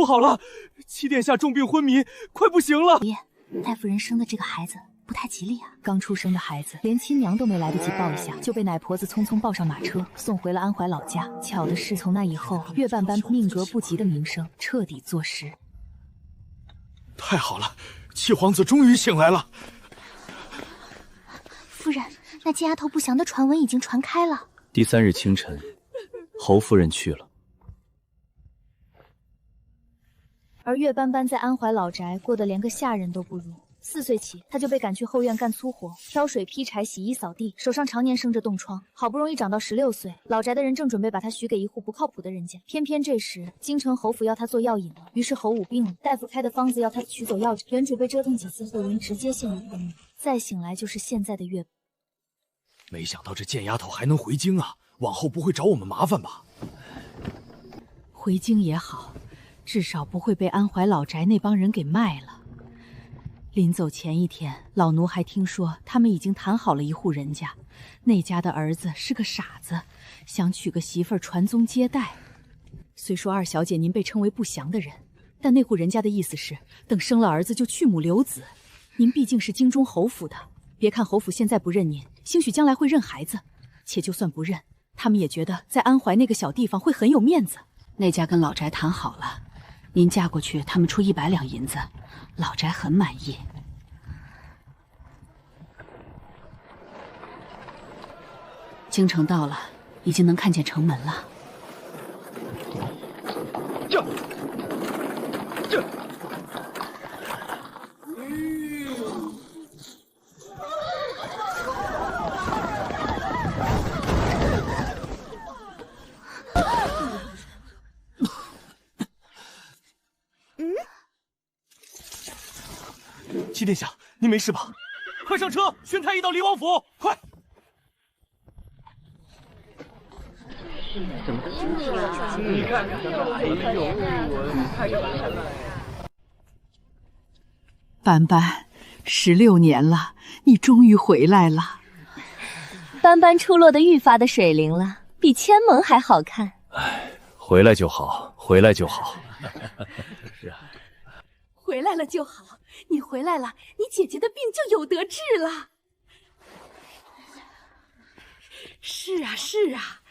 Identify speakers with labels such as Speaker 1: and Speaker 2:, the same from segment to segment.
Speaker 1: 不好了，七殿下重病昏迷，快不行了。
Speaker 2: 爷，大夫人生的这个孩子不太吉利啊！刚出生的孩子，连亲娘都没来得及抱一下，就被奶婆子匆匆抱上马车，送回了安怀老家。巧的是，从那以后，岳半班命格不吉的名声彻底坐实。
Speaker 1: 太好了，七皇子终于醒来了。
Speaker 2: 夫人，那贱丫头不祥的传闻已经传开了。
Speaker 3: 第3日清晨，侯夫人去了。
Speaker 2: 而岳斑斑在安怀老宅过得连个下人都不如。4岁起，他就被赶去后院干粗活，挑水、劈柴、洗衣、扫地，手上常年生着冻疮。好不容易长到16岁，老宅的人正准备把他许给一户不靠谱的人家，偏偏这时京城侯府要他做药引了。于是侯武病了，大夫开的方子要他取走药，原主被折腾几次后，人直接陷入昏迷。再醒来就是现在的岳。
Speaker 1: 没想到这贱丫头还能回京啊！往后不会找我们麻烦吧？
Speaker 4: 回京也好，至少不会被安怀老宅那帮人给卖了。临走前一天，老奴还听说他们已经谈好了一户人家，那家的儿子是个傻子，想娶个媳妇儿传宗接代。虽说二小姐您被称为不祥的人，但那户人家的意思是，等生了儿子就去母留子。您毕竟是京中侯府的，别看侯府现在不认您，兴许将来会认孩子。且就算不认，他们也觉得在安怀那个小地方会很有面子。那家跟老宅谈好了，您嫁过去，他们出100两银子，老宅很满意。京城到了，已经能看见城门了。
Speaker 1: 七殿下，您没事吧？快上车，宣太医到离王府，快！
Speaker 5: 怎么你看，哎呦，太可怜了。
Speaker 4: 斑斑，16年了，你终于回来了。
Speaker 6: 斑斑出落得愈发的水灵了，比千萌还好看。
Speaker 3: 哎，回来就好，回来就好。
Speaker 5: 是啊，
Speaker 4: 回来了就好，你回来了，你姐姐的病就有得治了。是啊，是啊。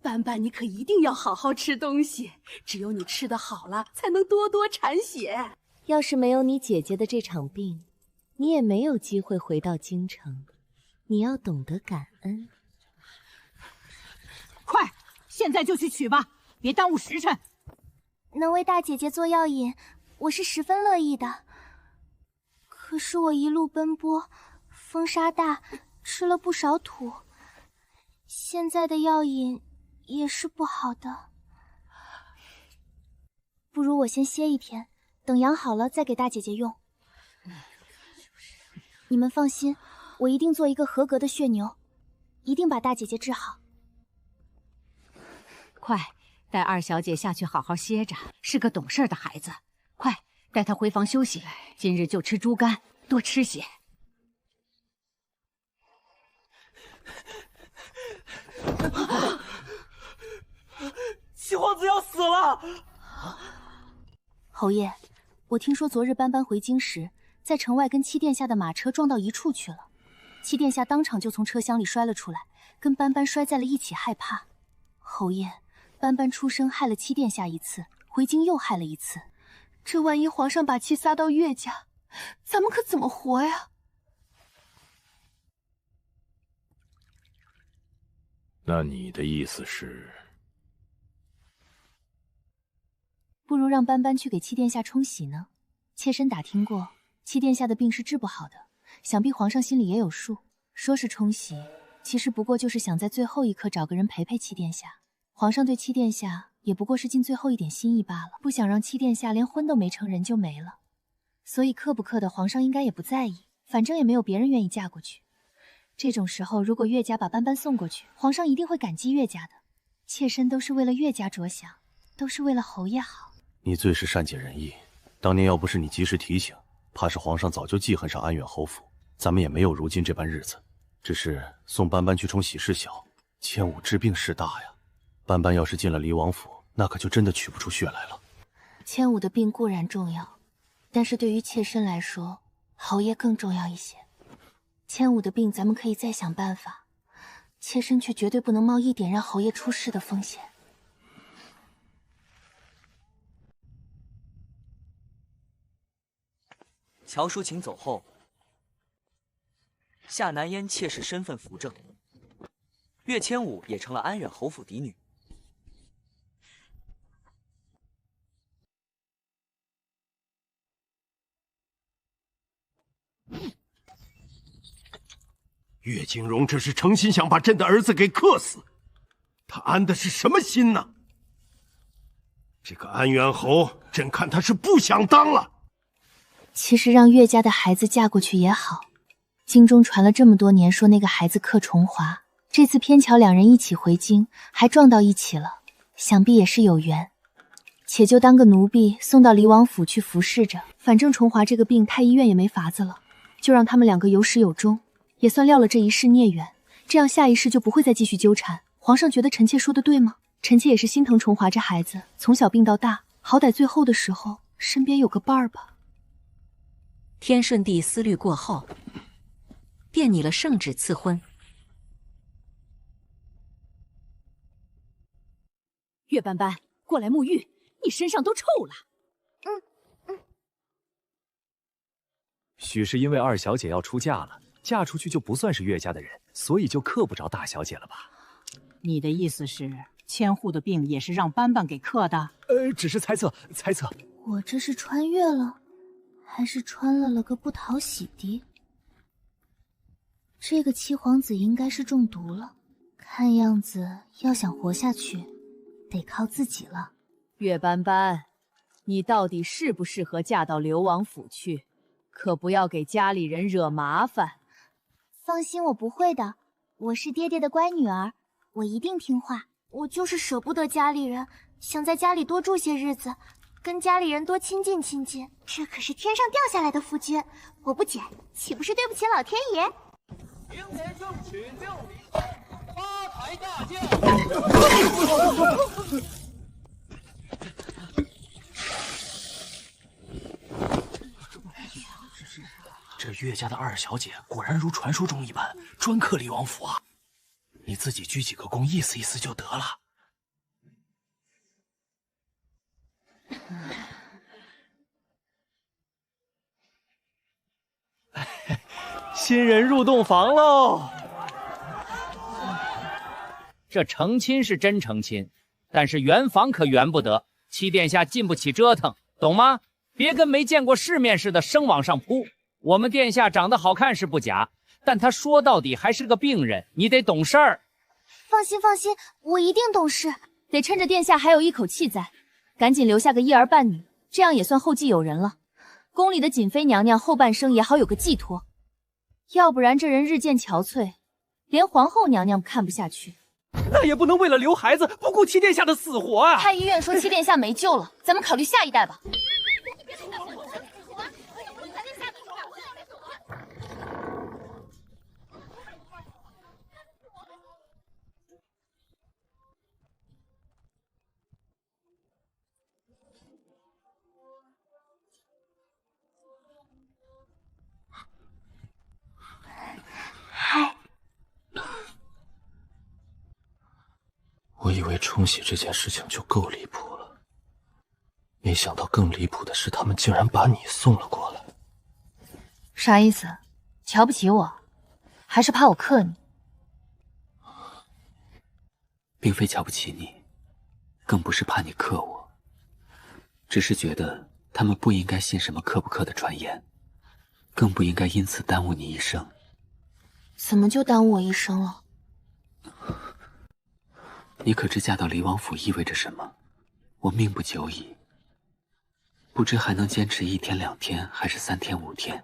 Speaker 4: 斑斑，你可一定要好好吃东西，只有你吃得好了，才能多多产血。
Speaker 6: 要是没有你姐姐的这场病，你也没有机会回到京城。你要懂得感恩。
Speaker 4: 快，现在就去取吧，别耽误时辰。
Speaker 2: 能为大姐姐做药引，我是十分乐意的。可是我一路奔波，风沙大，吃了不少土，现在的药引也是不好的。不如我先歇一天，等养好了再给大姐姐用。你们放心，我一定做一个合格的血牛，一定把大姐姐治好。
Speaker 4: 快，带二小姐下去好好歇着，是个懂事的孩子。快，带她回房休息，今日就吃猪肝，多吃些。
Speaker 1: 七皇子要死了！
Speaker 2: 侯爷，我听说昨日斑斑回京时，在城外跟七殿下的马车撞到一处去了。七殿下当场就从车厢里摔了出来，跟斑斑摔在了一起，害怕。侯爷，斑斑出生害了七殿下一次，回京又害了一次，这万一皇上把气撒到岳家，咱们可怎么活呀？
Speaker 3: 那你的意思是？
Speaker 2: 不如让斑斑去给七殿下冲喜呢。妾身打听过，七殿下的病是治不好的，想必皇上心里也有数。说是冲喜，其实不过就是想在最后一刻找个人陪陪七殿下。皇上对七殿下也不过是尽最后一点心意罢了，不想让七殿下连婚都没成，人就没了。所以克不克的，皇上应该也不在意，反正也没有别人愿意嫁过去。这种时候，如果岳家把斑斑送过去，皇上一定会感激岳家的。妾身都是为了岳家着想，都是为了侯爷好。
Speaker 3: 你最是善解人意，当年要不是你及时提醒，怕是皇上早就记恨上安远侯府，咱们也没有如今这般日子。只是送斑斑去冲喜事小，千武治病事大呀。斑斑要是进了离王府，那可就真的取不出血来了。
Speaker 2: 千武的病固然重要，但是对于妾身来说，侯爷更重要一些。千武的病咱们可以再想办法，妾身却绝对不能冒一点让侯爷出事的风险。
Speaker 7: 乔淑琴走后，夏南烟妾室身份扶正，岳千武也成了安远侯府嫡女。
Speaker 8: 岳景荣这是诚心想把朕的儿子给克死，他安的是什么心呢？这个安远侯，朕看他是不想当了。
Speaker 2: 其实让岳家的孩子嫁过去也好，京中传了这么多年说那个孩子克重华，这次偏巧两人一起回京，还撞到一起了，想必也是有缘。且就当个奴婢送到离王府去服侍着，反正重华这个病太医院也没法子了，就让他们两个有始有终，也算料了这一世孽缘，这样下一世就不会再继续纠缠。皇上觉得臣妾说的对吗？臣妾也是心疼重华这孩子，从小病到大，好歹最后的时候身边有个伴儿吧。
Speaker 9: 天顺帝思虑过后，便拟了圣旨赐婚。
Speaker 4: 岳斑斑，过来沐浴，你身上都臭了。
Speaker 1: 许是因为二小姐要出嫁了，嫁出去就不算是岳家的人，所以就克不着大小姐了吧？
Speaker 10: 你的意思是，千户的病也是让斑斑给克的？
Speaker 1: 只是猜测。
Speaker 2: 我这是穿越了，还是穿了个不讨喜的？这个七皇子应该是中毒了，看样子要想活下去，得靠自己了。
Speaker 4: 岳斑斑，你到底适不适合嫁到流王府去？可不要给家里人惹麻烦。
Speaker 11: 放心，我不会的，我是爹爹的乖女儿，我一定听话。我就是舍不得家里人，想在家里多住些日子，跟家里人多亲近亲近。这可是天上掉下来的夫君，我不捡，岂不是对不起老天爷？
Speaker 5: 明年正取6里发财大轿。
Speaker 1: 这岳家的二小姐果然如传说中一般，专克离王府啊！你自己鞠几个躬，意思意思就得了。
Speaker 12: 新人入洞房喽！这成亲是真成亲，但是圆房可圆不得，七殿下禁不起折腾，懂吗？别跟没见过世面似的生往上扑。我们殿下长得好看是不假，但他说到底还是个病人，你得懂事儿。
Speaker 11: 放心，我一定懂事。
Speaker 2: 得趁着殿下还有一口气在，赶紧留下个一儿半女，这样也算后继有人了。宫里的瑾妃娘娘后半生也好有个寄托，要不然这人日渐憔悴，连皇后娘娘看不下去。
Speaker 12: 那也不能为了留孩子不顾七殿下的死活啊！
Speaker 2: 太医院说七殿下没救了，咱们考虑下一代吧。
Speaker 3: 我以为冲喜这件事情就够离谱了，没想到更离谱的是，他们竟然把你送了过来。
Speaker 2: 啥意思？瞧不起我，还是怕我克你？
Speaker 13: 并非瞧不起你，更不是怕你克我，只是觉得他们不应该信什么克不克的传言，更不应该因此耽误你一生。
Speaker 2: 怎么就耽误我一生了？
Speaker 13: 你可知嫁到离王府意味着什么？我命不久矣，不知还能坚持1天2天，还是3天5天。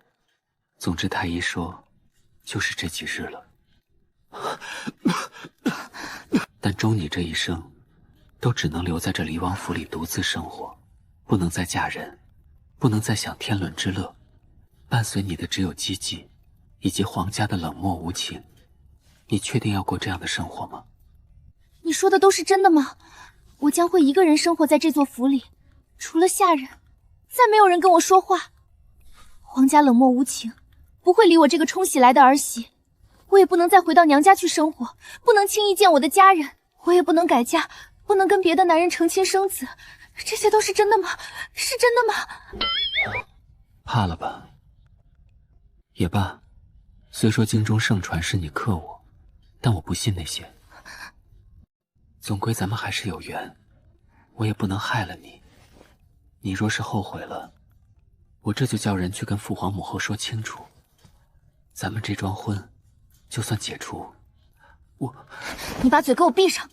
Speaker 13: 总之太医说，就是这几日了。但终你这一生，都只能留在这离王府里独自生活，不能再嫁人，不能再享天伦之乐，伴随你的只有积极，以及皇家的冷漠无情。你确定要过这样的生活吗？
Speaker 2: 你说的都是真的吗？我将会一个人生活在这座府里，除了下人，再没有人跟我说话。皇家冷漠无情，不会理我这个冲喜来的儿媳。我也不能再回到娘家去生活，不能轻易见我的家人，我也不能改嫁，不能跟别的男人成亲生子。这些都是真的吗？是真的吗？
Speaker 13: 怕了吧？也罢，虽说京中盛传是你克我，但我不信那些。总归咱们还是有缘，我也不能害了你。你若是后悔了，我这就叫人去跟父皇母后说清楚，咱们这桩婚就算解除。
Speaker 2: 你把嘴给我闭上，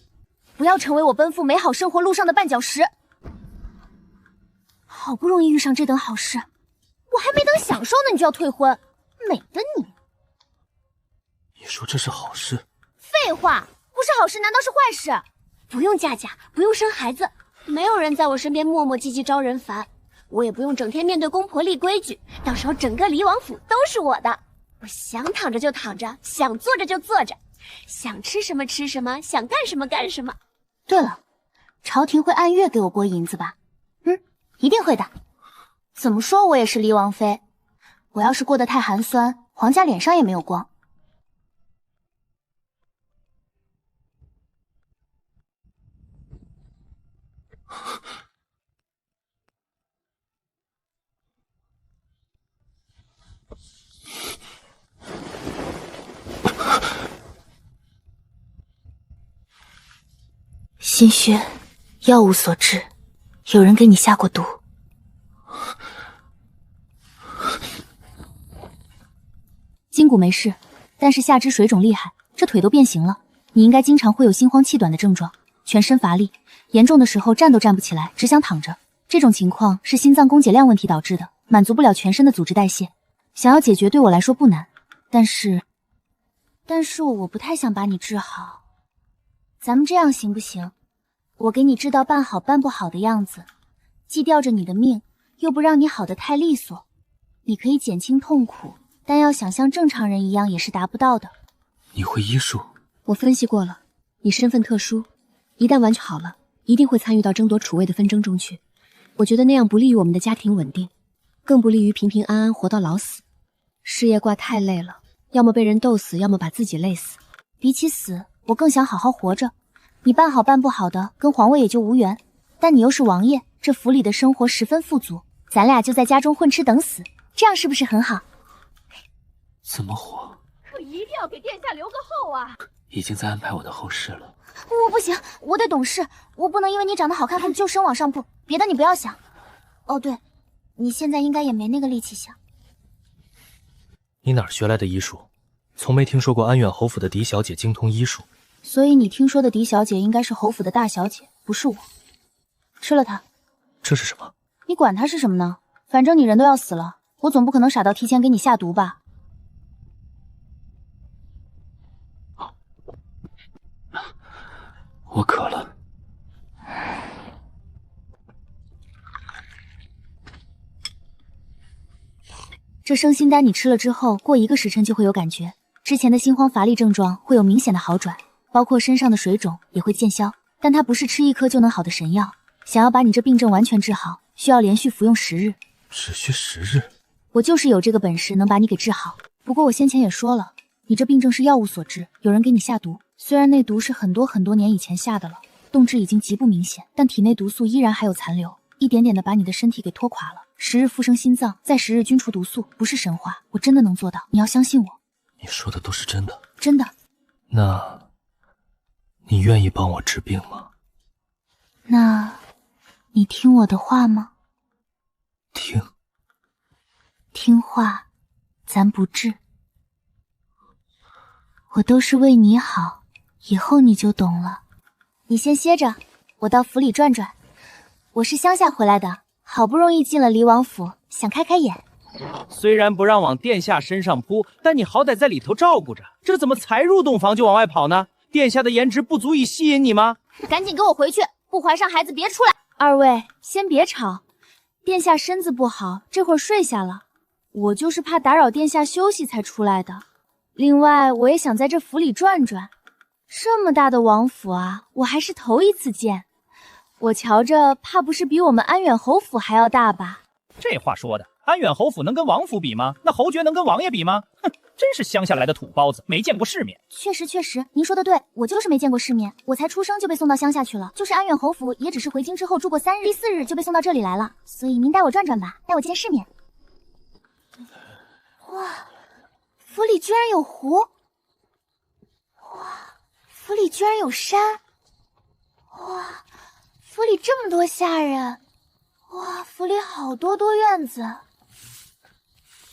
Speaker 2: 不要成为我奔赴美好生活路上的绊脚石。好不容易遇上这等好事，我还没等享受呢，你就要退婚，美的你！
Speaker 1: 你说这是好事？
Speaker 11: 废话，不是好事难道是坏事？不用嫁嫁，不用生孩子，没有人在我身边磨磨唧唧招人烦，我也不用整天面对公婆立规矩，到时候整个黎王府都是我的，我想躺着就躺着，想坐着就坐着，想吃什么吃什么，想干什么干什么。
Speaker 2: 对了，朝廷会按月给我拨银子吧？一定会的。怎么说我也是黎王妃，我要是过得太寒酸，皇家脸上也没有光。心虚，药物所致，有人给你下过毒。筋骨没事，但是下肢水肿厉害，这腿都变形了。你应该经常会有心慌气短的症状，全身乏力，严重的时候站都站不起来，只想躺着。这种情况是心脏供给量问题导致的，满足不了全身的组织代谢。想要解决对我来说不难，但是我不太想把你治好。咱们这样行不行？我给你治到半好半不好的样子，既吊着你的命，又不让你好得太利索。你可以减轻痛苦，但要想像正常人一样也是达不到的。
Speaker 13: 你会医术？
Speaker 14: 我分析过了，你身份特殊，一旦完全好了，一定会参与到争夺储位的纷争中去。我觉得那样不利于我们的家庭稳定，更不利于平平安安活到老死。事业挂太累了，要么被人斗死，要么把自己累死。
Speaker 2: 比起死，我更想好好活着。你办好办不好的，跟皇位也就无缘。但你又是王爷，这府里的生活十分富足，咱俩就在家中混吃等死，这样是不是很好？
Speaker 13: 怎么活？
Speaker 15: 可一定要给殿下留个后啊！
Speaker 13: 已经在安排我的后事了。
Speaker 2: 我不行，我得懂事，我不能因为你长得好看就升往上步，别的你不要想。哦对，你现在应该也没那个力气想。
Speaker 1: 你哪儿学来的医术？从没听说过安远侯府的嫡小姐精通医术。
Speaker 2: 所以你听说的嫡小姐应该是侯府的大小姐，不是我。吃了它。
Speaker 1: 这是什么？
Speaker 2: 你管它是什么呢？反正你人都要死了，我总不可能傻到提前给你下毒吧？
Speaker 13: 我渴了。
Speaker 2: 这生心丹你吃了之后，过1个时辰就会有感觉，之前的心慌乏力症状会有明显的好转，包括身上的水肿也会见消。但它不是吃1颗就能好的神药，想要把你这病症完全治好，需要连续服用10日。
Speaker 1: 只需10日？
Speaker 2: 我就是有这个本事能把你给治好。不过我先前也说了，你这病症是药物所致，有人给你下毒。虽然那毒是很多年以前下的了，动质已经极不明显，但体内毒素依然还有残留，一点点的把你的身体给拖垮了。10日复生心脏，再10日均除毒素，不是神话，我真的能做到，你要相信我。
Speaker 1: 你说的都是真的？
Speaker 2: 真的。
Speaker 1: 那你愿意帮我治病吗？
Speaker 2: 那你听我的话吗？听话，咱不治。我都是为你好，以后你就懂了。你先歇着，我到府里转转。我是乡下回来的，好不容易进了黎王府，想开开眼。
Speaker 12: 虽然不让往殿下身上扑，但你好歹在里头照顾着，这怎么才入洞房就往外跑呢？殿下的颜值不足以吸引你吗？
Speaker 2: 赶紧给我回去，不怀上孩子别出来。二位先别吵，殿下身子不好，这会儿睡下了，我就是怕打扰殿下休息才出来的。另外我也想在这府里转转，这么大的王府啊，我还是头一次见。我瞧着怕不是比我们安远侯府还要大吧？
Speaker 12: 这话说的，安远侯府能跟王府比吗？那侯爵能跟王爷比吗？哼，真是乡下来的土包子，没见过世面。
Speaker 11: 确实，您说的对，我就是没见过世面，我才出生就被送到乡下去了。就是安远侯府，也只是回京之后住过3日，第4日就被送到这里来了。所以您带我转转吧，带我见世面。哇，府里居然有湖！哇，府里居然有山！哇，府里这么多下人！哇，府里好多院子！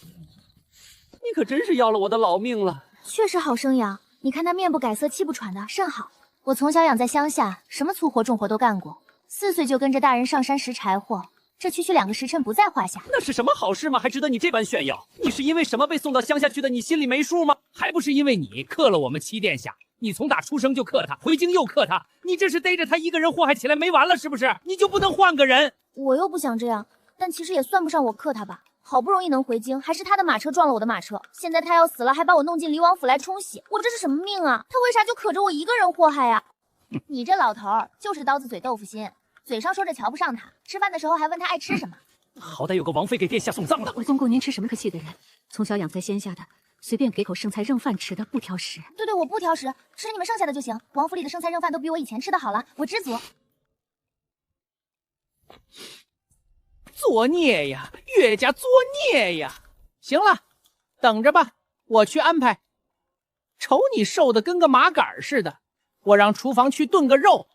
Speaker 13: 你可真是要了我的老命了。
Speaker 11: 确实好生养，你看他面不改色，气不喘的，甚好。我从小养在乡下，什么粗活重活都干过，4岁就跟着大人上山拾柴火，这区2个时辰不在话下。
Speaker 13: 那是什么好事吗？还值得你这般炫耀？你是因为什么被送到乡下去的？你心里没数吗？
Speaker 12: 还不是因为你克了我们七殿下。你从打出生就克他，回京又克他，你这是逮着他一个人祸害起来没完了是不是？你就不能换个人？
Speaker 11: 我又不想这样，但其实也算不上我克他吧。好不容易能回京，还是他的马车撞了我的马车。现在他要死了，还把我弄进离王府来冲洗，我这是什么命啊？他为啥就可着我一个人祸害呀？你这老头儿就是刀子嘴豆腐心，嘴上说着瞧不上他，吃饭的时候还问他爱吃什么。
Speaker 13: 好歹有个王妃给殿下送葬的。
Speaker 14: 我公公您吃什么可气的人？从小养在县下的，随便给口剩菜剩饭吃的，不挑食。
Speaker 11: 对，我不挑食，吃你们剩下的就行。王府里的剩菜剩饭都比我以前吃的好了，我知足。
Speaker 12: 作孽呀，岳家作孽呀！行了，等着吧，我去安排。瞅你瘦的跟个麻杆似的，我让厨房去炖个肉。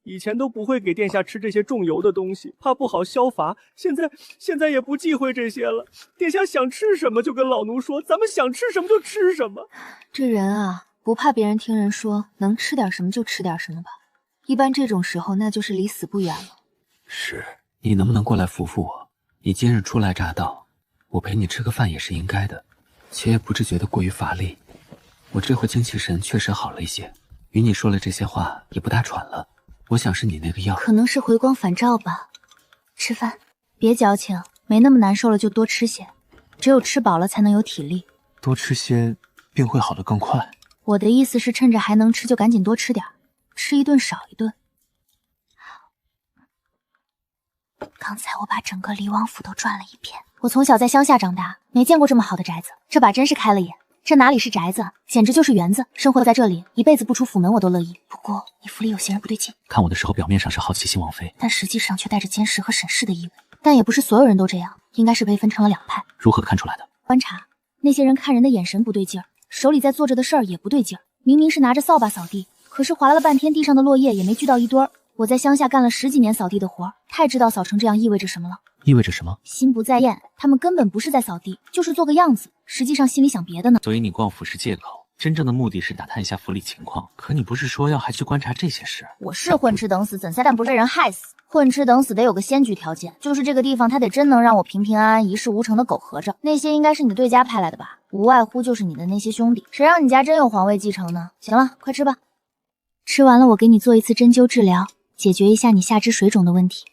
Speaker 5: 以前都不会给殿下吃这些重油的东西，怕不好消乏。现在也不忌讳这些了。殿下想吃什么就跟老奴说，咱们想吃什么就吃什么。
Speaker 2: 这人啊，不怕别人听人说，能吃点什么就吃点什么吧。一般这种时候，那就是离死不远了。
Speaker 13: 是，你能不能过来扶扶我？你今日初来乍到，我陪你吃个饭也是应该的，且也不至觉得过于乏力。我这会精气神确实好了一些，与你说了这些话也不大喘了。我想是你那个药，
Speaker 2: 可能是回光返照吧。吃饭，别矫情，没那么难受了就多吃些，只有吃饱了才能有体力。
Speaker 3: 多吃些，病会好得更快。
Speaker 2: 我的意思是，趁着还能吃就赶紧多吃点，吃一顿少一顿。刚才我把整个离王府都转了一遍。我从小在乡下长大，没见过这么好的宅子，这把真是开了眼。这哪里是宅子，简直就是园子。生活在这里，一辈子不出府门我都乐意。不过你府里有些人不对劲，
Speaker 13: 看我的时候表面上是好奇新王妃，
Speaker 2: 但实际上却带着监视和审视的意味。但也不是所有人都这样，应该是被分成了2派。
Speaker 13: 如何看出来的？
Speaker 2: 观察，那些人看人的眼神不对劲儿，手里在做着的事儿也不对劲儿。明明是拿着扫把扫地，可是划拉了半天，地上的落叶也没聚到一堆儿。我在乡下干了10几年扫地的活，太知道扫成这样意味着什么了。
Speaker 13: 意味着什么？
Speaker 2: 心不在焉，他们根本不是在扫地，就是做个样子，实际上心里想别的呢。
Speaker 13: 所以你逛府是借口，真正的目的是打探一下府里情况。可你不是说要还去观察这些事？
Speaker 11: 我是混吃等死，怎塞但不是被人害死。混吃等死得有个先决条件，就是这个地方它得真能让我平平安安、一事无成的苟合着。那些应该是你对家派来的吧？无外乎就是你的那些兄弟，谁让你家真有皇位继承呢？行了，快吃吧。吃完了，我给你做一次针灸治疗，解决一下你下肢水肿的问题。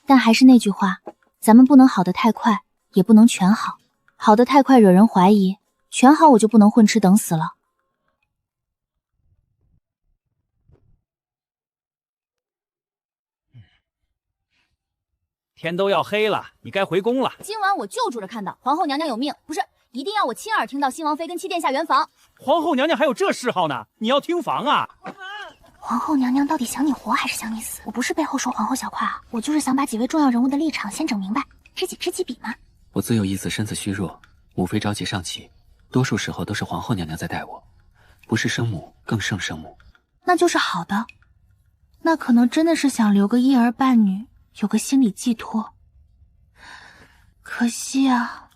Speaker 11: 但还是那句话，咱们不能好得太快，也不能全好。好得太快惹人怀疑，全好我就不能混吃等死了。
Speaker 12: 天都要黑了，你该回宫了。
Speaker 11: 今晚我就住着看到皇后娘娘有命，不是，一定要我亲耳听到新王妃跟七殿下圆房。
Speaker 12: 皇后娘娘还有这嗜好呢？你要听房啊？
Speaker 11: 皇后娘娘到底想你活还是想你死？我不是背后说皇后小话啊，我就是想把几位重要人物的立场先整明白，知己知己比嘛。
Speaker 13: 我自有一子身子虚弱，母妃着急上齐，多数时候都是皇后娘娘在带我，不是生母更胜生母。
Speaker 2: 那就是好的，那可能真的是想留个一儿半女，有个心理寄托。可惜啊。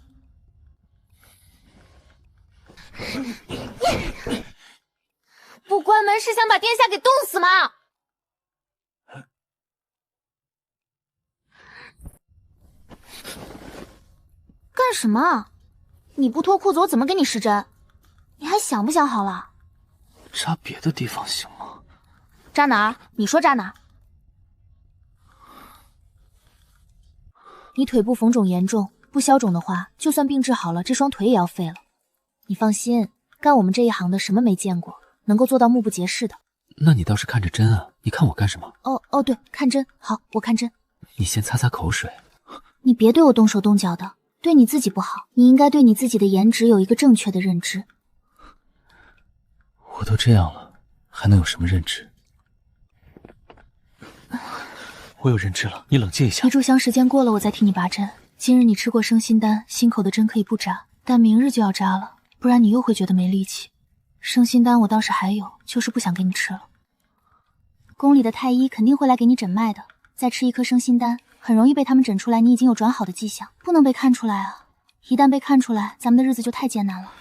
Speaker 11: 不关门是想把殿下给冻死吗？干什么？你不脱裤子，我怎么给你施针？你还想不想好了？
Speaker 3: 扎别的地方行吗？
Speaker 11: 扎哪儿？你说扎哪儿？
Speaker 2: 你腿部缝肿严重，不消肿的话，就算病治好了，这双腿也要废了。你放心，干我们这一行的什么没见过，能够做到目不斜视的。
Speaker 13: 那你倒是看着针啊！你看我干什么？
Speaker 2: 哦，对，看针。好，我看针。
Speaker 13: 你先擦擦口水。
Speaker 2: 你别对我动手动脚的，对你自己不好。你应该对你自己的颜值有一个正确的认知。
Speaker 3: 我都这样了，还能有什么认知？我有认知了，你冷静一下。
Speaker 2: 一炷香时间过了，我再替你拔针。今日你吃过生心丹，心口的针可以不扎，但明日就要扎了，不然你又会觉得没力气。生心丹我倒是还有，就是不想给你吃了。宫里的太医肯定会来给你诊脉的，再吃一颗生心丹，很容易被他们诊出来你已经有转好的迹象，不能被看出来啊！一旦被看出来，咱们的日子就太艰难了。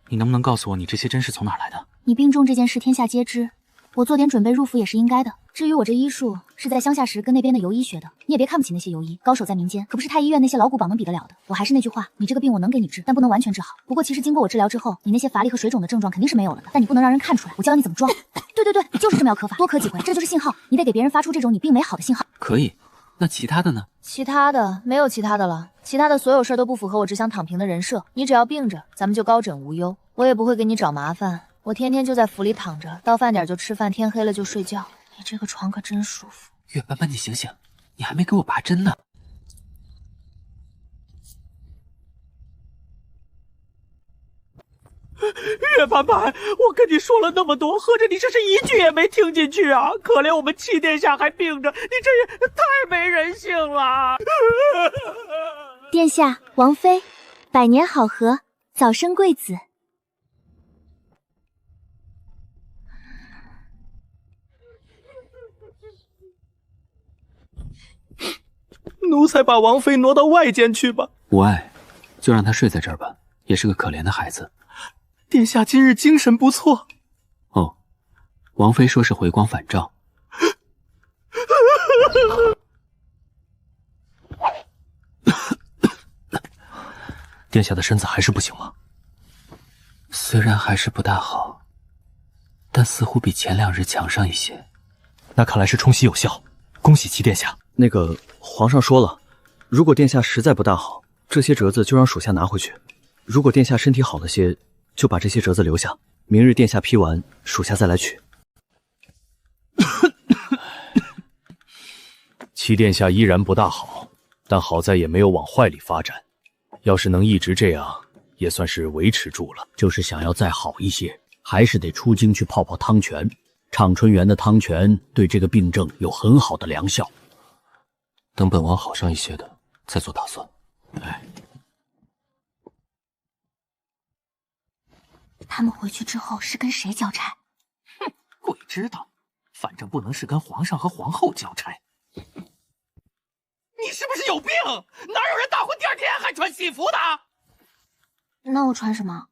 Speaker 13: 你能不能告诉我，你这些针是从哪儿来的？
Speaker 2: 你病重这件事天下皆知，我做点准备入府也是应该的。至于我这医术，是在乡下时跟那边的游医学的，你也别看不起那些游医，高手在民间，可不是太医院那些老古堡能比得了的。我还是那句话，你这个病我能给你治，但不能完全治好。不过其实经过我治疗之后，你那些乏力和水肿的症状肯定是没有了的，但你不能让人看出来。我教你怎么装。对，就是这么要咳法，多咳几回，这就是信号，你得给别人发出这种你病没好的信号。
Speaker 13: 可以，那其他的呢？
Speaker 2: 其他的没有其他的了，其他的所有事儿都不符合我只想躺平的人设。你只要病着，咱们就高枕无忧，我也不会给你找麻烦。我天天就在府里躺着，到饭点就吃饭，天黑了就睡觉。你这个床可真舒服。
Speaker 13: 月斑斑，你醒醒，你还没给我拔针呢。
Speaker 5: 月斑斑，我跟你说了那么多，合着你这是一句也没听进去啊！可怜我们七殿下还病着，你这也太没人性了！
Speaker 11: 殿下，王妃，百年好合，早生贵子。
Speaker 5: 奴才把王妃挪到外间去吧。
Speaker 13: 无碍，就让她睡在这儿吧，也是个可怜的孩子。
Speaker 5: 殿下今日精神不错。
Speaker 13: 哦，王妃说是回光返照。
Speaker 3: 殿下的身子还是不行吗？
Speaker 13: 虽然还是不大好，但似乎比前2日强上一些。
Speaker 3: 那看来是冲洗有效，恭喜齐殿下。那个皇上说了，如果殿下实在不大好，这些折子就让属下拿回去；如果殿下身体好了些，就把这些折子留下。明日殿下批完，属下再来取。齐殿下依然不大好，但好在也没有往坏里发展。要是能一直这样，也算是维持住了。
Speaker 16: 就是想要再好一些，还是得出京去泡泡汤泉。畅春园的汤泉对这个病症有很好的疗效。
Speaker 13: 等本王好上一些的，再做打算。
Speaker 16: 哎，
Speaker 2: 他们回去之后是跟谁交差？
Speaker 1: 哼，鬼知道，反正不能是跟皇上和皇后交差。你是不是有病？哪有人大婚第2天还穿喜服的？
Speaker 2: 那我穿什么？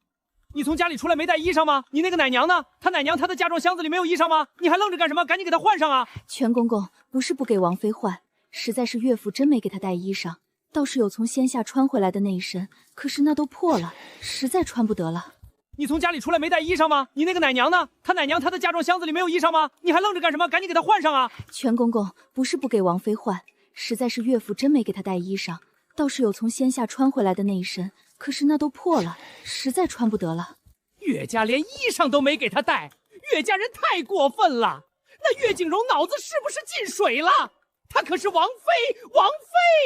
Speaker 12: 你从家里出来没带衣裳吗？你那个奶娘呢？她奶娘她的嫁妆箱子里没有衣裳吗？你还愣着干什么？赶紧给她换上啊！
Speaker 4: 全公公，不是不给王妃换，实在是岳父真没给她带衣裳，倒是有从仙下穿回来的那一身，可是那都破了，实在穿不得了。
Speaker 12: 你从家里出来没带衣裳吗？你那个奶娘呢？她奶娘她的嫁妆箱子里没有衣裳吗？你还愣着干什么？赶紧给她换上啊！
Speaker 4: 全公公，不是不给王妃换，实在是岳父真没给她带衣裳，倒是有从仙下穿回来的那一身，可是那都破了，实在穿不得了。
Speaker 12: 岳家连衣裳都没给她带，岳家人太过分了。那岳景荣脑子是不是进水了？她可是王妃，王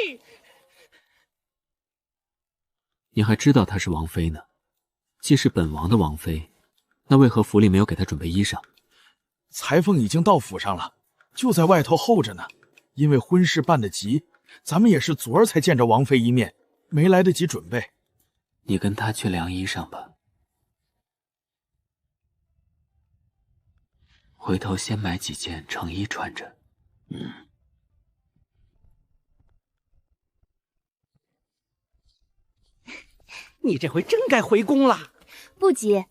Speaker 12: 妃！
Speaker 13: 你还知道她是王妃呢？既是本王的王妃，那为何府里没有给她准备衣裳？
Speaker 17: 裁缝已经到府上了，就在外头候着呢。因为婚事办得急，咱们也是昨儿才见着王妃一面，没来得及准备。
Speaker 13: 你跟她去量衣裳吧。回头先买几件成衣穿着。
Speaker 12: 你这回真该回宫了。
Speaker 11: 不急，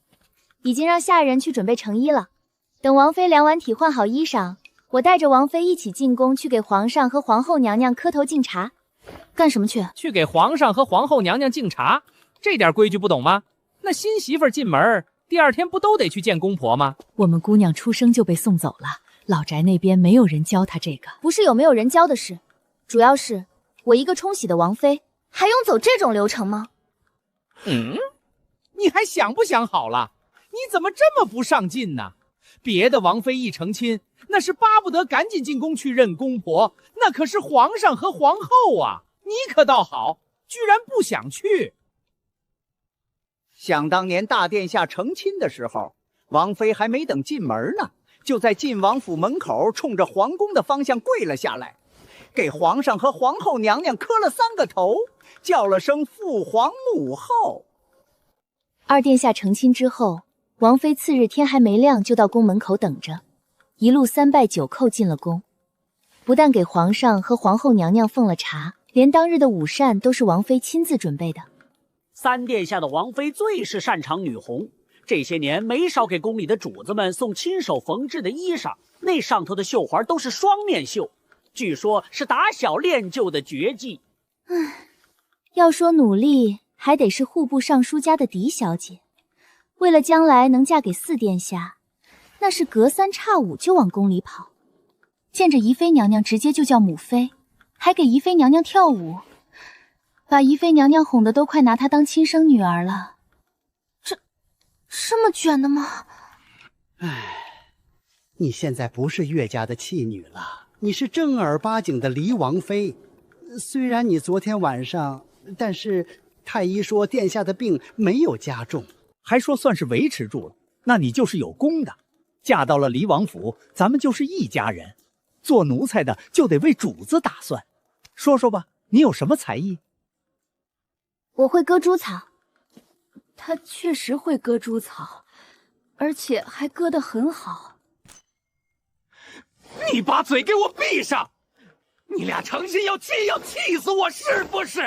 Speaker 11: 已经让下人去准备成衣了。等王妃量完体换好衣裳，我带着王妃一起进宫去给皇上和皇后娘娘磕头敬茶。
Speaker 2: 干什么去？
Speaker 12: 去给皇上和皇后娘娘敬茶，这点规矩不懂吗？那新媳妇进门，第2天不都得去见公婆吗？
Speaker 4: 我们姑娘出生就被送走了，老宅那边没有人教她这个。
Speaker 2: 不是有没有人教的事，主要是我一个冲喜的王妃，还用走这种流程吗？
Speaker 12: 你还想不想好了？你怎么这么不上进呢？别的王妃一成亲，那是巴不得赶紧进宫去认公婆，那可是皇上和皇后啊！你可倒好，居然不想去。
Speaker 18: 想当年大殿下成亲的时候，王妃还没等进门呢，就在晋王府门口冲着皇宫的方向跪了下来，给皇上和皇后娘娘磕了3个头，叫了声父皇母后。
Speaker 2: 二殿下成亲之后，王妃次日天还没亮就到宫门口等着，一路3拜9叩进了宫。不但给皇上和皇后娘娘奉了茶，连当日的午膳都是王妃亲自准备的。
Speaker 19: 三殿下的王妃最是擅长女红，这些年没少给宫里的主子们送亲手缝制的衣裳，那上头的绣环都是双面绣，据说是打小练就的绝技。
Speaker 2: 要说努力，还得是户部尚书家的嫡小姐。为了将来能嫁给4殿下，那是隔3差5就往宫里跑，见着宜妃娘娘直接就叫母妃，还给宜妃娘娘跳舞，把宜妃娘娘哄得都快拿她当亲生女儿了。
Speaker 11: 这么卷的吗？
Speaker 20: 你现在不是岳家的弃女了，你是正儿八经的离王妃。虽然你昨天晚上，但是太医说殿下的病没有加重，
Speaker 18: 还说算是维持住了，那你就是有功的。嫁到了离王府，咱们就是一家人，做奴才的就得为主子打算。说说吧，你有什么才艺？
Speaker 2: 我会割猪草。
Speaker 4: 他确实会割猪草，而且还割得很好。
Speaker 8: 你把嘴给我闭上！你俩成心要气死我是不是？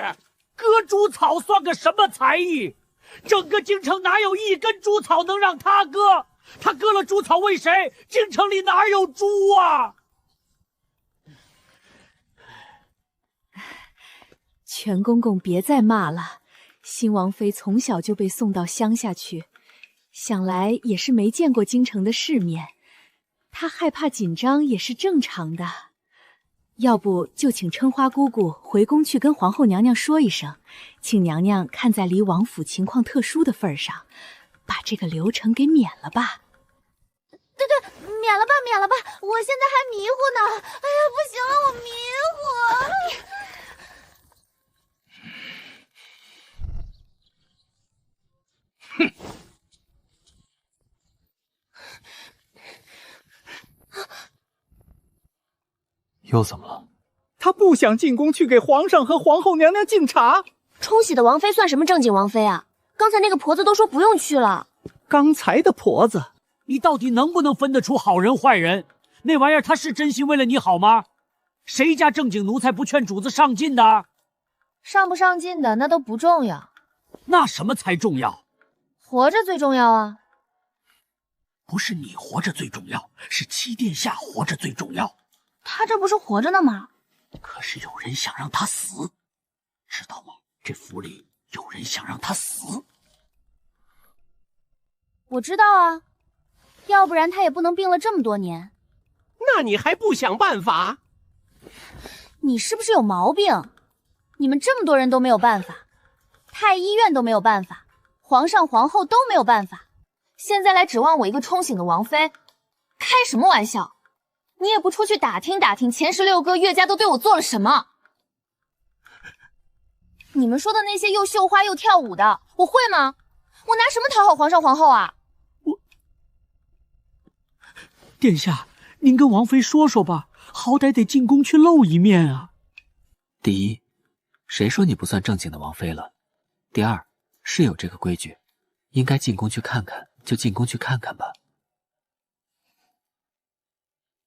Speaker 19: 割猪草算个什么才艺？整个京城哪有1根猪草能让他割？他割了猪草为谁？京城里哪有猪啊？
Speaker 4: 全公公别再骂了，新王妃从小就被送到乡下去，想来也是没见过京城的世面，她害怕紧张也是正常的。要不就请春花姑姑回宫去跟皇后娘娘说一声，请娘娘看在离王府情况特殊的份上，把这个流程给免了吧。
Speaker 11: 对，免了吧，我现在还迷糊呢。哎呀，不行了，我迷糊。
Speaker 3: 又怎么了？
Speaker 18: 他不想进宫去给皇上和皇后娘娘敬茶。
Speaker 14: 冲喜的王妃算什么正经王妃啊？刚才那个婆子都说不用去了。
Speaker 18: 刚才的婆子，
Speaker 19: 你到底能不能分得出好人坏人？那玩意儿他是真心为了你好吗？谁家正经奴才不劝主子上进的？
Speaker 2: 上不上进的那都不重要，
Speaker 19: 那什么才重要？
Speaker 2: 活着最重要啊！
Speaker 8: 不是你活着最重要，是七殿下活着最重要。
Speaker 11: 他这不是活着呢吗？
Speaker 8: 可是有人想让他死，知道吗？这府里有人想让他死。
Speaker 2: 我知道啊，要不然他也不能病了这么多年。
Speaker 8: 那你还不想办法？
Speaker 2: 你是不是有毛病？你们这么多人都没有办法，太医院都没有办法，皇上皇后都没有办法，现在来指望我一个冲醒的王妃，开什么玩笑？你也不出去打听打听前16个岳家都对我做了什么？你们说的那些又绣花又跳舞的，我会吗？我拿什么讨好皇上皇后啊？
Speaker 19: 殿下，您跟王妃说说吧，好歹得进宫去露一面啊。
Speaker 13: 第一，谁说你不算正经的王妃了？第二，是有这个规矩，应该进宫去看看，就进宫去看看吧。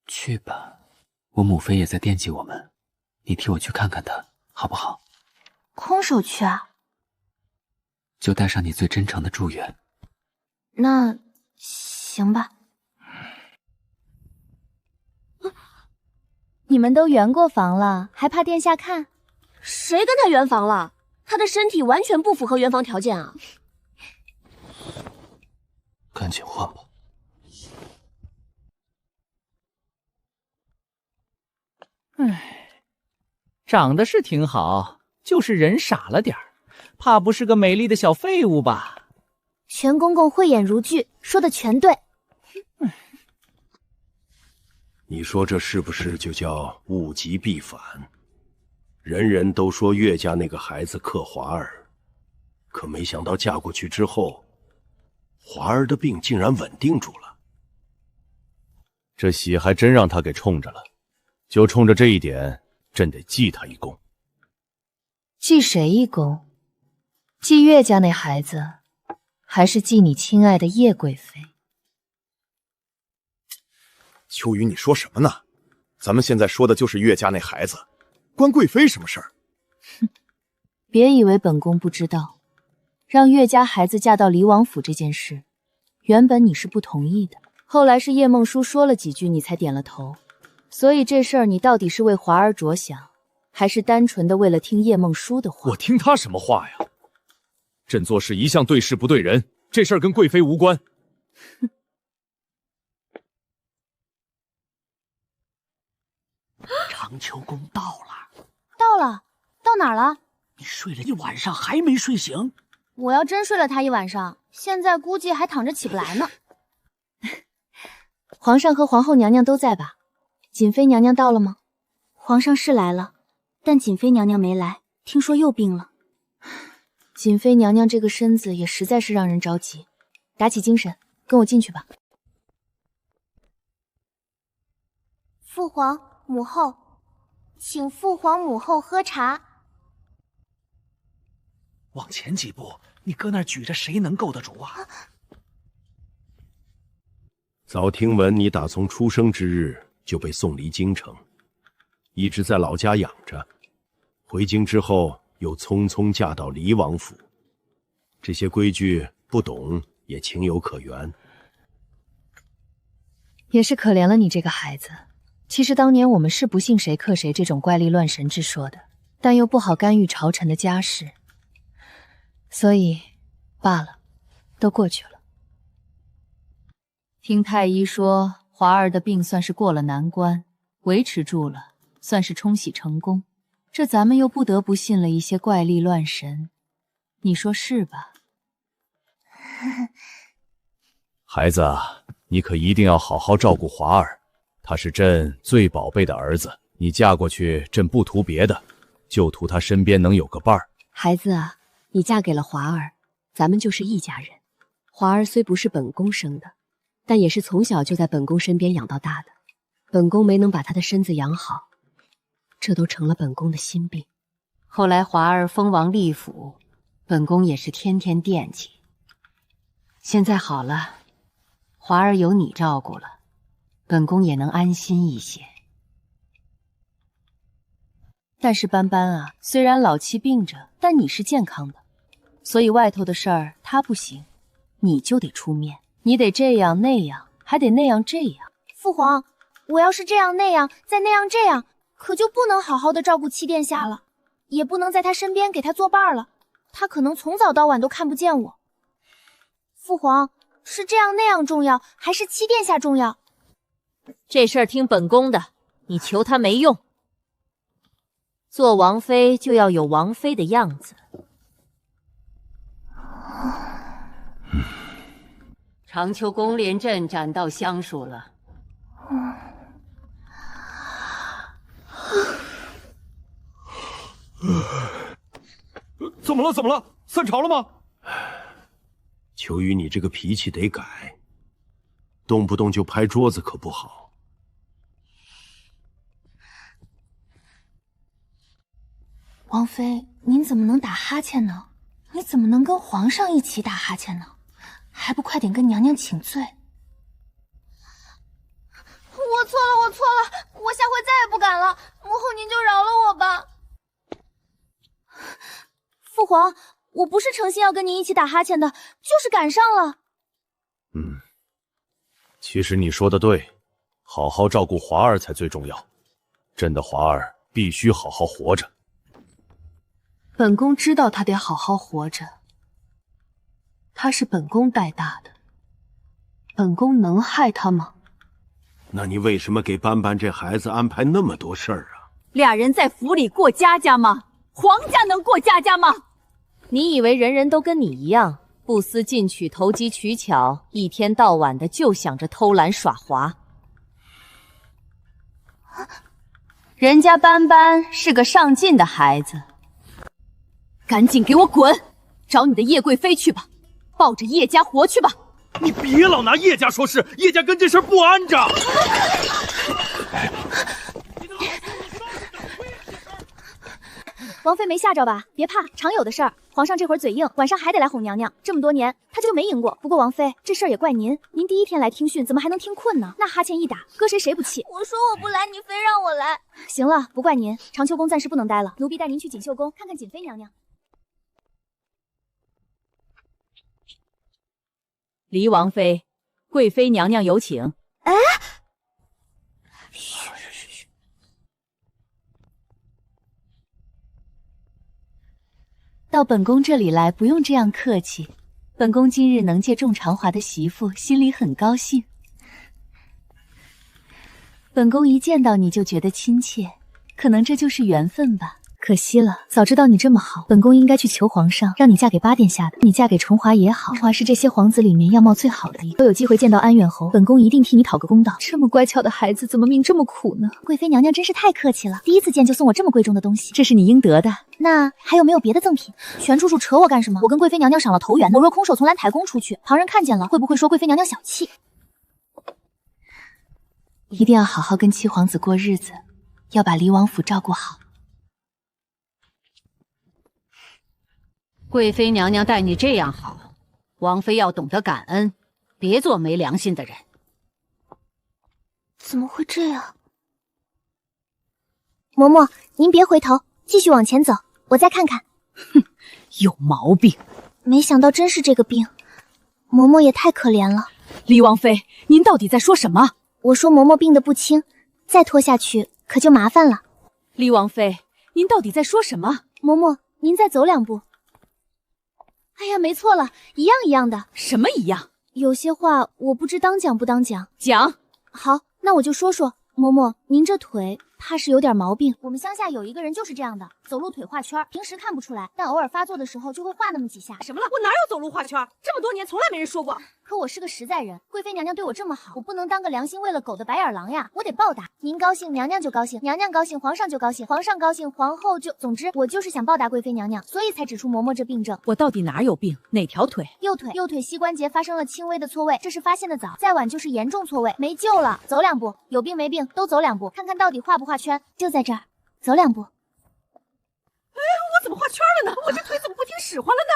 Speaker 13: 去吧，我母妃也在惦记我们，你替我去看看她，好不好？
Speaker 11: 空手去啊？
Speaker 13: 就带上你最真诚的祝愿。
Speaker 11: 那行吧。
Speaker 2: 你们都圆过房了，还怕殿下看？
Speaker 14: 谁跟他圆房了？他的身体完全不符合圆房条件啊！
Speaker 3: 赶紧换吧。
Speaker 12: 长得是挺好，就是人傻了点儿，怕不是个美丽的小废物吧？
Speaker 11: 全公公慧眼如炬，说的全对。
Speaker 8: 你说这是不是就叫物极必反？人人都说岳家那个孩子克华儿，可没想到嫁过去之后，华儿的病竟然稳定住了。
Speaker 3: 这喜还真让他给冲着了，就冲着这一点，朕得记他一功。
Speaker 2: 记谁一功？记岳家那孩子，还是记你亲爱的叶贵妃？
Speaker 17: 秋雨，你说什么呢？咱们现在说的就是岳家那孩子，关贵妃什么事儿？
Speaker 2: 哼，别以为本宫不知道，让岳家孩子嫁到离王府这件事，原本你是不同意的，后来是叶梦舒说了几句，你才点了头。所以这事儿你到底是为华儿着想，还是单纯的为了听叶梦舒的话？
Speaker 3: 我听他什么话呀？朕做事一向对事不对人，这事儿跟贵妃无关。
Speaker 2: 哼。
Speaker 19: 长秋宫到了，
Speaker 11: 到了，到哪儿了？
Speaker 19: 你睡了一晚上还没睡醒？
Speaker 11: 我要真睡了他一晚上，现在估计还躺着起不来呢。
Speaker 2: 皇上和皇后娘娘都在吧？瑾妃娘娘到了吗？
Speaker 11: 皇上是来了，但瑾妃娘娘没来，听说又病了。
Speaker 2: 瑾妃娘娘这个身子也实在是让人着急。打起精神，跟我进去吧。
Speaker 11: 父皇母后，请父皇母后喝茶。
Speaker 1: 往前几步，你搁那儿举着，谁能够得住啊？
Speaker 8: 早听闻你打从出生之日就被送离京城，一直在老家养着，回京之后又匆匆嫁到离王府，这些规矩不懂也情有可原。
Speaker 2: 也是可怜了你这个孩子。其实当年我们是不信谁克谁这种怪力乱神之说的，但又不好干预朝臣的家事，所以罢了，都过去了。听太医说，华儿的病算是过了难关，维持住了，算是冲喜成功。这咱们又不得不信了一些怪力乱神，你说是吧？
Speaker 3: 孩子啊，你可一定要好好照顾华儿。他是朕最宝贝的儿子，你嫁过去，朕不图别的，就图他身边能有个伴儿。
Speaker 14: 孩子啊，你嫁给了华儿，咱们就是一家人。华儿虽不是本宫生的，但也是从小就在本宫身边养到大的。本宫没能把他的身子养好，这都成了本宫的心病。
Speaker 9: 后来华儿封王立府，本宫也是天天惦记。现在好了，华儿有你照顾了，本宫也能安心一些。
Speaker 2: 但是斑斑啊，虽然老七病着，但你是健康的，所以外头的事儿他不行，你就得出面，你得这样那样，还得那样这样。
Speaker 11: 父皇，我要是这样那样，再那样这样，可就不能好好的照顾七殿下了，也不能在他身边给他作伴了，他可能从早到晚都看不见我。父皇，是这样那样重要，还是七殿下重要？
Speaker 9: 这事儿听本宫的，你求他没用。做王妃就要有王妃的样子。长秋宫连朕斩到香树了。
Speaker 3: 怎么了？怎么了？散朝了吗？
Speaker 8: 秋雨，你这个脾气得改，动不动就拍桌子可不好。
Speaker 11: 王妃，您怎么能打哈欠呢？你怎么能跟皇上一起打哈欠呢？还不快点跟娘娘请罪！我错了，我错了，我下回再也不敢了。母后您就饶了我吧。父皇，我不是诚心要跟您一起打哈欠的，就是赶上了。
Speaker 3: 其实你说的对，好好照顾华儿才最重要。朕的华儿必须好好活着。
Speaker 2: 本宫知道他得好好活着，他是本宫带大的，本宫能害他吗？
Speaker 8: 那你为什么给斑斑这孩子安排那么多事儿啊？
Speaker 4: 俩人在府里过家家吗？皇家能过家家吗？
Speaker 9: 你以为人人都跟你一样，不思进取、投机取巧，一天到晚的就想着偷懒耍滑？
Speaker 4: 人家斑斑是个上进的孩子，赶紧给我滚！找你的叶贵妃去吧，抱着叶家活去吧！
Speaker 17: 你别老拿叶家说事，叶家跟这事儿不安着。
Speaker 2: 王妃没吓着吧？别怕，常有的事儿。皇上这会儿嘴硬，晚上还得来哄娘娘。这么多年，他就没赢过。不过王妃，这事儿也怪您，您第一天来听训，怎么还能听困呢？那哈欠一打，搁谁不气？
Speaker 11: 我说我不来，你非让我来。
Speaker 2: 行了，不怪您。长秋宫暂时不能待了，奴婢带您去锦绣宫看看瑾妃娘娘。
Speaker 4: 黎王妃，贵妃娘娘有请。
Speaker 2: 哎，到本宫这里来，不用这样客气。本宫今日能借众长华的媳妇，心里很高兴。本宫一见到你就觉得亲切，可能这就是缘分吧。可惜了，早知道你这么好，本宫应该去求皇上，让你嫁给八殿下的。你嫁给重华也好，重华是这些皇子里面样貌最好的一个。若有机会见到安远侯，本宫一定替你讨个公道。这么乖巧的孩子，怎么命这么苦呢？贵妃娘娘真是太客气了，第一次见就送我这么贵重的东西，这是你应得的。那还有没有别的赠品？玄处处扯我干什么？我跟贵妃娘娘赏了头缘，我若空手从兰台宫出去，旁人看见了，会不会说贵妃娘娘小气？一定要好好跟七皇子过日子，要把黎王府照顾好。
Speaker 4: 贵妃娘娘待你这样好，王妃要懂得感恩，别做没良心的人。
Speaker 11: 怎么会这样？嬷嬷，您别回头，继续往前走，我再看看。
Speaker 4: 哼，有毛病！
Speaker 11: 没想到真是这个病，嬷嬷也太可怜了。
Speaker 4: 黎王妃，您到底在说什么？
Speaker 11: 我说嬷嬷病得不轻，再拖下去可就麻烦了。
Speaker 4: 黎王妃，您到底在说什么？
Speaker 2: 嬷嬷，您再走两步。哎呀，没错了，一样一样的。
Speaker 4: 什么一样？
Speaker 2: 有些话我不知当讲不当讲。
Speaker 4: 讲。
Speaker 2: 好，那我就说说。嬷嬷，您这腿怕是有点毛病。我们乡下有一个人就是这样的，走路腿画圈，平时看不出来，但偶尔发作的时候就会画那么几下。
Speaker 15: 什么了？我哪有走路画圈？这么多年从来没人说过。
Speaker 2: 可我是个实在人，贵妃娘娘对我这么好，我不能当个良心喂了狗的白眼狼呀，我得报答。您高兴，娘娘就高兴；娘娘高兴，皇上就高兴；皇上高兴，皇后就……总之，我就是想报答贵妃娘娘，所以才指出嬷嬷这病症。
Speaker 4: 我到底哪有病？哪条腿？
Speaker 2: 右腿膝关节发生了轻微的错位，这是发现的早，再晚就是严重错位，没救了。走两步，有病没病都走两步，看看到底画不画圈。就在这儿，走两步。
Speaker 15: 哎，我怎么画圈了呢？我这腿怎么不听使唤了呢？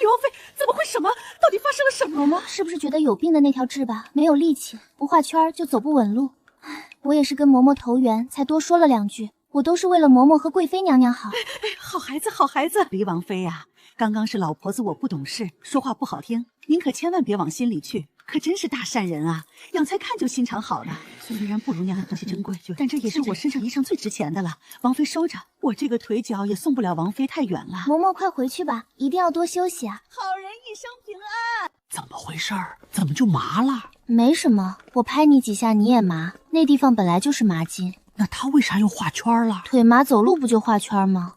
Speaker 15: 黎王妃，怎么会什么？到底发生了什么？
Speaker 2: 嬷嬷是不是觉得有病的那条痣吧没有力气，不画圈就走不稳路？唉，我也是跟嬷嬷投缘，才多说了两句，我都是为了嬷嬷和贵妃娘娘好。
Speaker 15: 好孩子，好孩子。
Speaker 10: 黎王妃呀，刚刚是老婆子我不懂事，说话不好听，您可千万别往心里去。可真是大善人啊，养才看就心肠好了。虽然不如娘娘东西珍贵，但这也是我身上衣裳最值钱的了。王妃收着，我这个腿脚也送不了王妃太远了。
Speaker 2: 嬷嬷快回去吧，一定要多休息啊。
Speaker 15: 好人一生平安。
Speaker 10: 怎么回事儿？怎么就麻了？
Speaker 2: 没什么，我拍你几下你也麻，那地方本来就是麻筋。
Speaker 10: 那他为啥又画圈了？
Speaker 2: 腿麻走路不就画圈吗？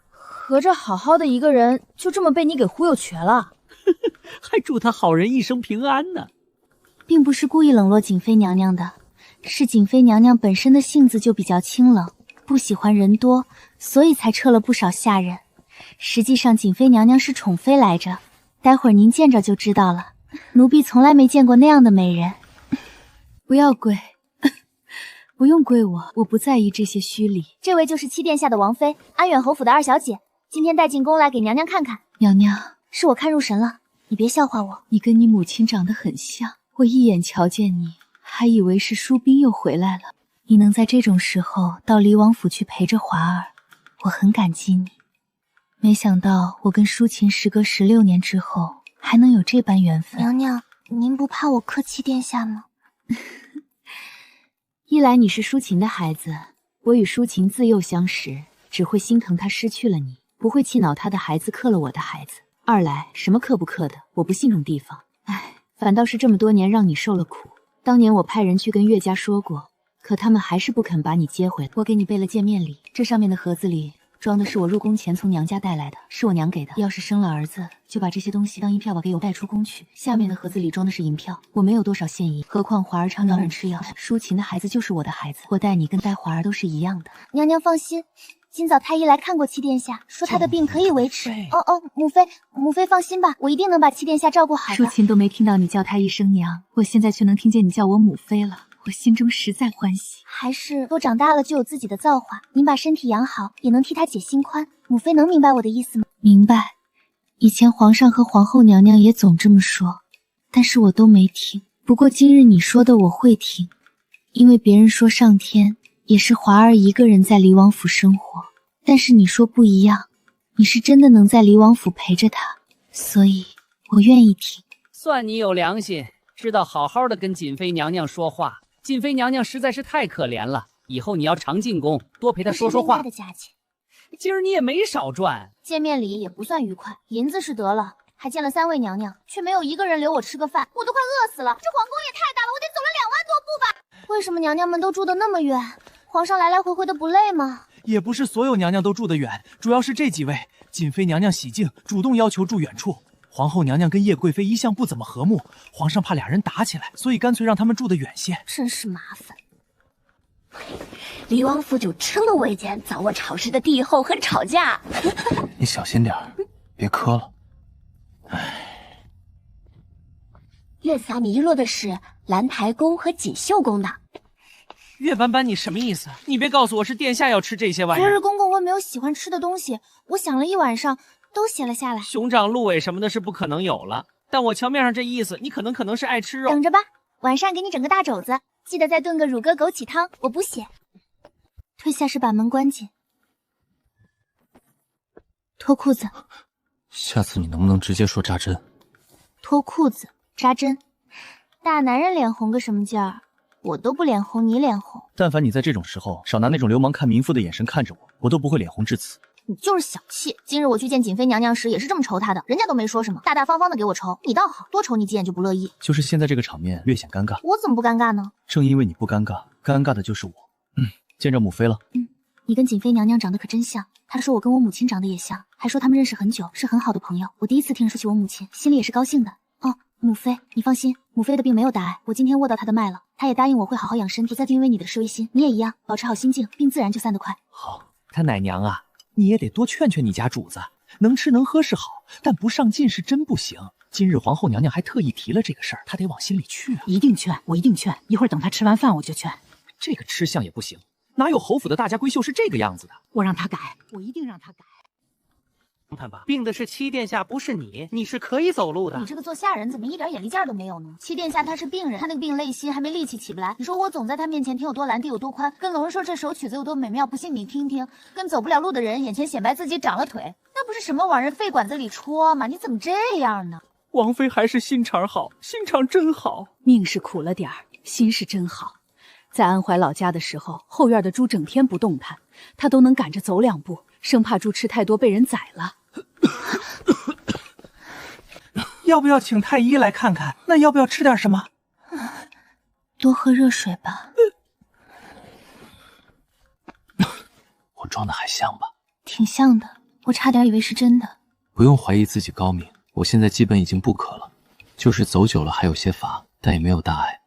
Speaker 2: 合着好好的一个人就这么被你给忽悠瘸了。
Speaker 10: 还祝他好人一生平安呢。
Speaker 2: 并不是故意冷落瑾妃娘娘的，是瑾妃娘娘本身的性子就比较清冷，不喜欢人多，所以才撤了不少下人。实际上瑾妃娘娘是宠妃来着，待会儿您见着就知道了。奴婢从来没见过那样的美人。不要跪，不用跪我，我不在意这些虚礼。这位就是七殿下的王妃，安远侯府的二小姐，今天带进宫来给娘娘看看。娘娘，是我看入神了，你别笑话我。你跟你母亲长得很像，我一眼瞧见你，还以为是淑斌又回来了。你能在这种时候到黎王府去陪着华儿，我很感激你。没想到我跟淑琴时隔16年之后，还能有这般缘分。
Speaker 11: 娘娘，您不怕我克七殿下吗？
Speaker 2: 一来你是淑琴的孩子，我与淑琴自幼相识，只会心疼她失去了你，不会气恼她的孩子克了我的孩子。二来什么克不克的，我不信用地方。唉，反倒是这么多年让你受了苦。当年我派人去跟岳家说过，可他们还是不肯把你接回来。我给你备了见面礼，这上面的盒子里装的是我入宫前从娘家带来的，是我娘给的。要是生了儿子，就把这些东西当银票把给我带出宫去。下面的盒子里装的是银票，我没有多少现银，何况华儿常软吃药，淑琴的孩子就是我的孩子，我待你跟待华儿都是一样的。
Speaker 11: 娘娘放心，今早太医来看过七殿下，说他的病可以维持。母妃放心吧，我一定能把七殿下照顾好的。
Speaker 2: 淑琴都没听到你叫她一声娘，我现在却能听见你叫我母妃了，我心中实在欢喜。
Speaker 11: 还是都长大了就有自己的造化，您把身体养好，也能替他解心宽。母妃能明白我的意思吗？
Speaker 2: 明白。以前皇上和皇后娘娘也总这么说，但是我都没听。不过今日你说的我会听，因为别人说上天也是华儿一个人在黎王府生活，但是你说不一样，你是真的能在黎王府陪着他，所以我愿意听。
Speaker 12: 算你有良心，知道好好的跟瑾妃娘娘说话。瑾妃娘娘实在是太可怜了，以后你要常进宫，多陪她说说话。
Speaker 11: 的价钱，
Speaker 12: 今儿你也没少赚，
Speaker 11: 见面礼也不算愉快，银子是得了，还见了3位娘娘，却没有一个人留我吃个饭，我都快饿死了。这皇宫也太大了，我得走了2万多步吧？为什么娘娘们都住得那么远？皇上来来回回的不累吗？
Speaker 1: 也不是所有娘娘都住得远，主要是这几位。瑾妃娘娘喜静主动要求住远处，皇后娘娘跟叶贵妃一向不怎么和睦，皇上怕俩人打起来，所以干脆让他们住得远些。
Speaker 11: 真是麻烦。
Speaker 14: 黎王府就这么为奸，早我吵事的帝后和吵架。
Speaker 1: 你小心点别磕了。
Speaker 14: 月撒迷落的是兰台宫和锦绣宫的。
Speaker 12: 月斑斑，你什么意思？你别告诉我是殿下要吃这些玩意儿。
Speaker 11: 昨日公公问没有喜欢吃的东西，我想了一晚上，都写了下来。
Speaker 12: 熊掌、鹿尾什么的是不可能有了，但我瞧面上这意思，你可能是爱吃肉。
Speaker 11: 等着吧，晚上给你整个大肘子，记得再炖个乳鸽枸杞汤，我补血。退下时把门关紧。脱裤子。
Speaker 3: 下次你能不能直接说扎针？
Speaker 11: 脱裤子，扎针。大男人脸红个什么劲儿？我都不脸红，你脸红。
Speaker 3: 但凡你在这种时候少拿那种流氓看民妇的眼神看着我，我都不会脸红至此。
Speaker 11: 你就是小气。今日我去见瑾妃娘娘时也是这么瞅她的，人家都没说什么，大大方方的给我瞅。你倒好，多瞅你几眼就不乐意。
Speaker 3: 就是现在这个场面略显尴尬。
Speaker 11: 我怎么不尴尬呢？
Speaker 3: 正因为你不尴尬，尴尬的就是我。见着母妃了。
Speaker 11: 你跟瑾妃娘娘长得可真像，她说我跟我母亲长得也像，还说他们认识很久，是很好的朋友。我第一次听说起我母亲，心里也是高兴的。哦，母妃，你放心，母妃的病没有大碍，我今天握到她的脉了，她也答应我会好好养身，不再因为你的事违心。你也一样，保持好心境，病自然就散得快。
Speaker 1: 好，他奶娘啊，你也得多劝劝你家主子，能吃能喝是好，但不上进是真不行。今日皇后娘娘还特意提了这个事儿，她得往心里去啊。
Speaker 10: 一定劝，我一定劝，一会儿等他吃完饭我就劝。
Speaker 1: 这个吃相也不行，哪有侯府的大家闺秀是这个样子的？
Speaker 10: 我让他改，我一定让他改。
Speaker 12: 看吧，病的是七殿下，不是你，你是可以走路的。
Speaker 11: 你这个做下人怎么一点眼力劲儿都没有呢？七殿下他是病人，他那个病累心，还没力气起不来。你说我总在他面前天有多蓝地有多宽，跟龙人说这首曲子有多美妙，不信你听听。跟走不了路的人眼前显摆自己长了腿，那不是什么往人肺管子里戳吗？你怎么这样呢？
Speaker 5: 王妃还是心肠好，心肠真好。
Speaker 4: 命是苦了点儿，心是真好。在安怀老家的时候，后院的猪整天不动弹，他都能赶着走2步，生怕猪吃太多被人宰了。
Speaker 1: 要不要请太医来看看？那要不要吃点什么？
Speaker 11: 多喝热水吧。
Speaker 13: 我装的还像吧？
Speaker 11: 挺像的，我差点以为是真的。
Speaker 13: 不用怀疑自己高明，我现在基本已经不渴了，就是走久了还有些乏，但也没有大碍。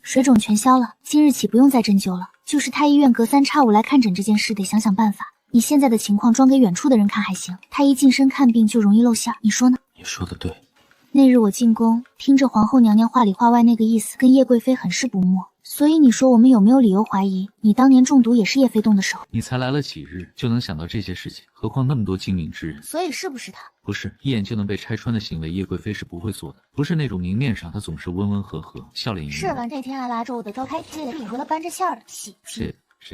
Speaker 11: 水肿全消了，今日起不用再针灸了。就是太医院隔3差5来看诊这件事，得想想办法。你现在的情况装给远处的人看还行，太医近身看病就容易露馅，你说呢？
Speaker 13: 你说的对。
Speaker 11: 那日我进宫，听着皇后娘娘话里话外那个意思，跟叶贵妃很是不睦。所以你说我们有没有理由怀疑，你当年中毒也是叶妃动的手？
Speaker 13: 你才来了几日，就能想到这些事情，何况那么多精明之人。
Speaker 11: 所以是不是他？
Speaker 13: 不是，一眼就能被拆穿的行为，叶贵妃是不会做的。不是那种明面上她总是温温和和、笑脸迎人。
Speaker 11: 是吧？那天还拉着我的高开接里和他搬着馅儿的戏。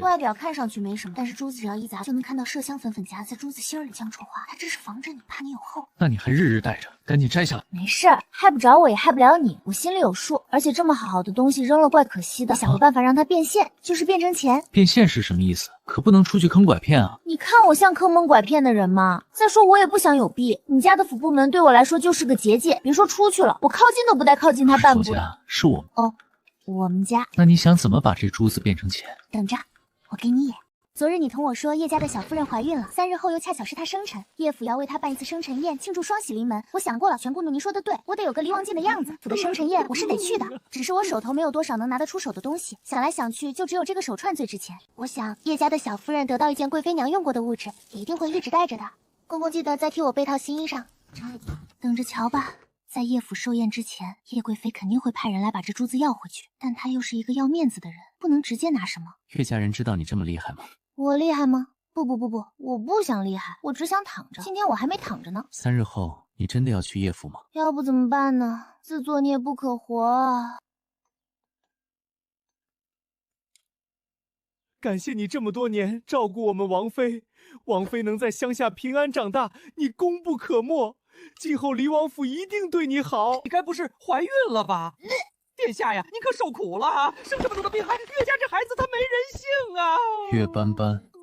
Speaker 11: 外表看上去没什么，但是珠子只要一砸，就能看到麝香粉粉夹在珠子心里酱臭花。他这是防着你，怕你有后。
Speaker 13: 那你还日日带着，赶紧摘下来。
Speaker 11: 没事儿，害不着我也害不了你，我心里有数。而且这么好的东西扔了怪可惜的，想个办法让它变现，就是变成钱。
Speaker 13: 变现是什么意思？可不能出去坑拐骗啊！
Speaker 11: 你看我像坑蒙拐骗的人吗？再说我也不想有弊，你家的府部门对我来说就是个结界，别说出去了，我靠近都不带靠近他半步的。
Speaker 13: 是我
Speaker 11: 哦，我们家。
Speaker 13: 那你想怎么把这珠子变成钱？
Speaker 11: 等着。我给你演。昨日你同我说叶家的小夫人怀孕了，3日后又恰巧是她生辰，叶府要为她办一次生辰宴，庆祝双喜临门。我想过了，玄姑娘您说的对，我得有个离王静的样子，府的生辰宴我是得去的。只是我手头没有多少能拿得出手的东西，想来想去，就只有这个手串最值钱。我想叶家的小夫人得到一件贵妃娘用过的物质，一定会一直带着的。公公记得再替我备套新衣裳，等着瞧吧。在叶府寿宴之前，叶贵妃肯定会派人来把这珠子要回去，但她又是一个要面子的人，不能直接拿什么。
Speaker 1: 岳家人知道你这么厉害吗？
Speaker 11: 我厉害吗？不，我不想厉害，我只想躺着。今天我还没躺着呢。
Speaker 1: 3日后你真的要去叶府吗？
Speaker 11: 要不怎么办呢？自作孽不可活啊！
Speaker 5: 感谢你这么多年照顾我们王妃，王妃能在乡下平安长大，你功不可没。今后离王府一定对你好。
Speaker 21: 你该不是怀孕了吧？殿下呀，您可受苦了啊！生这么重的病，岳家这孩子他没人性啊！
Speaker 1: 岳斑斑，
Speaker 11: 不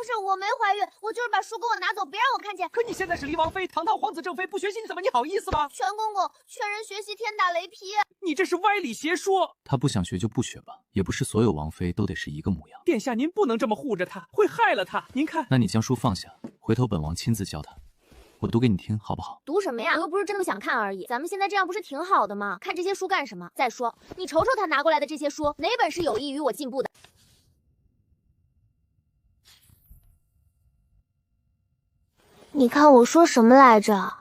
Speaker 11: 是，我没怀孕，我就是把书给我拿走，别让我看见。
Speaker 21: 可你现在是离王妃，堂堂皇子正妃，不学习你怎么你好意思吗？
Speaker 11: 全公公，劝人学习天打雷劈。
Speaker 21: 你这是歪理邪说。
Speaker 1: 他不想学就不学吧，也不是所有王妃都得是一个模样。
Speaker 21: 殿下，您不能这么护着他，会害了他。您看，
Speaker 1: 那你将书放下，回头本王亲自教他。我读给你听，好不好？
Speaker 2: 读什么呀？我又不是真的想看而已。咱们现在这样不是挺好的吗？看这些书干什么？再说，你瞅瞅他拿过来的这些书，哪本是有益于我进步的？
Speaker 11: 你看我说什么来着？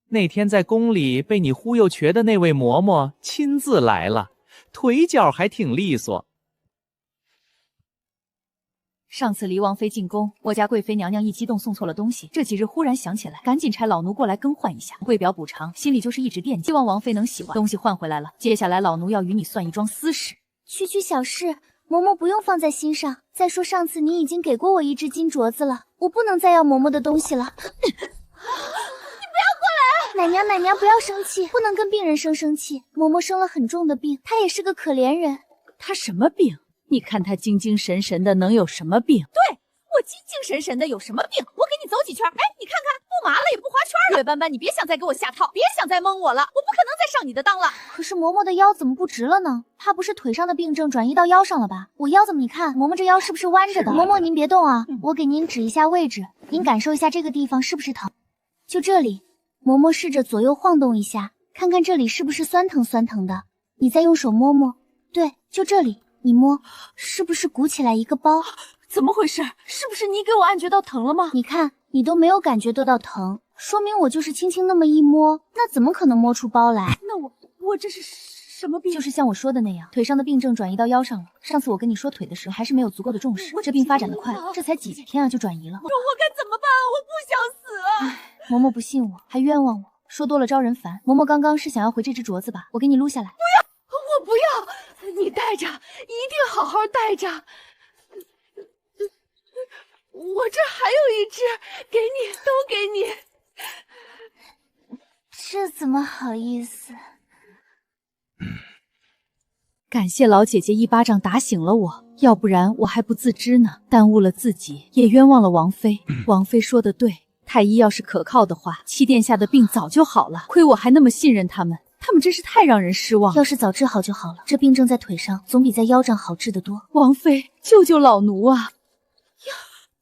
Speaker 12: 那天在宫里被你忽悠瘸的那位嬷嬷亲自来了，腿脚还挺利索。
Speaker 4: 上次离王妃进宫，我家贵妃娘娘一激动送错了东西，这几日忽然想起来，赶紧差老奴过来更换一下，跪表补偿，心里就是一直惦记，希望王妃能喜欢。东西换回来了，接下来老奴要与你算一桩私事。
Speaker 11: 区区小事，嬷嬷不用放在心上。再说上次你已经给过我一只金镯子了，我不能再要嬷嬷的东西了。你不要过来！奶娘不要生气，不能跟病人生气。嬷嬷生了很重的病，她也是个可怜人。
Speaker 4: 她什么病？你看她精精神神的，能有什么病？
Speaker 15: 对，我精精神神的，有什么病？我给你走几圈，哎，你看看，不麻了也不划圈了。岳斑斑，你别想再给我下套，别想再蒙我了，我不可能再上你的当了。
Speaker 11: 可是嬷嬷的腰怎么不直了呢？她不是腿上的病症转移到腰上了吧？我腰怎么？你看嬷嬷这腰是不是弯着的？嬷嬷您别动啊，我给您指一下位置，您感受一下这个地方是不是疼？就这里。嬷嬷试着左右晃动一下，看看这里是不是酸疼酸疼的。你再用手摸摸，对，就这里，你摸，是不是鼓起来一个包？
Speaker 4: 怎么回事？是不是你给我按觉到疼了吗？
Speaker 11: 你看，你都没有感觉得到疼，说明我就是轻轻那么一摸，那怎么可能摸出包来？
Speaker 4: 那我这是什么病？
Speaker 11: 就是像我说的那样，腿上的病症转移到腰上了。上次我跟你说腿的时候，还是没有足够的重视。这病发展的快，这才几天啊就转移了。
Speaker 15: 我该怎么办？我不想死啊！
Speaker 11: 嬷嬷不信我，还冤枉我，说多了招人烦。嬷嬷刚刚是想要回这只镯子吧？我给你撸下来。
Speaker 15: 不要，我不要，你带着，一定好好带着。我这还有一只，给你，都给你。
Speaker 11: 这怎么好意思？
Speaker 4: 感谢老姐姐一巴掌打醒了我，要不然我还不自知呢，耽误了自己，也冤枉了王妃。王妃说的对，太医要是可靠的话，七殿下的病早就好了。亏我还那么信任他们，他们真是太让人失望。
Speaker 11: 要是早治好就好了，这病症在腿上，总比在腰上好治得多。
Speaker 4: 王妃，救救老奴啊！
Speaker 15: 呀，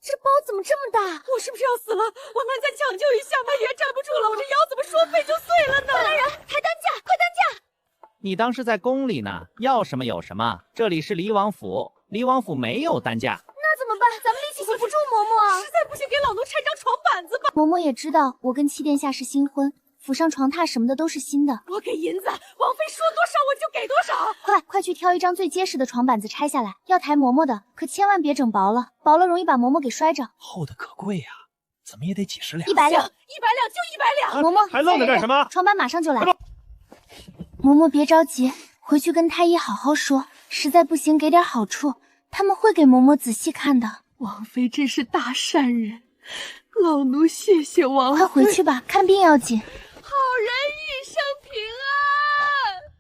Speaker 15: 这包怎么这么大？我是不是要死了？我们再抢救一下吧，也站不住了，我这腰怎么说废就碎了呢？快来人，抬担架，快担架！
Speaker 12: 你当是在宫里呢，要什么有什么。这里是离王府，离王府没有担架。
Speaker 11: 那怎么办？咱们力气系不住嬷嬷。
Speaker 15: 实在不行，给老奴拆张床板子吧。
Speaker 11: 嬷嬷也知道我跟七殿下是新婚，府上床榻什么的都是新的。
Speaker 15: 我给银子，王妃说多少我就给多少。
Speaker 11: 快去挑一张最结实的床板子拆下来，要抬嬷嬷的，可千万别整薄了，薄了容易把嬷嬷给摔着。
Speaker 1: 厚的可贵呀，怎么也得几十两。
Speaker 11: 100两，
Speaker 15: 100两就100两。
Speaker 11: 嬷嬷
Speaker 5: 还愣着干什么？
Speaker 11: 床板马上就来。嬷嬷别着急，回去跟太医好好说，实在不行给点好处，他们会给嬷嬷仔细看的。
Speaker 15: 王妃真是大善人，老奴谢谢王妃。
Speaker 11: 快回去吧，看病要紧。
Speaker 15: 好人一生平安。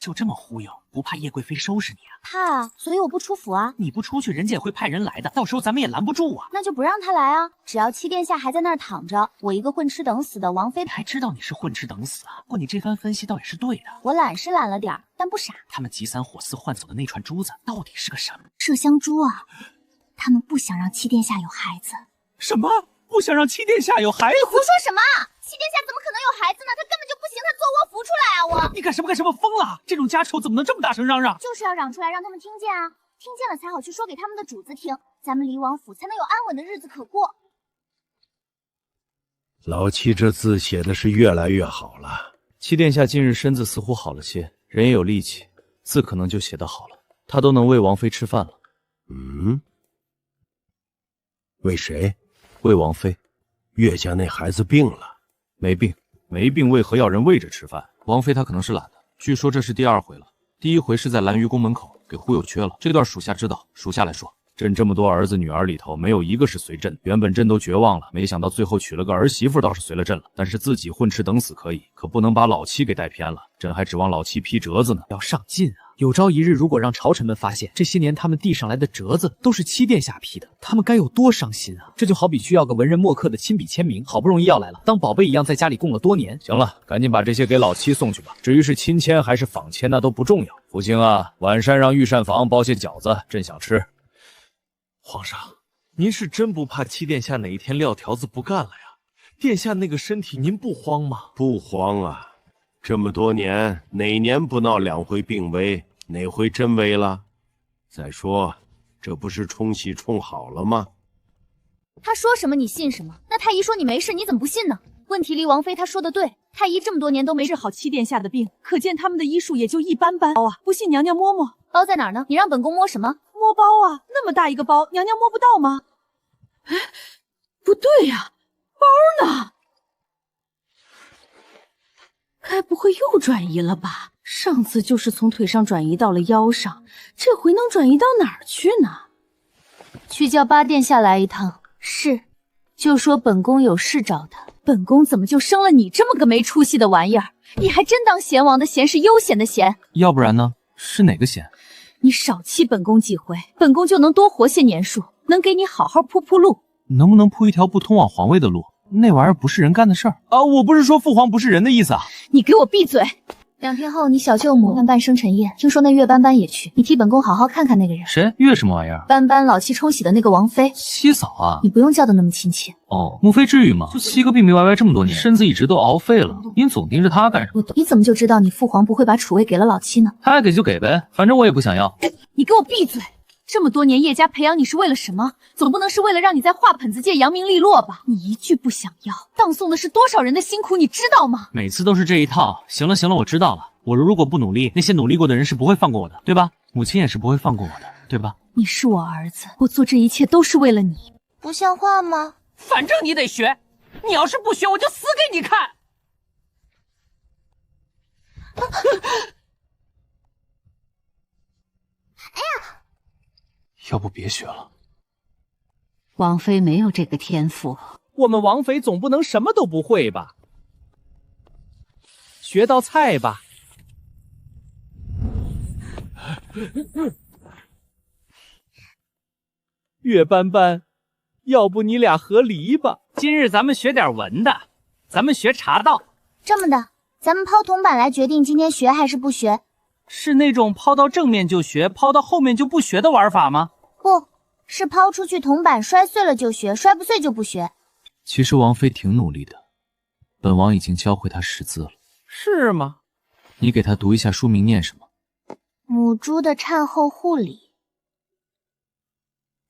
Speaker 1: 就这么忽悠，不怕叶贵妃收拾你啊？
Speaker 11: 怕啊，所以我不出府啊。
Speaker 1: 你不出去，人家也会派人来的，到时候咱们也拦不住啊。
Speaker 11: 那就不让他来啊！只要七殿下还在那儿躺着，我一个混吃等死的王妃
Speaker 1: 还知道你是混吃等死啊？不过你这番分析倒也是对的。
Speaker 11: 我懒是懒了点儿，但不傻。
Speaker 1: 他们急三火四换走的那串珠子到底是个什么？
Speaker 11: 麝香珠啊！他们不想让七殿下有孩子。
Speaker 1: 什么？不想让七殿下有孩子？
Speaker 11: 你胡说什么？七殿下怎么可能有孩子呢？他根本就不行，他做卧扶出来啊！
Speaker 1: 你干什么干什么？疯了！这种家丑怎么能这么大声嚷嚷？
Speaker 11: 就是要嚷出来让他们听见啊！听见了才好去说给他们的主子听，咱们离王府才能有安稳的日子可过。
Speaker 8: 老七这字写的是越来越好了。
Speaker 3: 七殿下近日身子似乎好了些，人也有力气，字可能就写得好了。他都能喂王妃吃饭了。
Speaker 8: 嗯，喂谁？
Speaker 3: 喂王妃。
Speaker 8: 岳家那孩子病了。
Speaker 3: 没病，没病为何要人喂着吃饭？王妃她可能是懒的，据说这是第2回了。第1回是在兰鱼宫门口给忽悠缺了，这段属下知道。属下来说，朕这么多儿子女儿里头，没有一个是随朕的。原本朕都绝望了，没想到最后娶了个儿媳妇，倒是随了朕了。但是自己混吃等死可以，可不能把老七给带偏了。朕还指望老七批折子呢。
Speaker 1: 要上进啊！有朝一日，如果让朝臣们发现这些年他们递上来的折子都是七殿下批的，他们该有多伤心啊！这就好比需要个文人墨客的亲笔签名，好不容易要来了，当宝贝一样在家里供了多年。
Speaker 3: 行了，赶紧把这些给老七送去吧。至于是亲签还是仿签，那都不重要。福星啊，晚膳让御膳房包些饺子，朕想吃。
Speaker 17: 皇上，您是真不怕七殿下哪一天撂条子不干了呀？殿下那个身体，您不慌吗？
Speaker 8: 不慌啊。这么多年，哪年不闹2回病危？哪回真危了？再说，这不是冲喜冲好了吗？
Speaker 2: 他说什么你信什么？那太医说你没事，你怎么不信呢？问题离王妃她说的对，太医这么多年都没治好七殿下的病，可见他们的医术也就一般般。包啊，不信娘娘摸摸。包在哪儿呢？你让本宫摸什么？
Speaker 10: 摸包啊，那么大一个包，娘娘摸不到吗？哎，不对呀，包呢？该不会又转移了吧？上次就是从腿上转移到了腰上，这回能转移到哪儿去呢？
Speaker 2: 去叫八殿下来一趟。是，就说本宫有事找他。本宫怎么就生了你这么个没出息的玩意儿？你还真当贤王的贤是悠闲的闲？
Speaker 3: 要不然呢？是哪个贤？
Speaker 2: 你少欺本宫几回，本宫就能多活些年数，能给你好好铺铺路。
Speaker 3: 能不能铺一条不通往皇位的路？那玩意儿不是人干的事儿啊！我不是说父皇不是人的意思啊！
Speaker 2: 你给我闭嘴！2天后，你小舅母办生辰宴，听说那岳斑斑也去，你替本宫好好看看那个人。
Speaker 3: 谁？岳什么玩意儿？
Speaker 2: 斑斑老七冲喜的那个王妃。
Speaker 3: 七嫂啊！
Speaker 2: 你不用叫的那么亲切。
Speaker 3: 哦，莫非至于吗？就7个病病歪歪这么多年，身子一直都熬废了，您总盯着他干什么？
Speaker 2: 你怎么就知道你父皇不会把储位给了老七呢？
Speaker 3: 他爱给就给呗，反正我也不想要。
Speaker 2: 你给我闭嘴！这么多年叶家培养你是为了什么？总不能是为了让你在画本子界扬名立落吧？你一句不想要，葬送的是多少人的辛苦，你知道吗？
Speaker 3: 每次都是这一套。行了行了，我知道了。我如果不努力，那些努力过的人是不会放过我的，对吧？母亲也是不会放过我的，对吧？
Speaker 2: 你是我儿子，我做这一切都是为了你。
Speaker 11: 不像话吗？
Speaker 21: 反正你得学，你要是不学，我就死给你看。
Speaker 11: 哎呀！
Speaker 3: 要不别学了。
Speaker 9: 王妃没有这个天赋。
Speaker 5: 我们王妃总不能什么都不会吧？学道菜吧。岳斑斑，要不你俩和离吧？
Speaker 12: 今日咱们学点文的，咱们学茶道。
Speaker 11: 这么的，咱们抛铜板来决定今天学还是不学。
Speaker 12: 是那种抛到正面就学，抛到后面就不学的玩法吗？
Speaker 11: 不是抛出去铜板摔碎了就学，摔不碎就不学。
Speaker 3: 其实王妃挺努力的，本王已经教会她识字了。
Speaker 5: 是吗？
Speaker 3: 你给她读一下书名念什么？
Speaker 11: 母猪的产后护理。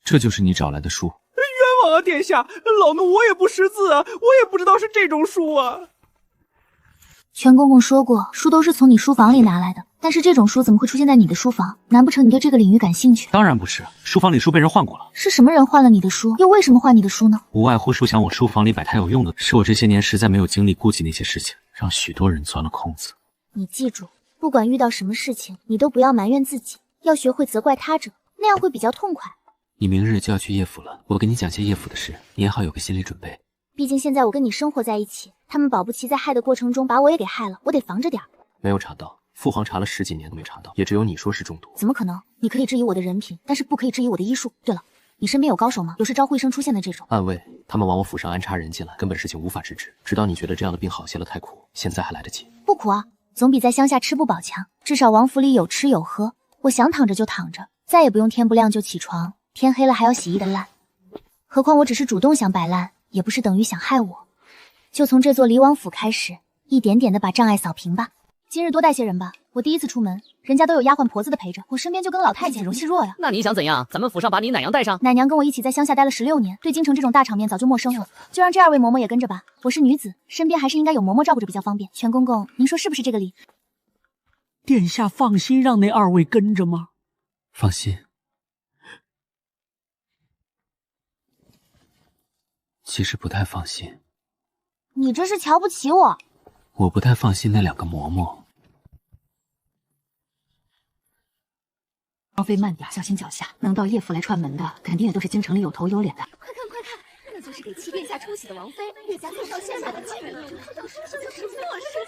Speaker 3: 这就是你找来的书。
Speaker 5: 冤枉啊，殿下！老奴我也不识字啊，我也不知道是这种书啊。
Speaker 2: 全公公说过，书都是从你书房里拿来的，但是这种书怎么会出现在你的书房？难不成你对这个领域感兴趣？
Speaker 3: 当然不是，书房里书被人换过了。
Speaker 2: 是什么人换了你的书？又为什么换你的书呢？
Speaker 3: 无外乎是想我书房里摆摊有用的，是我这些年实在没有精力顾及那些事情，让许多人钻了空子。
Speaker 11: 你记住，不管遇到什么事情，你都不要埋怨自己，要学会责怪他者，那样会比较痛快。
Speaker 13: 你明日就要去叶府了，我给你讲些叶府的事，你也好有个心理准备。
Speaker 11: 毕竟现在我跟你生活在一起，他们保不齐在害的过程中把我也给害了，我得防着点。
Speaker 13: 没有查到，
Speaker 3: 父皇查了10几年都没查到，也只有你说是中毒。
Speaker 2: 怎么可能？你可以质疑我的人品，但是不可以质疑我的医术。对了，你身边有高手吗？有时招呼一声出现的这种。
Speaker 3: 暗卫，他们往我府上安插人进来，根本事情无法制止。直到你觉得这样的病好些了太苦，现在还来得及。
Speaker 2: 不苦啊，总比在乡下吃不饱强。至少王府里有吃有喝，我想躺着就躺着，再也不用天不亮就起床，天黑了还要洗衣的烂。何况我只是主动想摆烂，也不是等于想害我。就从这座离王府开始，一点点的把障碍扫平吧。今日多带些人吧，我第一次出门，人家都有丫鬟婆子的陪着，我身边就跟老太监容器弱呀。
Speaker 1: 那你想怎样？咱们府上把你奶娘带上。
Speaker 2: 奶娘跟我一起在乡下待了16年，对京城这种大场面早就陌生了。就让这2位嬷嬷也跟着吧。我是女子，身边还是应该有嬷嬷照顾着比较方便。全公公，您说是不是这个理？
Speaker 19: 殿下放心让那2位跟着吗？
Speaker 13: 放心。其实不太放心。
Speaker 11: 你这是瞧不起我。
Speaker 13: 我不太放心那2个嬷嬷。
Speaker 10: 王妃慢点，小心脚下。能到叶府来串门的，肯定也都是京城里有头有脸的。
Speaker 11: 快看快看，那就是给七殿下冲喜的王妃，岳家最到现在的亲人，这都是我生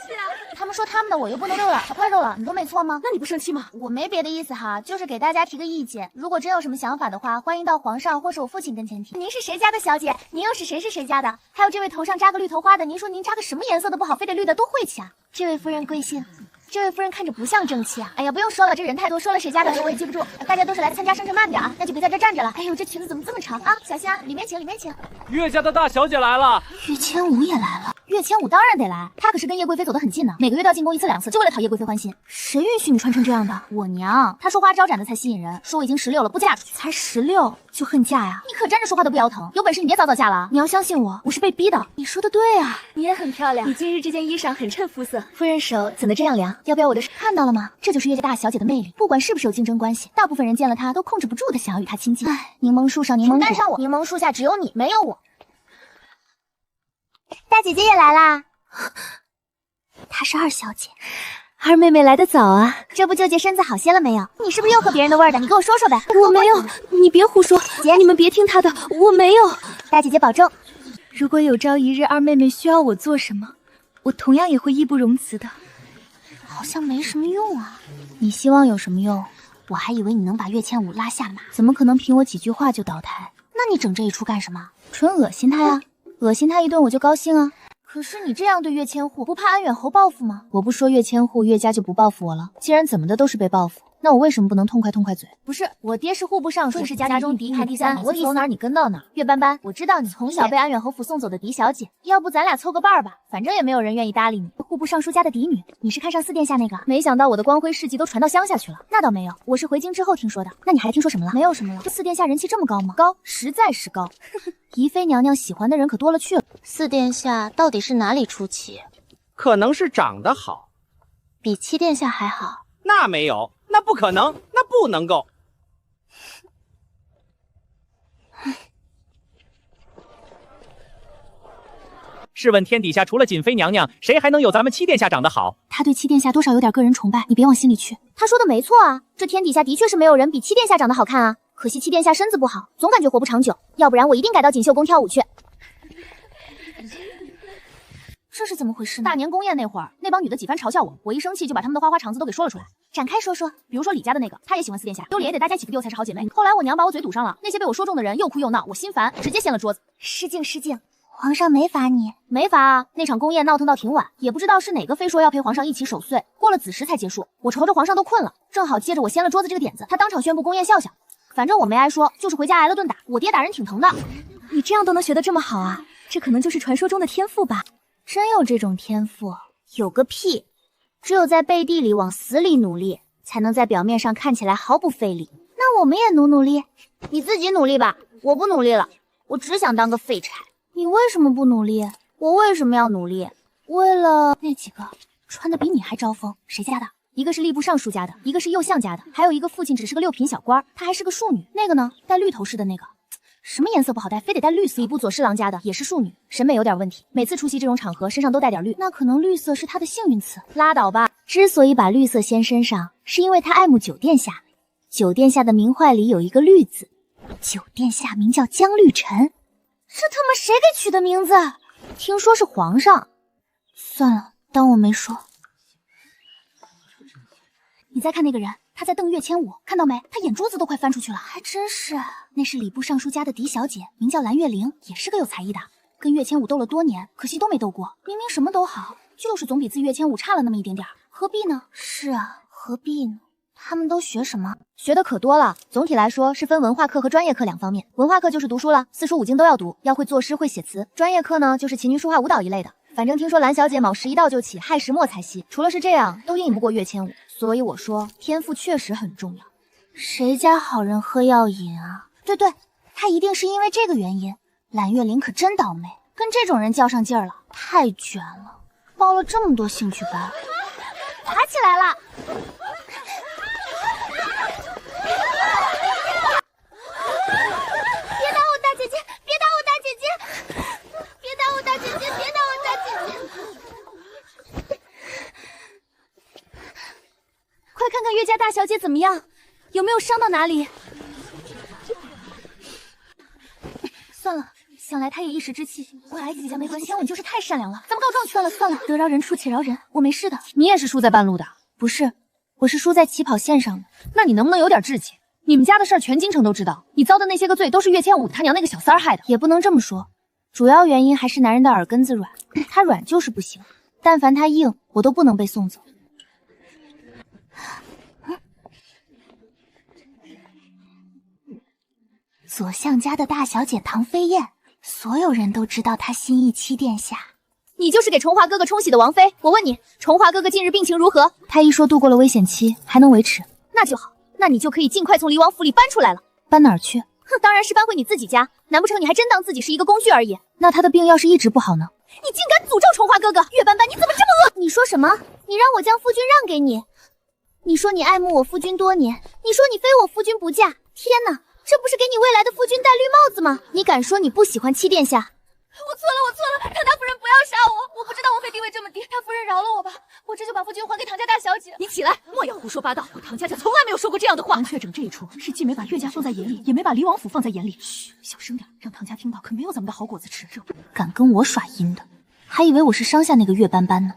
Speaker 11: 气啊！他们说他们的，我又不能肉了，少块肉了，你都没错吗？
Speaker 10: 那你不生气吗？
Speaker 11: 我没别的意思哈，就是给大家提个意见，如果真有什么想法的话，欢迎到皇上或是我父亲跟前提。您是谁家的小姐？您又是谁是谁家的？还有这位头上扎个绿头花的，您说您扎个什么颜色的不好，非得绿的，多晦气啊！这位夫人贵姓？这位夫人看着不像正妻啊！哎呀，不用说了，这人太多，说了谁家的我也记不住。大家都是来参加，生辰慢点啊，那就别在这站着了。哎呦，这裙子怎么这么长啊？小心啊，里面请，里面请。
Speaker 5: 岳家的大小姐来了。
Speaker 2: 岳千武也来了。岳千武当然得来，他可是跟叶贵妃走得很近呢，每个月都要进宫1次2次，就为了讨叶贵妃欢心。谁允许你穿成这样的？我娘，她说花招展的才吸引人，说我已经16了，不嫁出去。才16就恨嫁呀？你可站着说话都不腰疼，有本事你别早早嫁了。你要相信我，我是被逼的。你说的对啊，你也很漂亮，你今日这件衣裳很衬肤色。夫人手怎么这样凉？要不要我的手？看到了吗？这就是岳家大小姐的魅力，不管是不是有竞争关系，大部分人见了她都控制不住的想要与她亲近。哎，柠檬树上柠檬果，带上我。柠檬树下只有你，没有我。
Speaker 11: 大姐姐也来啦。
Speaker 2: 她是2小姐，2妹妹来得早啊。
Speaker 11: 这不舅姐身子好些了没有？你是不是又喝别人的味儿的？你跟我说说呗。
Speaker 2: 我没有，你别胡说，姐，你们别听她的，我没有。
Speaker 11: 大姐姐保重。
Speaker 2: 如果有朝一日2妹妹需要我做什么，我同样也会义不容辞的。好像没什么用啊。你希望有什么用？我还以为你能把岳千武拉下马，怎么可能凭我几句话就倒台？那你整这一出干什么？纯恶心他呀，恶心他一顿我就高兴啊。可是你这样对岳千户，不怕安远侯报复吗？我不说岳千户，岳家就不报复我了。既然怎么的都是被报复，那我为什么不能痛快痛快嘴？不是，我爹是户部尚书，是家中嫡第3，我走哪儿你跟到哪儿。岳斑斑，我知道你从小被安远侯府送走的嫡小姐，要不咱俩凑个伴儿吧？反正也没有人愿意搭理你。户部尚书家的嫡女，你是看上4殿下那个？没想到我的光辉事迹都传到乡下去了。那倒没有，我是回京之后听说的。那你还听说什么了？没有什么了。这4殿下人气这么高吗？高，实在是高。宜妃娘娘喜欢的人可多了去了。
Speaker 11: 4殿下到底是哪里出奇？
Speaker 5: 可能是长得好，
Speaker 11: 比7殿下还好。
Speaker 5: 那没有，那不可能，那不能够。
Speaker 12: 试问天底下除了瑾妃娘娘，谁还能有咱们7殿下长得好？
Speaker 2: 他对7殿下多少有点个人崇拜，你别往心里去。
Speaker 11: 他说的没错啊，这天底下的确是没有人比7殿下长得好看啊。可惜7殿下身子不好，总感觉活不长久，要不然我一定改到锦绣宫跳舞去。
Speaker 2: 这是怎么回事呢？
Speaker 6: 大年宫宴那会儿，那帮女的几番嘲笑我，我一生气就把他们的花花肠子都给说了出来。
Speaker 11: 展开说说，
Speaker 6: 比如说李家的那个，她也喜欢4殿下，丢脸也得大家一起不丢才是好姐妹。后来我娘把我嘴堵上了，那些被我说中的人又哭又闹，我心烦，直接掀了桌子。
Speaker 11: 失敬失敬，皇上没罚你？
Speaker 6: 没罚啊，那场宫宴闹腾到挺晚，也不知道是哪个非说要陪皇上一起守岁，过了子时才结束。我瞅着皇上都困了，正好借着我掀了桌子这个点子，他当场宣布宫宴笑笑。反正我没挨说，就是回家挨了顿打。我爹打人挺疼的。
Speaker 2: 你这样都能学得这么好啊？这可能就是传说中的天赋吧？
Speaker 11: 真有这种天赋？有个屁！只有在背地里往死里努力，才能在表面上看起来毫不费力。那我们也努力，你自己努力吧，我不努力了，我只想当个废柴。你为什么不努力？我为什么要努力？为了
Speaker 2: 那几个穿的比你还招风，谁家的？一个是吏部尚书家的，一个是右相家的，还有一个父亲只是个6品小官，她还是个庶女。那个呢，戴绿头饰的那个，什么颜色不好戴，非得戴绿色。礼部左侍郎家的也是庶女，审美有点问题，每次出席这种场合身上都带点绿。那可能绿色是她的幸运词。
Speaker 6: 拉倒吧，
Speaker 11: 之所以把绿色掀身上，是因为她爱慕9殿下。9殿下的名讳里有一个绿字，9殿下名叫江绿尘。这他妈谁给取的名字？听说是皇上。
Speaker 2: 算了，当我没说。
Speaker 6: 你再看那个人，他在瞪岳千武，看到没？他眼珠子都快翻出去了。还真是，那是礼部尚书家的嫡小姐，名叫蓝月玲，也是个有才艺的。跟岳千武斗了多年，可惜都没斗过。明明什么都好，就是总比自岳千武差了那么一点点，何必呢？是啊，何必呢？他们都学什么？学的可多了。总体来说是分文化课和专业课两方面。文化课就是读书了，四书五经都要读，要会作诗会写词。专业课呢，就是琴棋书画舞蹈一类的。反正听说蓝小姐卯时一到就起，亥时末才息。除了是这样，都赢不过岳千武。所以我说，天赋确实很重要。谁家好人喝药瘾啊？对，他一定是因为这个原因。蓝月玲可真倒霉，跟这种人较上劲儿了，太卷了，报了这么多兴趣班，打起来了。别打我大姐姐！别打我大姐姐！别打我大姐姐！别打我大姐姐！快看看岳家大小姐怎么样，有没有伤到哪里？算了，想来她也一时之气，我挨几下没关系。千稳就是太善良了，咱们告状去了。算了，得饶人处且饶人，我没事的。你也是输在半路的？不是，我是输在起跑线上的。那你能不能有点志气？你们家的事儿全京城都知道，你遭的那些个罪都是岳千武他娘那个小三儿害的。也不能这么说，主要原因还是男人的耳根子软，他软就是不行，但凡他硬，我都不能被送走。左相家的大小姐唐飞燕，所有人都知道她心意七殿下。你就是给崇华哥哥冲喜的王妃。我问你，崇华哥哥近日病情如何？他一说度过了危险期，还能维持，那就好。那你就可以尽快从离王府里搬出来了。搬哪儿去？哼，当然是搬回你自己家。难不成你还真当自己是一个工具而已？那他的病要是一直不好呢？你竟敢诅咒崇华哥哥！岳斑斑，你怎么这么恶？你说什么？你让我将夫君让给你？你说你爱慕我夫君多年，你说你非我夫君不嫁。天哪！这不是给你未来的夫君戴绿帽子吗？你敢说你不喜欢七殿下？我错了，唐大夫人不要杀我！我不知道王妃地位这么低，大夫人饶了我吧，我这就把夫君还给唐家大小姐。你起来，莫要胡说八道！我唐家就从来没有说过这样的话。唐雀整这一出是既没把岳家放在眼里，也没把离王府放在眼里。嘘，小声点，让唐家听到可没有咱们的好果子吃。敢跟我耍阴的，还以为我是伤下那个岳斑斑呢。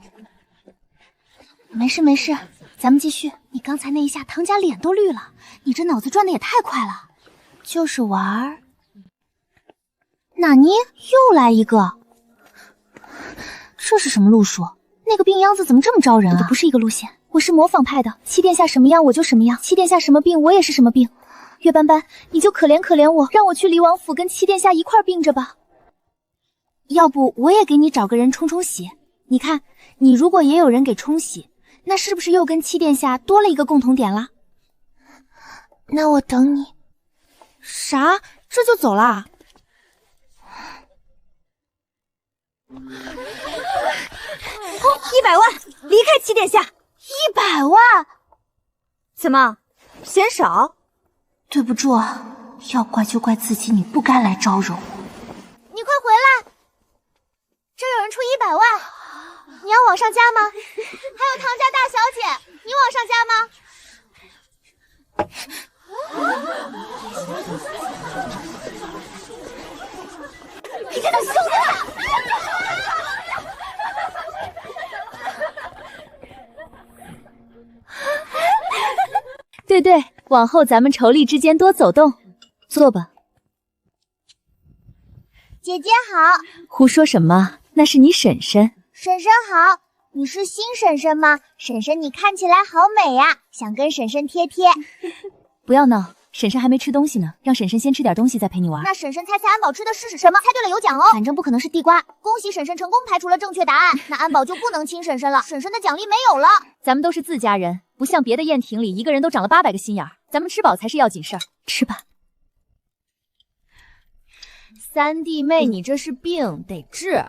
Speaker 6: 没事，咱们继续。你刚才那一下，唐家脸都绿了，你这脑子转的也太快了。就是玩儿。纳尼？又来一个？这是什么路数？那个病秧子怎么这么招人啊？我的不是一个路线，我是模仿派的。七殿下什么样我就什么样，七殿下什么病我也是什么病。岳斑斑，你就可怜我，让我去离王府跟七殿下一块病着吧。要不我也给你找个人冲冲喜。你看，你如果也有人给冲喜，那是不是又跟七殿下多了一个共同点啦？那我等你。啥？这就走啦？100万，离开七殿下。100万？怎么，嫌少？对不住啊，要怪就怪自己，你不该来招惹我。你快回来，这有人出100万，你要往上加吗？还有唐家大小姐，你往上加吗？你看他凶的！对，往后咱们妯娌之间多走动。坐吧。姐姐好。胡说什么？那是你婶婶。婶婶好。你是新婶婶吗？婶婶你看起来好美呀，想跟婶婶贴贴。不要闹，婶婶还没吃东西呢，让婶婶先吃点东西再陪你玩。那婶婶猜安保吃的是什么？猜对了有奖哦。反正不可能是地瓜。恭喜婶婶成功排除了正确答案，那安保就不能亲婶婶了，婶婶的奖励没有了。咱们都是自家人，不像别的宴庭里一个人都长了800个心眼儿，咱们吃饱才是要紧事儿。吃吧。三弟妹，你这是病得治。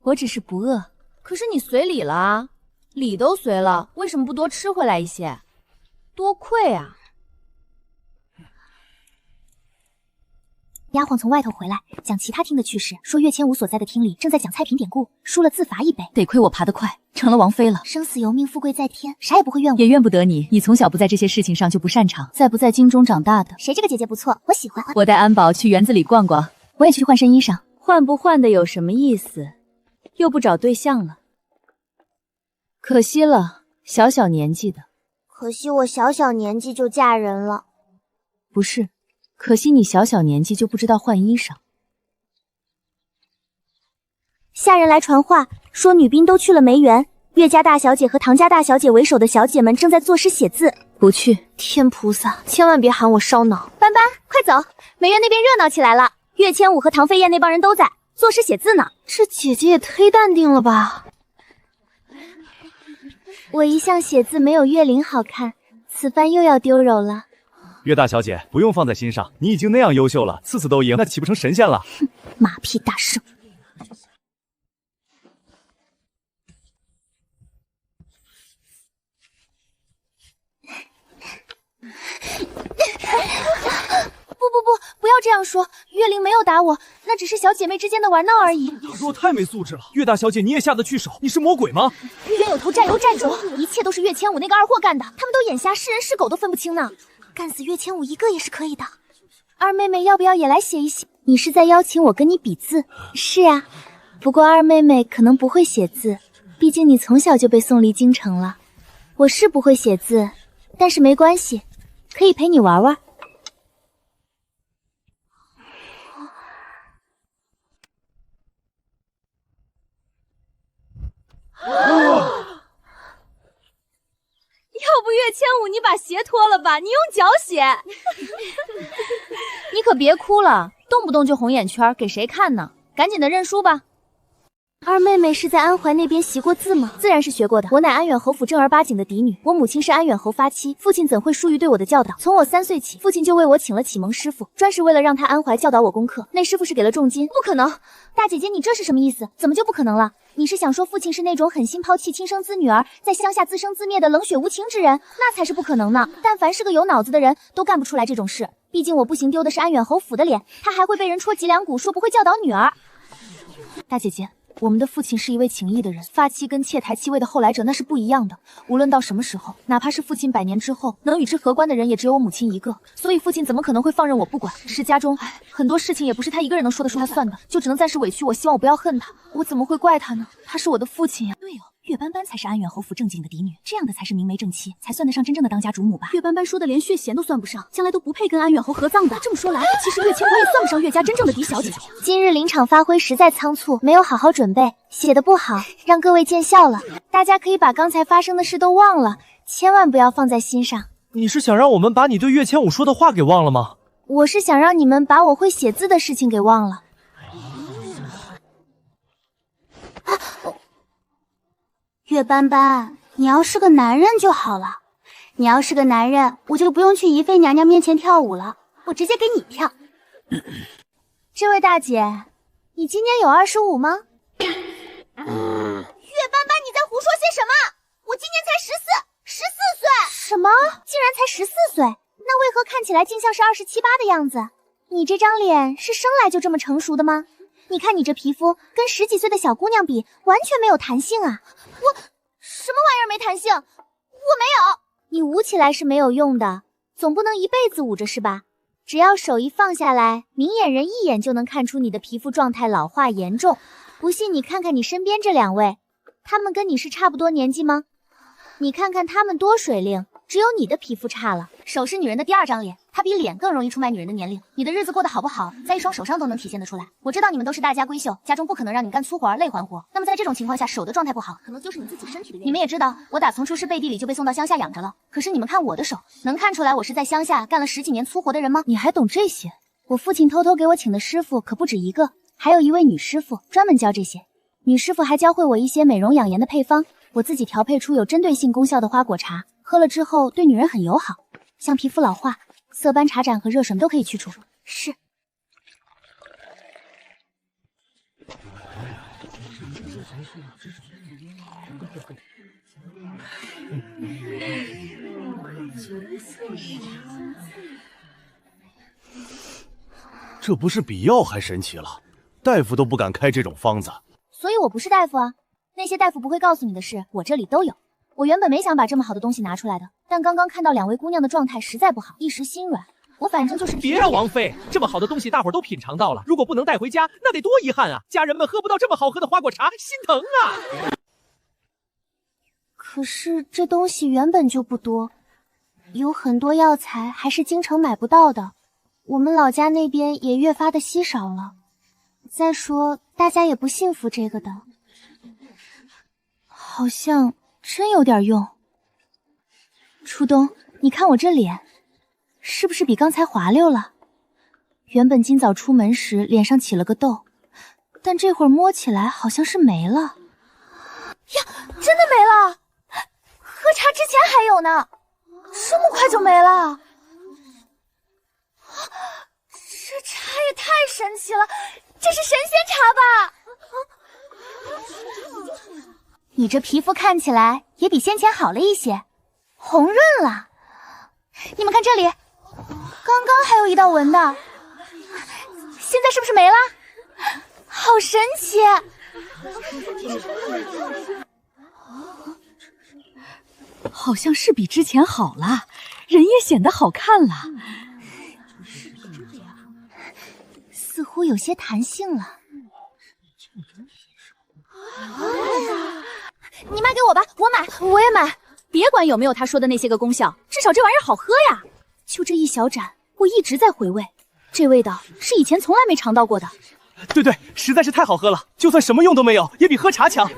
Speaker 6: 我只是不饿。可是你随礼了啊，礼都随了，为什么不多吃回来一些？多亏啊！丫鬟从外头回来，讲其他厅的趣事，说岳千武所在的厅里正在讲菜品典故，输了自罚1杯。得亏我爬得快，成了王妃了。生死由命，富贵在天，啥也不会怨我，也怨不得你。你从小不在这些事情上就不擅长，在不在京中长大的。谁这个姐姐不错，我喜欢。我带安保去园子里逛逛，我也去换身衣裳。换不换的有什么意思？又不找对象了，可惜了，小小年纪的。
Speaker 11: 可惜我小小年纪就嫁人了。
Speaker 2: 不是，可惜你小小年纪就不知道换衣裳。
Speaker 11: 下人来传话，说女兵都去了梅园，岳家大小姐和唐家大小姐为首的小姐们正在作诗写字。
Speaker 2: 不去。
Speaker 11: 天菩萨，千万别喊我烧脑。斑斑，快走，梅园那边热闹起来了，岳千武和唐飞燕那帮人都在作诗写字呢。这姐姐也忒淡定了吧。我一向写字没有岳灵好看，此番又要丢篓了。
Speaker 7: 岳大小姐不用放在心上，你已经那样优秀了，次次都赢，那岂不成神仙了？
Speaker 11: 哼，马屁大圣。不要这样说，岳灵没有打我，那只是小姐妹之间的玩闹而已。
Speaker 7: 可是我太没素质了，岳大小姐你也下得去手？你是魔鬼吗？
Speaker 11: 冤有头债有债主，一切都是岳千武那个二货干的，他们都眼瞎，是人是狗都分不清呢。干死岳千武一个也是可以的。二妹妹要不要也来写一写？你是在邀请我跟你比字？是啊，不过二妹妹可能不会写字，毕竟你从小就被送离京城了。我是不会写字，但是没关系，可以陪你玩玩。
Speaker 15: 要不岳千武，你把鞋脱了吧，你用脚写。
Speaker 2: 你可别哭了，动不动就红眼圈，给谁看呢？赶紧的认输吧。
Speaker 11: 二妹妹是在安怀那边习过字吗？自然是学过的。我乃安远侯府正儿八经的嫡女，我母亲是安远侯发妻，父亲怎会疏于对我的教导？从我3岁起，父亲就为我请了启蒙师傅，专是为了让他安怀教导我功课。那师傅是给了重金。不可能，大姐姐，你这是什么意思？怎么就不可能了？你是想说父亲是那种狠心抛弃亲生子女儿，在乡下自生自灭的冷血无情之人？那才是不可能呢！但凡是个有脑子的人都干不出来这种事。毕竟我不行丢的是安远侯府的脸，他还会被人戳脊梁骨，说不会教导女儿。
Speaker 2: 大姐姐，我们的父亲是一位情义的人，发妻跟妾抬妻位的后来者那是不一样的。无论到什么时候，哪怕是父亲100年之后，能与之合关的人也只有我母亲一个，所以父亲怎么可能会放任我不管？是家中很多事情也不是他一个人能说得出他算的，就只能暂时委屈我，希望我不要恨他。我怎么会怪他呢？他是我的父亲呀。
Speaker 22: 对哦，岳斑斑才是安远侯府正经的嫡女，这样的才是明媒正妻，才算得上真正的当家主母吧。
Speaker 15: 岳斑斑说的连血贤都算不上，将来都不配跟安远侯合葬的。这么说来，其实岳千武也算不上岳家真正的嫡小姐。
Speaker 11: 今日临场发挥实在仓促，没有好好准备，写的不好，让各位见笑了。大家可以把刚才发生的事都忘了，千万不要放在心上。
Speaker 7: 你是想让我们把你对岳千武说的话给忘了吗？
Speaker 11: 我是想让你们把我会写字的事情给忘了。
Speaker 6: 岳斑斑，你要是个男人就好了。你要是个男人，我就不用去宜妃娘娘面前跳舞了，我直接给你跳。
Speaker 11: 这位大姐，你今年有25吗？岳斑斑，你在胡说些什么？我今年才14岁。什么？竟然才14岁？那为何看起来竟像是27、8的样子？你这张脸是生来就这么成熟的吗？你看你这皮肤跟10几岁的小姑娘比，完全没有弹性啊！我什么玩意儿没弹性？我没有。你捂起来是没有用的，总不能一辈子捂着是吧？只要手一放下来，明眼人一眼就能看出你的皮肤状态老化严重。不信你看看你身边这2位，他们跟你是差不多年纪吗？你看看他们多水灵，只有你的皮肤差了。手是女人的第2张脸，它比脸更容易出卖女人的年龄。你的日子过得好不好，在一双手上都能体现得出来。我知道你们都是大家闺秀，家中不可能让你干粗活累环活。那么在这种情况下，手的状态不好，可能就是你自己身体的原因。你们也知道，我打从出师背地里就被送到乡下养着了。可是你们看我的手，能看出来我是在乡下干了10几年粗活的人吗？你还懂这些？我父亲偷偷给我请的师傅可不止一个，还有一位女师傅专门教这些。女师傅还教会我一些美容养颜的配方，我自己调配出有针对性功效的花果茶，喝了之后对女人很友好，像皮肤老化、色斑、茶疹和热水都可以去除。是。
Speaker 7: 这不是比药还神奇了，大夫都不敢开这种方子。
Speaker 11: 所以我不是大夫啊，那些大夫不会告诉你的事，我这里都有。我原本没想把这么好的东西拿出来的，但刚刚看到2位姑娘的状态实在不好，一时心软。我反正就是
Speaker 5: 别啊，王妃，这么好的东西大伙儿都品尝到了，如果不能带回家，那得多遗憾啊！家人们喝不到这么好喝的花果茶，心疼啊！
Speaker 11: 可是这东西原本就不多，有很多药材还是京城买不到的，我们老家那边也越发的稀少了。再说，大家也不信服这个的。
Speaker 2: 好像真有点用。初冬，你看我这脸，是不是比刚才滑溜了？原本今早出门时脸上起了个痘，但这会儿摸起来好像是没了。
Speaker 6: 呀，真的没了！喝茶之前还有呢，这么快就没了？这茶也太神奇了，这是神仙茶吧？
Speaker 2: 你这皮肤看起来也比先前好了一些，
Speaker 6: 红润了。你们看这里，刚刚还有一道纹的，现在是不是没了？好神奇！
Speaker 4: 好像是比之前好了，人也显得好看了，
Speaker 2: 似乎有些弹性了。
Speaker 6: 你卖给我吧，我买，我也买。
Speaker 2: 别管有没有他说的那些个功效，至少这玩意儿好喝呀！就这一小盏，我一直在回味，这味道是以前从来没尝到过的。
Speaker 5: 对，实在是太好喝了，就算什么用都没有，也比喝茶强。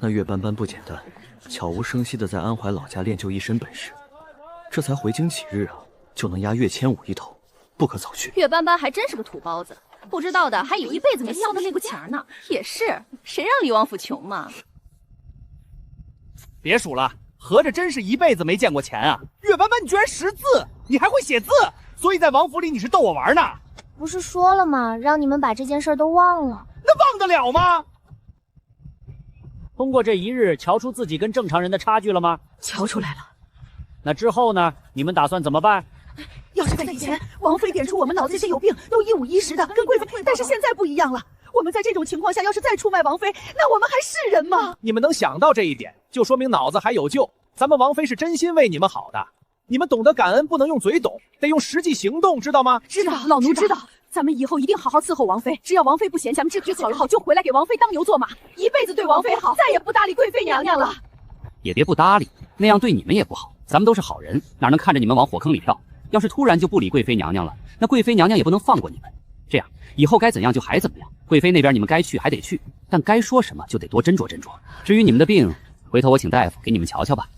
Speaker 3: 那岳斑斑不简单，悄无声息的在安怀老家练就一身本事，这才回京几日啊，就能压岳千武一头，不可小觑。
Speaker 16: 岳斑斑还真是个土包子，不知道的还以为一辈子没笑到那步钱呢。也是，谁让李王府穷嘛？
Speaker 12: 别数了，合着真是一辈子没见过钱啊！岳斑斑，你居然识字，你还会写字，所以在王府里你是逗我玩呢？
Speaker 11: 不是说了吗？让你们把这件事都忘了。
Speaker 12: 那忘得了吗？
Speaker 19: 通过这一日，瞧出自己跟正常人的差距了吗？
Speaker 10: 瞧出来了。
Speaker 19: 那之后呢？你们打算怎么办？
Speaker 10: 要是在以前，王妃点出我们脑子这些有病都一五一十的，跟贵妃，但是现在不一样了。我们在这种情况下，要是再出卖王妃，那我们还是人吗？
Speaker 12: 你们能想到这一点，就说明脑子还有救。咱们王妃是真心为你们好的，你们懂得感恩，不能用嘴懂，得用实际行动，知道吗？
Speaker 10: 知道，老奴知道。咱们以后一定好好伺候王妃，只要王妃不嫌，咱们这局好了好就回来给王妃当牛做马，一辈子对王妃好，再也不搭理贵妃娘娘了。
Speaker 20: 也别不搭理，那样对你们也不好。咱们都是好人，哪能看着你们往火坑里跳？要是突然就不理贵妃娘娘了，那贵妃娘娘也不能放过你们。这样以后该怎样就还怎么样。贵妃那边你们该去还得去，但该说什么就得多斟酌斟酌。至于你们的病，回头我请大夫给你们瞧瞧吧。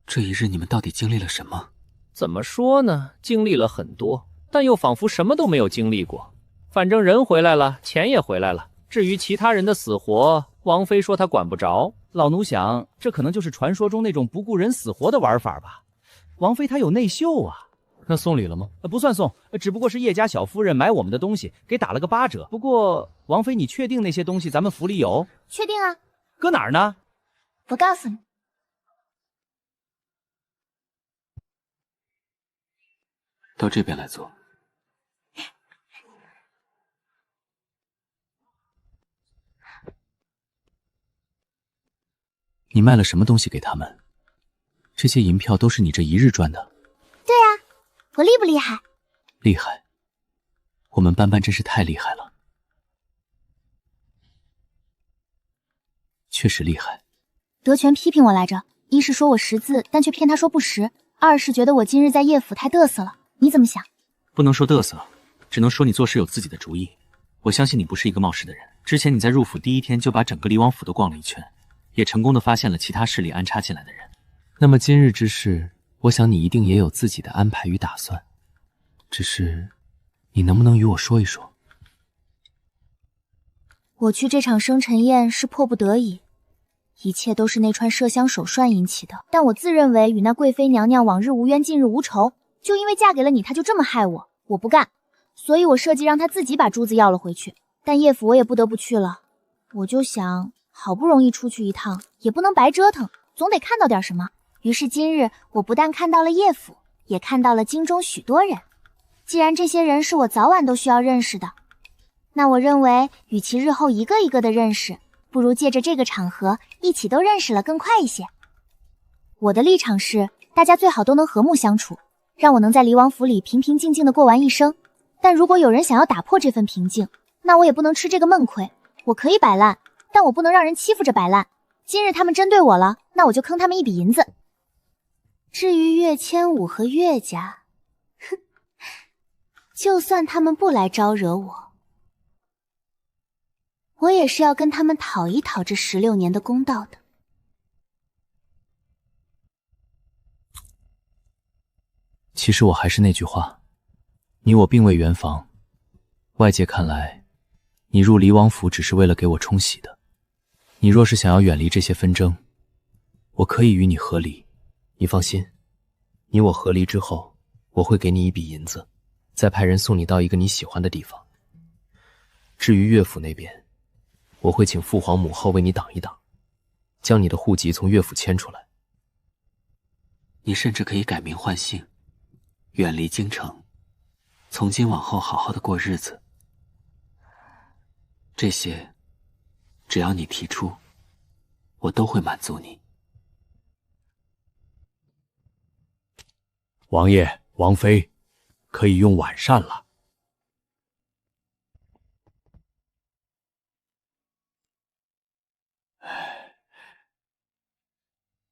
Speaker 13: 这一日你们到底经历了什么？
Speaker 12: 怎么说呢？经历了很多，但又仿佛什么都没有经历过。反正人回来了，钱也回来了。至于其他人的死活，王妃说她管不着。老奴想，这可能就是传说中那种不顾人死活的玩法吧。王妃她有内秀啊。
Speaker 1: 那送礼了吗？
Speaker 12: 不算送，只不过是叶家小夫人买我们的东西，给打了个8折。不过，王妃，你确定那些东西咱们府里有？
Speaker 11: 确定啊。
Speaker 12: 搁哪儿呢？
Speaker 11: 我告诉你。
Speaker 13: 到这边来坐。
Speaker 1: 你卖了什么东西给他们？这些银票都是你这一日赚的？
Speaker 11: 对啊，我厉不厉害？
Speaker 1: 厉害。我们斑斑真是太厉害了。确实厉害。
Speaker 2: 德全批评我来着，一是说我识字，但却骗他说不识；二是觉得我今日在叶府太嘚瑟了。你怎么想？
Speaker 1: 不能说嘚瑟，只能说你做事有自己的主意。我相信你不是一个冒失的人。之前你在入府第一天就把整个离王府都逛了一圈，也成功的发现了其他势力安插进来的人。那么今日之事，我想你一定也有自己的安排与打算。只是，你能不能与我说一说？
Speaker 2: 我去这场生辰宴是迫不得已，一切都是那串麝香手涮引起的。但我自认为与那贵妃娘娘往日无冤，近日无仇。就因为嫁给了你，她就这么害我，我不干，所以我设计让她自己把珠子要了回去。但叶府我也不得不去了，我就想，好不容易出去一趟，也不能白折腾，总得看到点什么。于是今日我不但看到了叶府，也看到了京中许多人。既然这些人是我早晚都需要认识的，那我认为，与其日后一个一个的认识，不如借着这个场合一起都认识了更快一些。我的立场是，大家最好都能和睦相处。让我能在离王府里平平静静的过完一生，但如果有人想要打破这份平静，那我也不能吃这个闷亏。我可以摆烂，但我不能让人欺负着摆烂。
Speaker 6: 今日他们针对我了，那我就坑他们一笔银子。至于岳千武和岳家，哼，就算他们不来招惹我，我也是要跟他们讨一讨这16年的公道的。
Speaker 3: 其实我还是那句话，你我并未圆房，外界看来，你入离王府只是为了给我冲喜的。你若是想要远离这些纷争，我可以与你和离。你放心，你我和离之后，我会给你一笔银子，再派人送你到一个你喜欢的地方。至于岳府那边，我会请父皇母后为你挡一挡，将你的户籍从岳府迁出来。
Speaker 13: 你甚至可以改名换姓，远离京城，从今往后好好的过日子。这些，只要你提出，我都会满足你。
Speaker 7: 王爷、王妃，可以用晚膳了。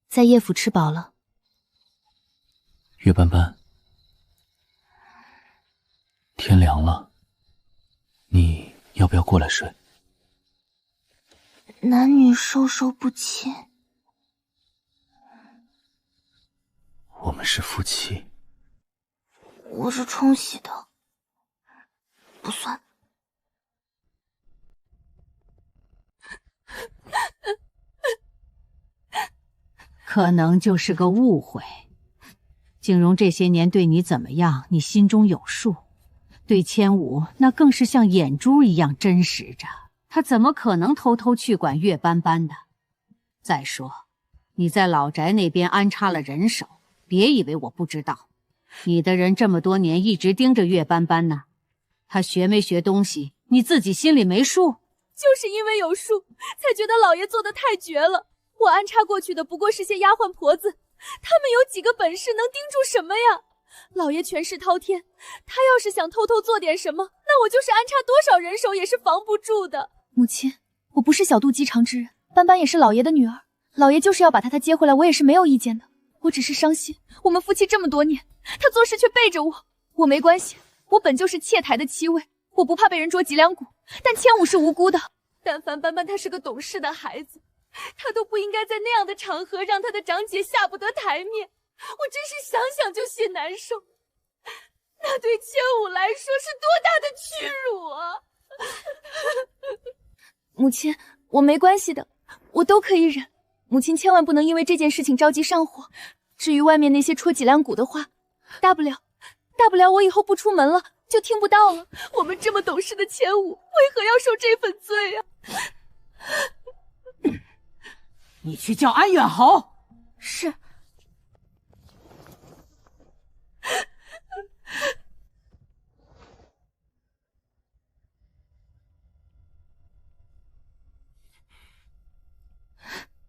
Speaker 2: 在叶府吃饱了。
Speaker 3: 岳斑斑，天凉了，你要不要过来睡？
Speaker 11: 男女授受不亲，
Speaker 3: 我们是夫妻。
Speaker 11: 我是冲喜的，不算。
Speaker 4: 可能就是个误会。景荣这些年对你怎么样，你心中有数。对千武，那更是像眼珠一样真实着。他怎么可能偷偷去管岳斑斑的？再说，你在老宅那边安插了人手，别以为我不知道。你的人这么多年一直盯着岳斑斑呢，他学没学东西，你自己心里没数？
Speaker 15: 就是因为有数，才觉得老爷做的太绝了。我安插过去的不过是些丫鬟婆子，他们有几个本事能盯住什么呀？老爷权势滔天，他要是想偷偷做点什么，那我就是安插多少人手也是防不住的。
Speaker 2: 母亲，我不是小肚鸡肠之人，斑斑也是老爷的女儿，老爷就是要把她接回来，我也是没有意见的。我只是伤心，我们夫妻这么多年，他做事却背着我。我没关系，我本就是妾台的妻位，我不怕被人捉脊梁骨，但千武是无辜的。
Speaker 15: 但凡斑斑他是个懂事的孩子，他都不应该在那样的场合让他的长姐下不得台面。我真是想想就些难受，那对千武来说是多大的屈辱啊！
Speaker 2: 母亲，我没关系的，我都可以忍。母亲千万不能因为这件事情着急上火。至于外面那些戳脊梁骨的话，大不了我以后不出门了，就听不到了。
Speaker 15: 我们这么懂事的千武，为何要受这份罪啊？
Speaker 19: 你去叫安远侯。
Speaker 2: 是。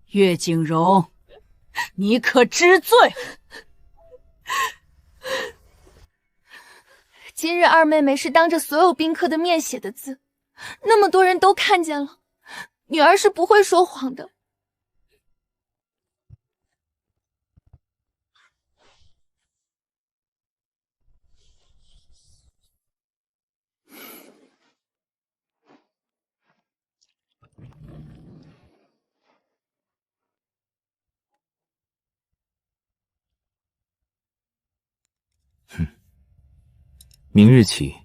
Speaker 4: 岳景荣，你可知罪？
Speaker 2: 今日二妹妹是当着所有宾客的面写的字，那么多人都看见了，女儿是不会说谎的。
Speaker 3: 明日起，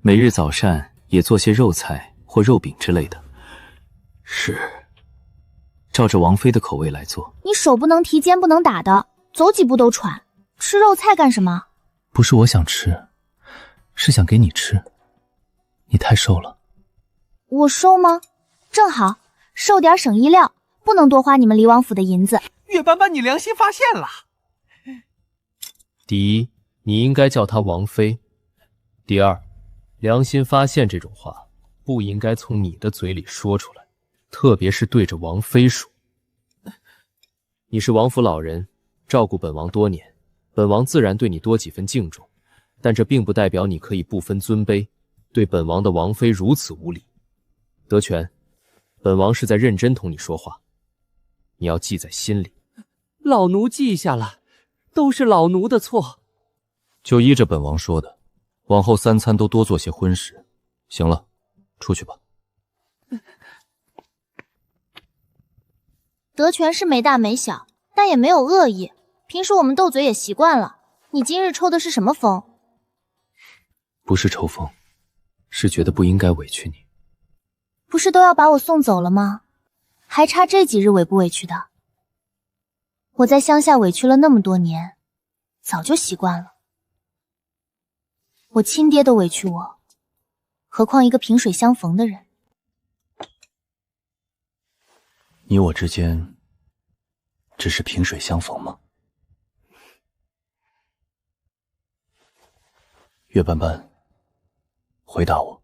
Speaker 3: 每日早膳也做些肉菜或肉饼之类的。是，照着王妃的口味来做。
Speaker 6: 你手不能提，肩不能打的，走几步都喘。吃肉菜干什么？
Speaker 3: 不是我想吃，是想给你吃。你太瘦了。
Speaker 6: 我瘦吗？正好，瘦点省衣料，不能多花你们离王府的银子。
Speaker 21: 岳斑斑，你良心发现了。
Speaker 3: 第一，你应该叫她王妃。第二，良心发现这种话不应该从你的嘴里说出来，特别是对着王妃说。你是王府老人，照顾本王多年，本王自然对你多几分敬重，但这并不代表你可以不分尊卑，对本王的王妃如此无礼。德全，本王是在认真同你说话。
Speaker 1: 你要记在心里。
Speaker 21: 老奴记下了，都是老奴的错。
Speaker 3: 就依着本王说的，往后3餐都多做些荤食。行了，出去吧。
Speaker 6: 德全是没大没小，但也没有恶意。平时我们斗嘴也习惯了。你今日抽的是什么风？
Speaker 3: 不是抽风，是觉得不应该委屈你。
Speaker 6: 不是都要把我送走了吗？还差这几日委不委屈的？我在乡下委屈了那么多年，早就习惯了。我亲爹都委屈我，何况一个萍水相逢的人。
Speaker 3: 你我之间只是萍水相逢吗？岳斑斑，回答我。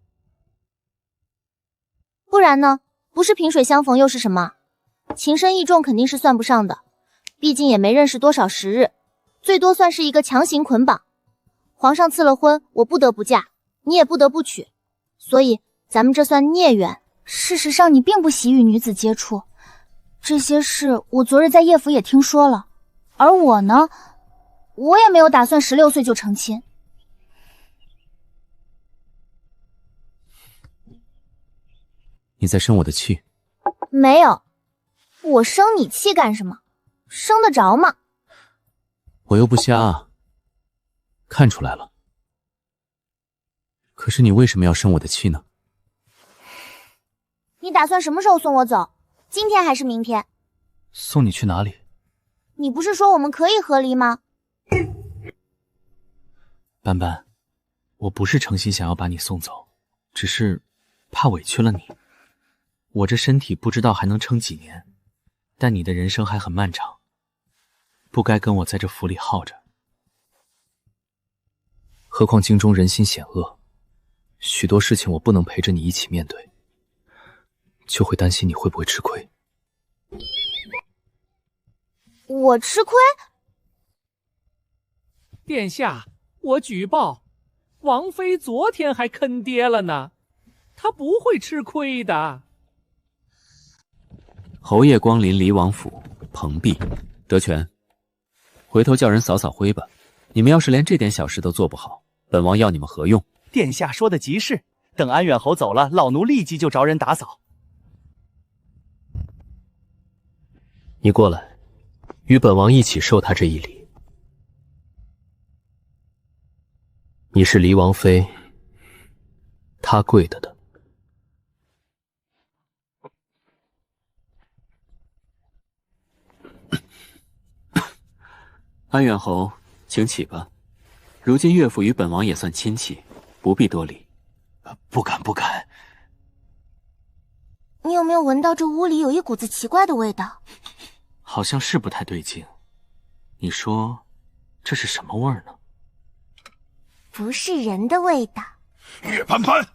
Speaker 6: 不然呢？不是萍水相逢又是什么？情深意重肯定是算不上的，毕竟也没认识多少时日，最多算是一个强行捆绑。皇上赐了婚，我不得不嫁，你也不得不娶，所以咱们这算孽缘。事实上你并不喜与女子接触，这些事我昨日在叶府也听说了，而我呢，我也没有打算16岁就成亲。
Speaker 3: 你在生我的气？
Speaker 6: 没有，我生你气干什么？生得着吗？
Speaker 3: 我又不瞎啊，看出来了。可是你为什么要生我的气呢？
Speaker 6: 你打算什么时候送我走？今天还是明天？
Speaker 3: 送你去哪里？
Speaker 6: 你不是说我们可以和离吗？
Speaker 3: 斑斑，我不是诚心想要把你送走，只是怕委屈了你。我这身体不知道还能撑几年，但你的人生还很漫长，不该跟我在这府里耗着。何况京中人心险恶，许多事情我不能陪着你一起面对，就会担心你会不会吃亏。
Speaker 6: 我吃亏？
Speaker 21: 殿下，我举报，王妃昨天还坑爹了呢，她不会吃亏的。
Speaker 13: 侯爷光临离王府，蓬荜。德全，回头叫人扫扫灰吧。你们要是连这点小事都做不好，本王要你们何用？
Speaker 5: 殿下说的极是，等安远侯走了，老奴立即就着人打扫。
Speaker 3: 你过来，与本王一起受他这一礼。你是离王妃，他跪的的。
Speaker 13: 安远侯，请起吧。如今岳父与本王也算亲戚，不必多礼。
Speaker 3: 不敢不敢。
Speaker 6: 你有没有闻到这屋里有一股子奇怪的味道？
Speaker 3: 好像是不太对劲。你说这是什么味儿呢？
Speaker 6: 不是人的味道。
Speaker 17: 岳斑斑，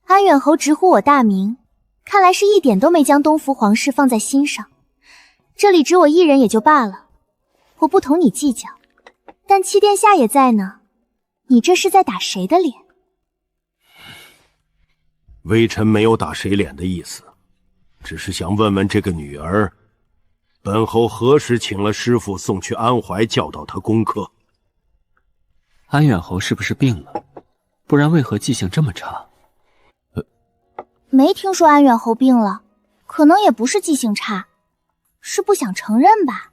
Speaker 6: 安远侯直呼我大名，看来是一点都没将东福皇室放在心上。这里只我一人也就罢了，我不同你计较，但七殿下也在呢，你这是在打谁的脸？
Speaker 8: 微臣没有打谁脸的意思，只是想问问这个女儿，本侯何时请了师傅送去安怀教导她功课？
Speaker 13: 安远侯是不是病了？不然为何记性这么差？
Speaker 6: 没听说安远侯病了，可能也不是记性差，是不想承认吧。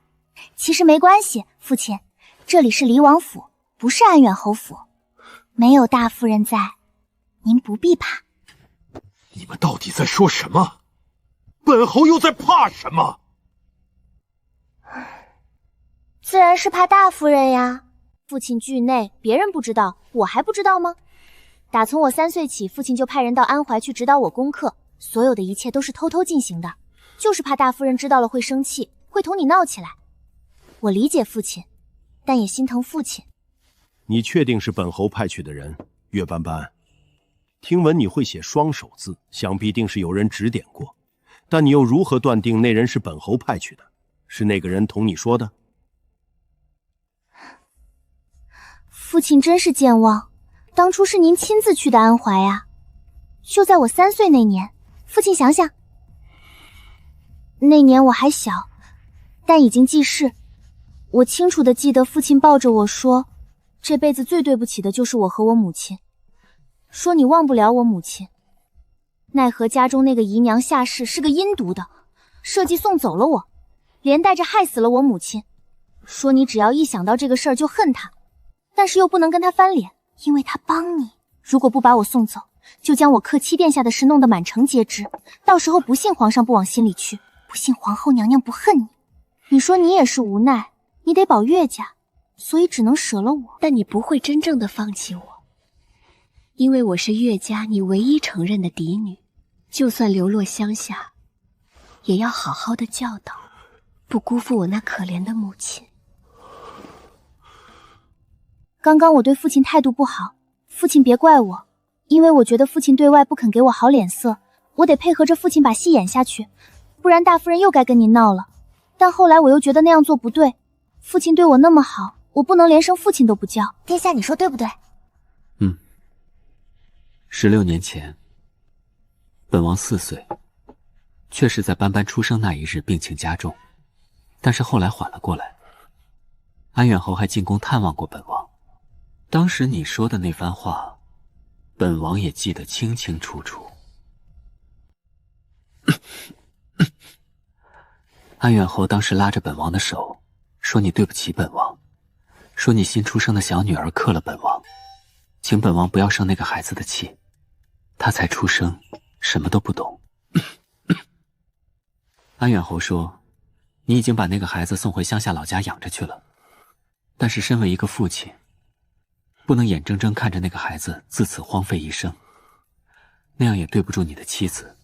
Speaker 6: 其实没关系，父亲，这里是离王府，不是安远侯府，没有大夫人在，您不必怕。
Speaker 17: 你们到底在说什么？本侯又在怕什么？
Speaker 6: 自然是怕大夫人呀。父亲惧内，别人不知道，我还不知道吗？打从我3岁起，父亲就派人到安怀去指导我功课，所有的一切都是偷偷进行的，就是怕大夫人知道了会生气，会同你闹起来。我理解父亲，但也心疼父亲。
Speaker 8: 你确定是本侯派去的人？岳斑斑，听闻你会写双手字，想必定是有人指点过，但你又如何断定那人是本侯派去的？是那个人同你说的？
Speaker 6: 父亲真是健忘，当初是您亲自去的安怀啊，就在我3岁那年。父亲想想，那年我还小，但已经记事。我清楚地记得父亲抱着我说，这辈子最对不起的就是我和我母亲，说你忘不了我母亲。奈何家中那个姨娘下世是个阴毒的，设计送走了我，连带着害死了我母亲。说你只要一想到这个事儿就恨她，但是又不能跟她翻脸，因为她帮你，如果不把我送走，就将我克妻殿下的事弄得满城皆知，到时候不信皇上不往心里去，不信皇后娘娘不恨你。你说你也是无奈，你得保岳家，所以只能舍了我。
Speaker 14: 但你不会真正的放弃我，因为我是岳家你唯一承认的嫡女，就算流落乡下，也要好好的教导，不辜负我那可怜的母亲。
Speaker 6: 刚刚我对父亲态度不好，父亲别怪我，因为我觉得父亲对外不肯给我好脸色，我得配合着父亲把戏演下去，不然大夫人又该跟您闹了。但后来我又觉得那样做不对，父亲对我那么好，我不能连声父亲都不叫。
Speaker 11: 殿下，你说对不对
Speaker 13: ？16年前，本王4岁，确实在斑斑出生那一日病情加重，但是后来缓了过来。安远侯还进宫探望过本王，当时你说的那番话，本王也记得清清楚楚。安远侯当时拉着本王的手，说你对不起本王，说你新出生的小女儿克了本王，请本王不要生那个孩子的气，他才出生，什么都不懂。安远侯说，你已经把那个孩子送回乡下老家养着去了，但是身为一个父亲，不能眼睁睁看着那个孩子自此荒废一生，那样也对不住你的妻子，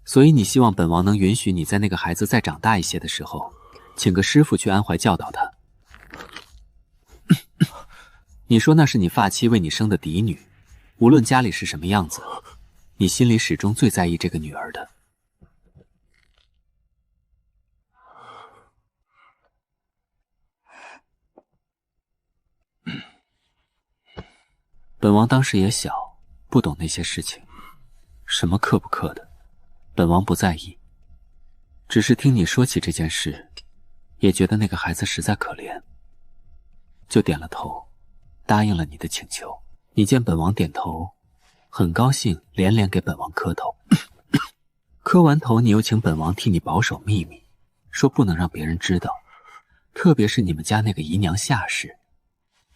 Speaker 13: 所以你希望本王能允许你在那个孩子再长大一些的时候，请个师傅去安怀教导他。你说那是你发妻为你生的嫡女，无论家里是什么样子，你心里始终最在意这个女儿的。本王当时也小，不懂那些事情，什么克不克的，本王不在意，只是听你说起这件事，也觉得那个孩子实在可怜，就点了头，答应了你的请求。你见本王点头，很高兴，连连给本王磕头。磕完头，你又请本王替你保守秘密，说不能让别人知道，特别是你们家那个姨娘下世，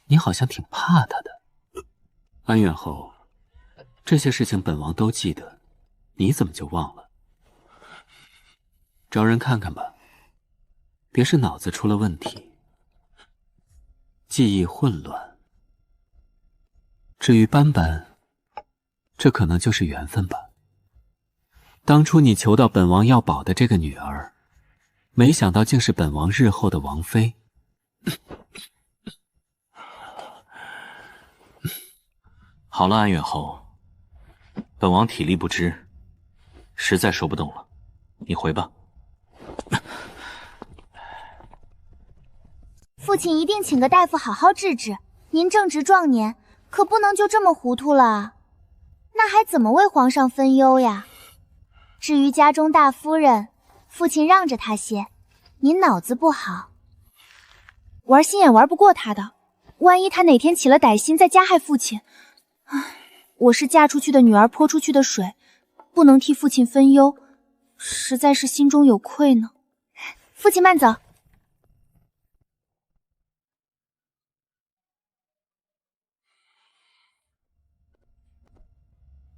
Speaker 13: 你好像挺怕她的。安远侯，这些事情本王都记得，你怎么就忘了？找人看看吧，别是脑子出了问题，记忆混乱。至于斑斑，这可能就是缘分吧。当初你求到本王要保的这个女儿，没想到竟是本王日后的王妃。好了，安远侯，本王体力不支，实在说不动了，你回吧。
Speaker 6: 父亲一定请个大夫好好治治，您正值壮年，可不能就这么糊涂了啊，那还怎么为皇上分忧呀？至于家中大夫人，父亲让着她些，您脑子不好，玩心眼玩不过她的，万一她哪天起了歹心再加害父亲，唉，我是嫁出去的女儿泼出去的水，不能替父亲分忧，实在是心中有愧呢。父亲慢走。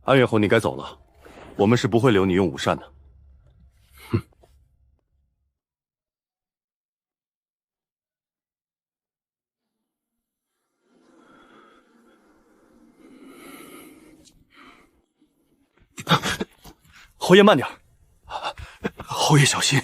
Speaker 7: 安远侯，你该走了，我们是不会留你用午膳的。哼。侯爷慢点，侯爷小心。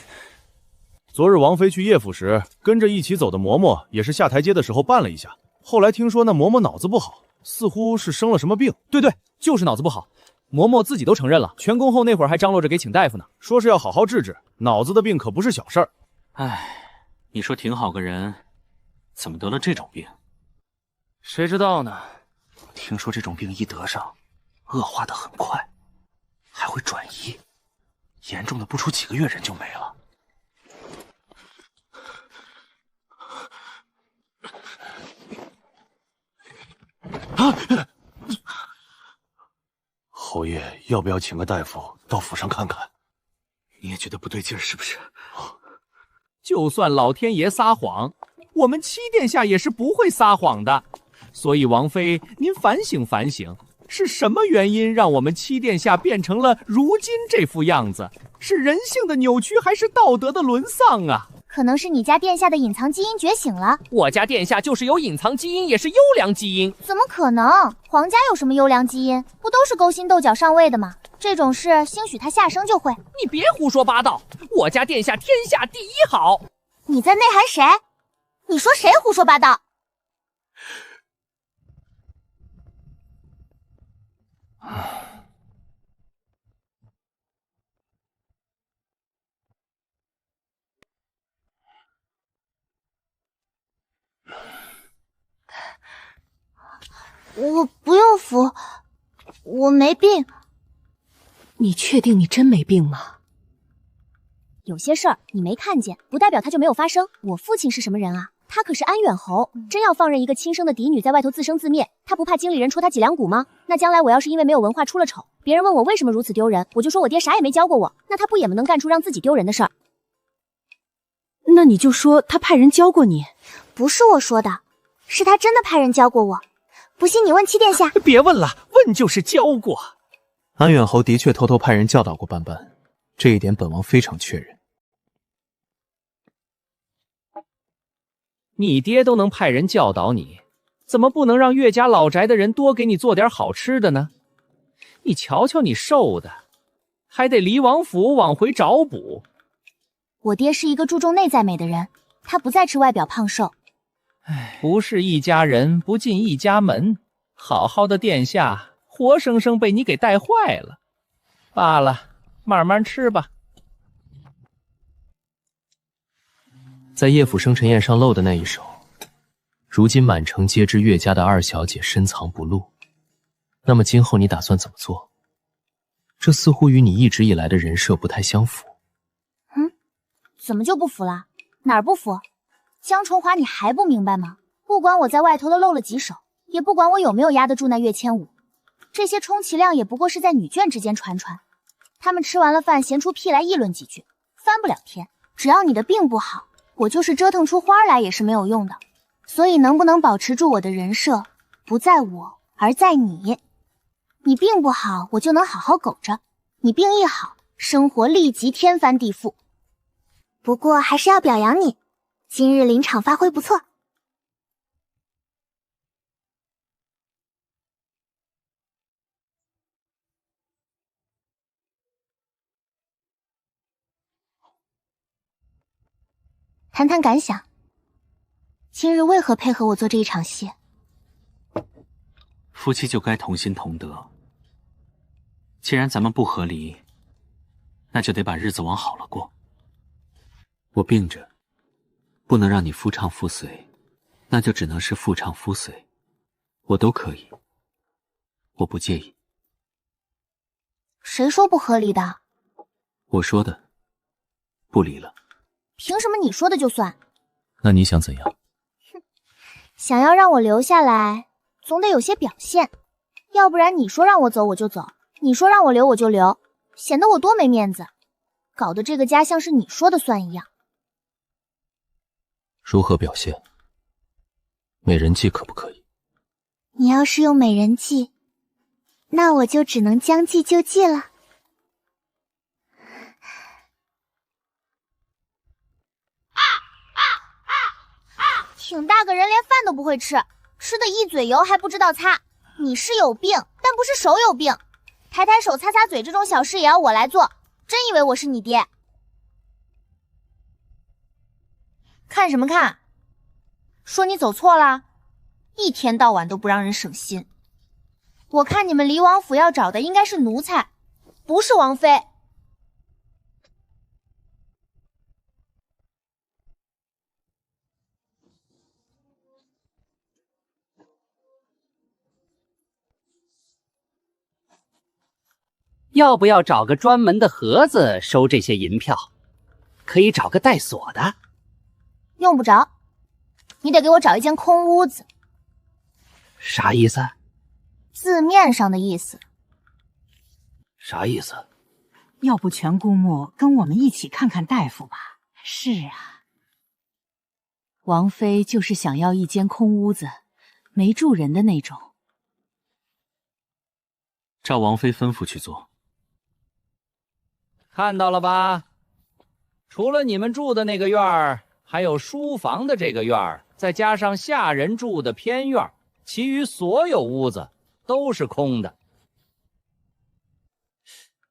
Speaker 17: 昨日王妃去叶府时，跟着一起走的嬷嬷也是下台阶的时候绊了一下，后来听说那嬷嬷脑子不好，似乎是生了什么病。
Speaker 1: 对对，就是脑子不好，嬷嬷自己都承认了。全宫后那会儿还张罗着给请大夫呢，
Speaker 17: 说是要好好治治，脑子的病可不是小事儿。
Speaker 13: 唉，你说挺好个人，怎么得了这种病？
Speaker 5: 谁知道呢？
Speaker 18: 听说这种病一得上，恶化得很快，还会转移，严重的不出几个月人就没了。
Speaker 7: 侯爷，要不要请个大夫到府上看看？
Speaker 18: 你也觉得不对劲儿是不是？
Speaker 21: 就算老天爷撒谎，我们七殿下也是不会撒谎的。所以王妃，您反省反省，是什么原因让我们七殿下变成了如今这副样子？是人性的扭曲，还是道德的沦丧啊？
Speaker 6: 可能是你家殿下的隐藏基因觉醒了。
Speaker 21: 我家殿下就是有隐藏基因，也是优良基因。
Speaker 6: 怎么可能？皇家有什么优良基因？不都是勾心斗角上位的吗？这种事，兴许他下生就会。
Speaker 21: 你别胡说八道！我家殿下天下第一好。
Speaker 6: 你在内涵谁？你说谁胡说八道？我不用服，我没病。
Speaker 4: 你确定你真没病吗？
Speaker 6: 有些事儿你没看见，不代表它就没有发生。我父亲是什么人啊？他可是安远侯，真要放任一个亲生的嫡女在外头自生自灭，他不怕经理人戳他几两骨吗？那将来我要是因为没有文化出了丑，别人问我为什么如此丢人，我就说我爹啥也没教过我，那他不也能干出让自己丢人的事儿？
Speaker 4: 那你就说他派人教过你。
Speaker 6: 不是我说的，是他真的派人教过我。不信你问七殿下。
Speaker 21: 别问了，问就是教过。
Speaker 3: 安远侯的确偷偷派人教导过斑斑，这一点本王非常确认。
Speaker 21: 你爹都能派人教导你，怎么不能让岳家老宅的人多给你做点好吃的呢？你瞧瞧你瘦的，还得离王府往回找补。
Speaker 6: 我爹是一个注重内在美的人，他不再吃外表胖瘦。
Speaker 21: 不是一家人不进一家门，好好的殿下活生生被你给带坏了。罢了，慢慢吃吧。
Speaker 3: 在叶府生辰宴上露的那一手，如今满城皆知岳家的二小姐深藏不露。那么今后你打算怎么做？这似乎与你一直以来的人设不太相符。
Speaker 6: 怎么就不服了？哪儿不服？江崇华，你还不明白吗？不管我在外头的露了几手，也不管我有没有压得住那岳千舞，这些充其量也不过是在女眷之间传传。他们吃完了饭闲出屁来议论几句，翻不了天。只要你的病不好，我就是折腾出花来也是没有用的。所以能不能保持住我的人设，不在我，而在你。你病不好，我就能好好苟着；你病一好，生活立即天翻地覆。不过还是要表扬你，今日临场发挥不错。谈谈感想，今日为何配合我做这一场戏？
Speaker 13: 夫妻就该同心同德。既然咱们不和离，那就得把日子往好了过。我病着，不能让你夫唱妇随，那就只能是妇唱夫随，我都可以，我不介意。
Speaker 6: 谁说不合理的？
Speaker 13: 我说的，不离了。
Speaker 6: 凭什么你说的就算？
Speaker 3: 那你想怎样？
Speaker 6: 想要让我留下来，总得有些表现，要不然你说让我走我就走，你说让我留我就留，显得我多没面子，搞得这个家像是你说的算一样。
Speaker 3: 如何表现？美人计可不可以？
Speaker 6: 你要是用美人计，那我就只能将计就计了。挺大个人连饭都不会吃，吃的一嘴油还不知道擦。你是有病，但不是手有病。抬抬手擦擦嘴这种小事也要我来做，真以为我是你爹？看什么看？说你走错啦？一天到晚都不让人省心。我看你们离王府要找的应该是奴才，不是王妃。
Speaker 12: 要不要找个专门的盒子收这些银票？可以找个带锁的。
Speaker 6: 用不着，你得给我找一间空屋子。
Speaker 18: 啥意思？
Speaker 6: 字面上的意思。
Speaker 18: 啥意思？
Speaker 10: 要不全姑母跟我们一起看看大夫吧？
Speaker 4: 是啊，王妃就是想要一间空屋子，没住人的那种。
Speaker 3: 照王妃吩咐去做。
Speaker 12: 看到了吧？除了你们住的那个院儿，还有书房的这个院儿，再加上下人住的偏院儿，其余所有屋子都是空的。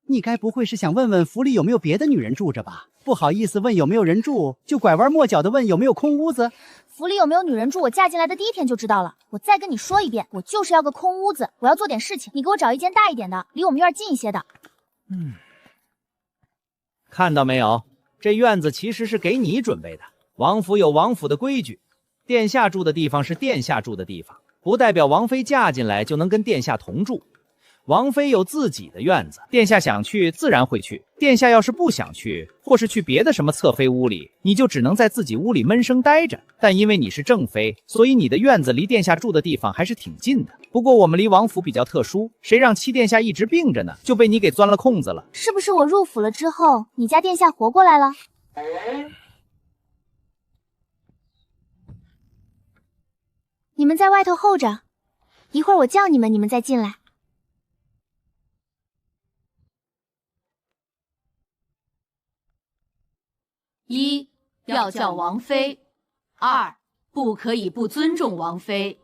Speaker 9: 你该不会是想问问府里有没有别的女人住着吧？不好意思问有没有人住，就拐弯抹角的问有没有空屋子？
Speaker 6: 府里有没有女人住，我嫁进来的第一天就知道了。我再跟你说一遍，我就是要个空屋子，我要做点事情，你给我找一间大一点的，离我们院近一些的。
Speaker 12: 看到没有？这院子其实是给你准备的。王府有王府的规矩，殿下住的地方是殿下住的地方，不代表王妃嫁进来就能跟殿下同住。王妃有自己的院子，殿下想去自然会去，殿下要是不想去，或是去别的什么侧妃屋里，你就只能在自己屋里闷声待着。但因为你是正妃，所以你的院子离殿下住的地方还是挺近的。不过我们离王府比较特殊，谁让七殿下一直病着呢，就被你给钻了空子了。
Speaker 6: 是不是我入府了之后，你家殿下活过来了？你们在外头候着，一会儿我叫你们，你们再进来。
Speaker 16: 一要叫王妃，二不可以不尊重王妃。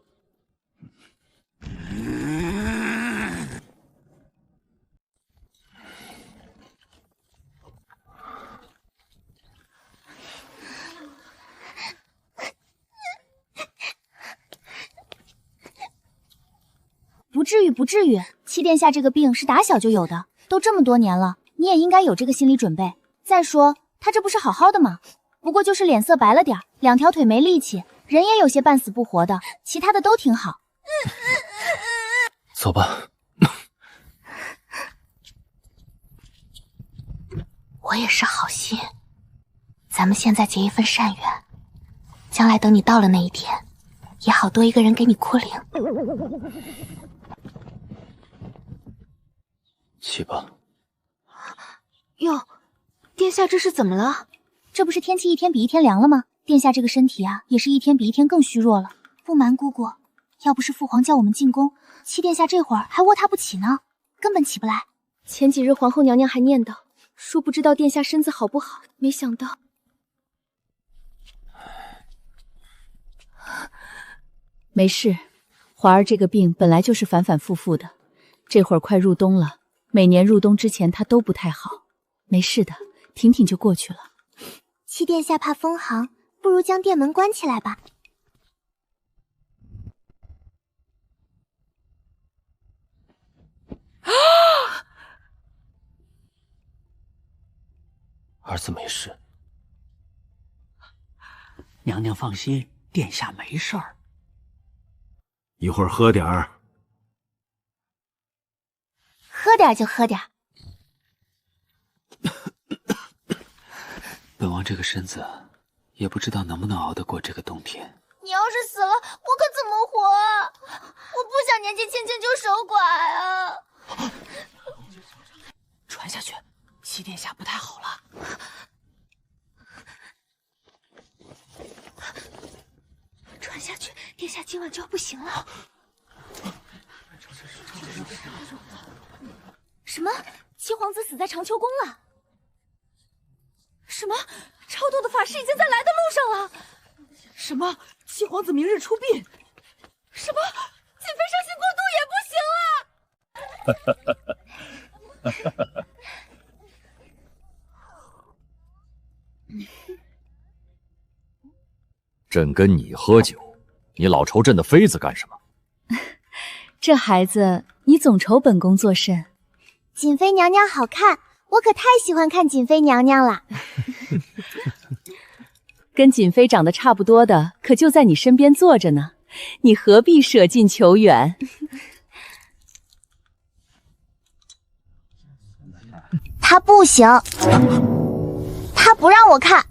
Speaker 6: 不至于，不至于。七殿下这个病是打小就有的，都这么多年了，你也应该有这个心理准备。再说，他这不是好好的吗？不过就是脸色白了点，两条腿没力气，人也有些半死不活的，其他的都挺好。
Speaker 3: 走吧。
Speaker 6: 我也是好心，咱们现在结一份善缘，将来等你到了那一天，也好多一个人给你哭灵。
Speaker 3: 去吧。
Speaker 6: 哟，殿下这是怎么了？这不是天气一天比一天凉了吗？殿下这个身体啊，也是一天比一天更虚弱了。不瞒姑姑，要不是父皇叫我们进宫，七殿下这会儿还卧榻不起呢，根本起不来。
Speaker 15: 前几日皇后娘娘还念叨，说不知道殿下身子好不好，没想到。
Speaker 4: 没事，华儿这个病本来就是反反复复的，这会儿快入冬了，每年入冬之前她都不太好。没事的，挺挺就过去了。
Speaker 11: 七殿下怕风寒，不如将殿门关起来吧。
Speaker 3: 儿子没事。
Speaker 19: 娘娘放心，殿下没事儿。
Speaker 8: 一会儿喝点儿。
Speaker 6: 喝点就喝点。
Speaker 13: 本王这个身子，也不知道能不能熬得过这个冬天。
Speaker 11: 你要是死了，我可怎么活啊？我不想年纪轻轻就守寡啊！
Speaker 10: 传下去，七殿下不太好了。
Speaker 11: 传下去，殿下今晚就要不行了。
Speaker 6: 什么？七皇子死在长秋宫了？
Speaker 15: 什么？超度的法师已经在来的路上了？
Speaker 10: 什么？七皇子明日出殡？
Speaker 15: 什么？锦妃伤心过度也不行了？
Speaker 22: 朕跟你喝酒，你老愁朕的妃子干什么？
Speaker 4: 这孩子，你总愁本宫作甚？
Speaker 11: 锦妃娘娘好看，我可太喜欢看锦妃娘娘了。
Speaker 4: 跟锦妃长得差不多的，可就在你身边坐着呢，你何必舍近求远？
Speaker 11: 他不行，他不让我看。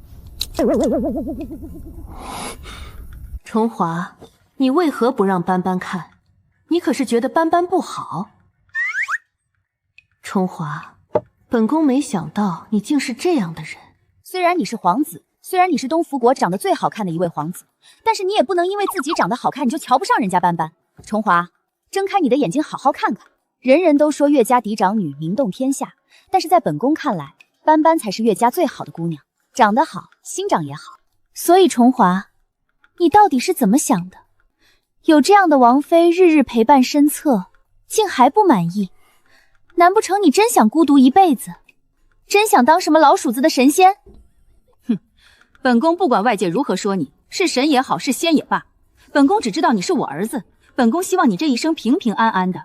Speaker 2: 重华，你为何不让斑斑看？
Speaker 4: 你可是觉得斑斑不好？重华，本宫没想到你竟是这样的人。
Speaker 2: 虽然你是皇子，虽然你是东福国长得最好看的一位皇子，但是你也不能因为自己长得好看，你就瞧不上人家斑斑。重华，睁开你的眼睛，好好看看。人人都说岳家嫡长女名动天下，但是在本宫看来，斑斑才是岳家最好的姑娘，长得好，心长也好。所以重华，你到底是怎么想的？有这样的王妃日日陪伴身侧，竟还不满意？难不成你真想孤独一辈子？真想当什么老鼠子的神仙？
Speaker 4: 哼，本宫不管外界如何说你，是神也好，是仙也罢，本宫只知道你是我儿子。本宫希望你这一生平平安安的，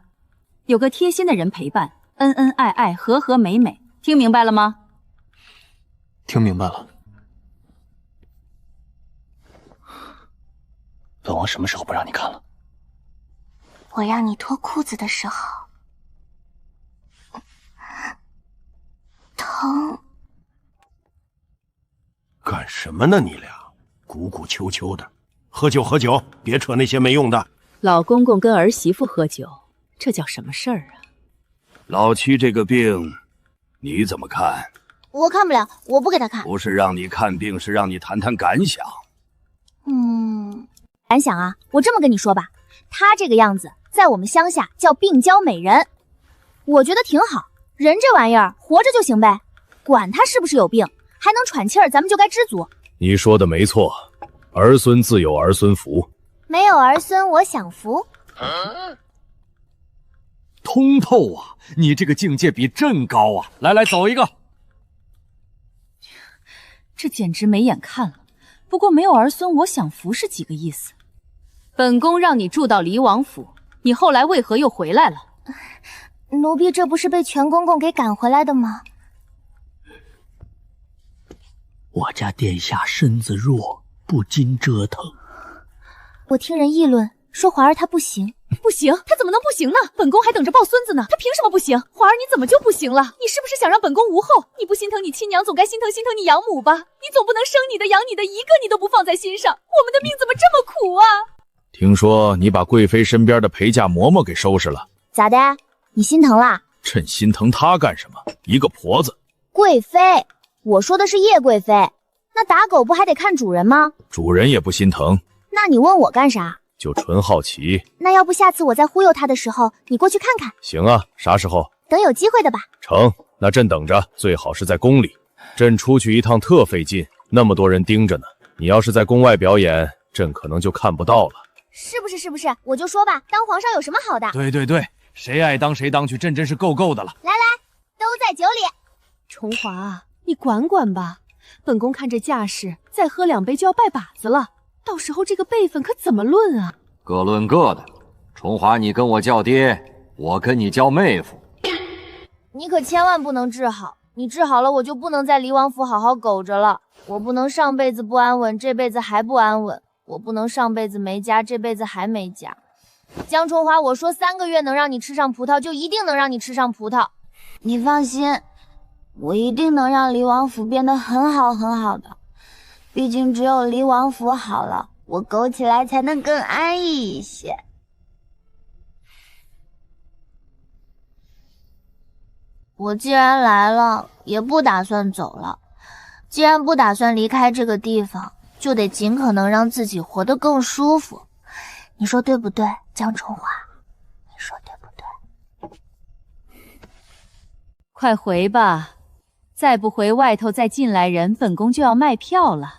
Speaker 4: 有个贴心的人陪伴，恩恩爱爱，和和美美。听明白了吗？
Speaker 18: 听明白了。本王什么时候不让你看了？
Speaker 11: 我让你脱裤子的时候，疼。
Speaker 8: 干什么呢？你俩鼓鼓秋秋的，喝酒喝酒，别扯那些没用的。
Speaker 4: 老公公跟儿媳妇喝酒，这叫什么事儿啊？
Speaker 14: 老七这个病，你怎么看？
Speaker 11: 我看不了，我不给他看。
Speaker 14: 不是让你看病，是让你谈谈感想。
Speaker 6: 感想啊，我这么跟你说吧，他这个样子，在我们乡下叫病娇美人，我觉得挺好。人这玩意儿活着就行呗，管他是不是有病，还能喘气儿，咱们就该知足。
Speaker 22: 你说的没错，儿孙自有儿孙福。
Speaker 11: 没有儿孙我享福。
Speaker 21: 通透啊！你这个境界比朕高啊！来来，走一个。
Speaker 4: 这简直没眼看了。不过没有儿孙我享福是几个意思？本宫让你住到离王府，你后来为何又回来了？
Speaker 11: 奴婢这不是被全公公给赶回来的吗？
Speaker 20: 我家殿下身子弱，不经折腾。
Speaker 11: 我听人议论说华儿她不行。
Speaker 15: 不行，她怎么能不行呢？本宫还等着抱孙子呢，她凭什么不行？华儿你怎么就不行了？你是不是想让本宫无后？你不心疼你亲娘，总该心疼你养母吧？你总不能生你的养你的，一个你都不放在心上。我们的命怎么这么苦啊？
Speaker 22: 听说你把贵妃身边的陪嫁嬷嬷给收拾了，
Speaker 6: 咋的？你心疼啦？
Speaker 22: 朕心疼她干什么？一个婆子。
Speaker 6: 贵妃，我说的是叶贵妃。那打狗不还得看主人吗？
Speaker 22: 主人也不心疼。
Speaker 6: 那你问我干啥？
Speaker 22: 就纯好奇。
Speaker 6: 那要不下次我在忽悠他的时候，你过去看看。
Speaker 22: 行啊，啥时候？
Speaker 6: 等有机会的吧。
Speaker 22: 成，那朕等着，最好是在宫里。朕出去一趟特费劲，那么多人盯着呢。你要是在宫外表演，朕可能就看不到了。
Speaker 6: 是不是？是不是？我就说吧，当皇上有什么好的？
Speaker 21: 对对对，谁爱当谁当去，朕真是够够的了。
Speaker 6: 来来，都在酒里。
Speaker 4: 重华，你管管吧。本宫看这架势，再喝2杯就要拜把子了。到时候这个辈分可怎么论啊？
Speaker 22: 各论各的。重华，你跟我叫爹，我跟你叫妹夫。
Speaker 6: 你可千万不能治好，你治好了，我就不能在离王府好好苟着了。我不能上辈子不安稳，这辈子还不安稳；我不能上辈子没家，这辈子还没家。江重华，我说3个月能让你吃上葡萄，就一定能让你吃上葡萄。你放心，我一定能让离王府变得很好很好的。毕竟只有离王府好了，我苟起来才能更安逸一些。我既然来了，也不打算走了。既然不打算离开这个地方，就得尽可能让自己活得更舒服。你说对不对，江重华？你说对不对？
Speaker 4: 快回吧，再不回，外头再进来人，本宫就要卖票了。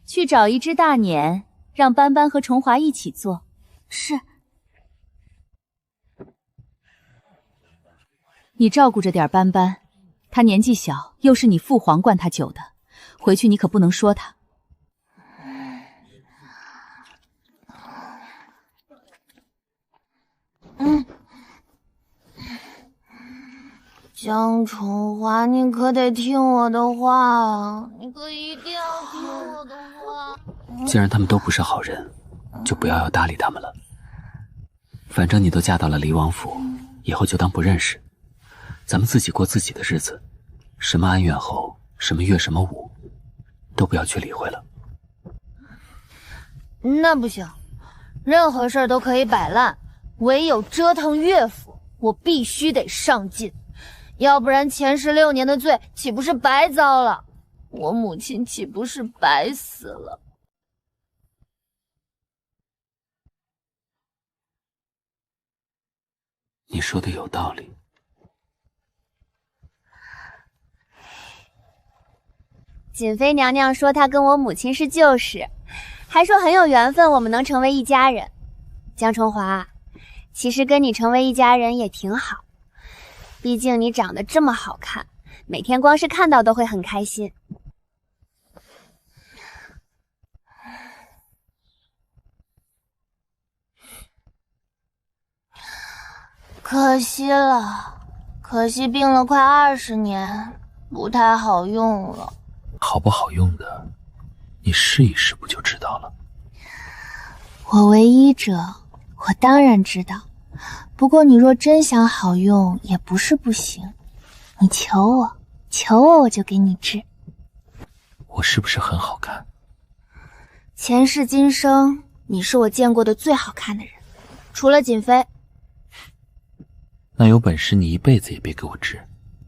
Speaker 4: 去找一只大碾，让斑斑和重华一起做。
Speaker 6: 是。
Speaker 4: 你照顾着点斑斑，她年纪小，又是你父皇灌她酒的，回去你可不能说她。
Speaker 6: 江重华，你可得听我的话啊！你可一定要听我的话。
Speaker 13: 既然他们都不是好人，就不要搭理他们了。反正你都嫁到了离王府，以后就当不认识。咱们自己过自己的日子，什么安远侯，什么岳什么武，都不要去理会了。
Speaker 6: 那不行，任何事儿都可以摆烂，唯有折腾岳父，我必须得上进，要不然前16年的罪岂不是白遭了？我母亲岂不是白死了？
Speaker 13: 你说的有道理。
Speaker 11: 瑾妃娘娘说她跟我母亲是旧识，还说很有缘分，我们能成为一家人。江春华，其实跟你成为一家人也挺好，毕竟你长得这么好看，每天光是看到都会很开心。
Speaker 6: 可惜了，可惜病了快20年，不太好用了。
Speaker 13: 好不好用的，你试一试不就知道了。
Speaker 2: 我为医者，我当然知道。不过你若真想好用，也不是不行。你求我，求我，我就给你治。
Speaker 13: 我是不是很好看？
Speaker 6: 前世今生，你是我见过的最好看的人，除了瑾妃。
Speaker 13: 那有本事你一辈子也别给我治。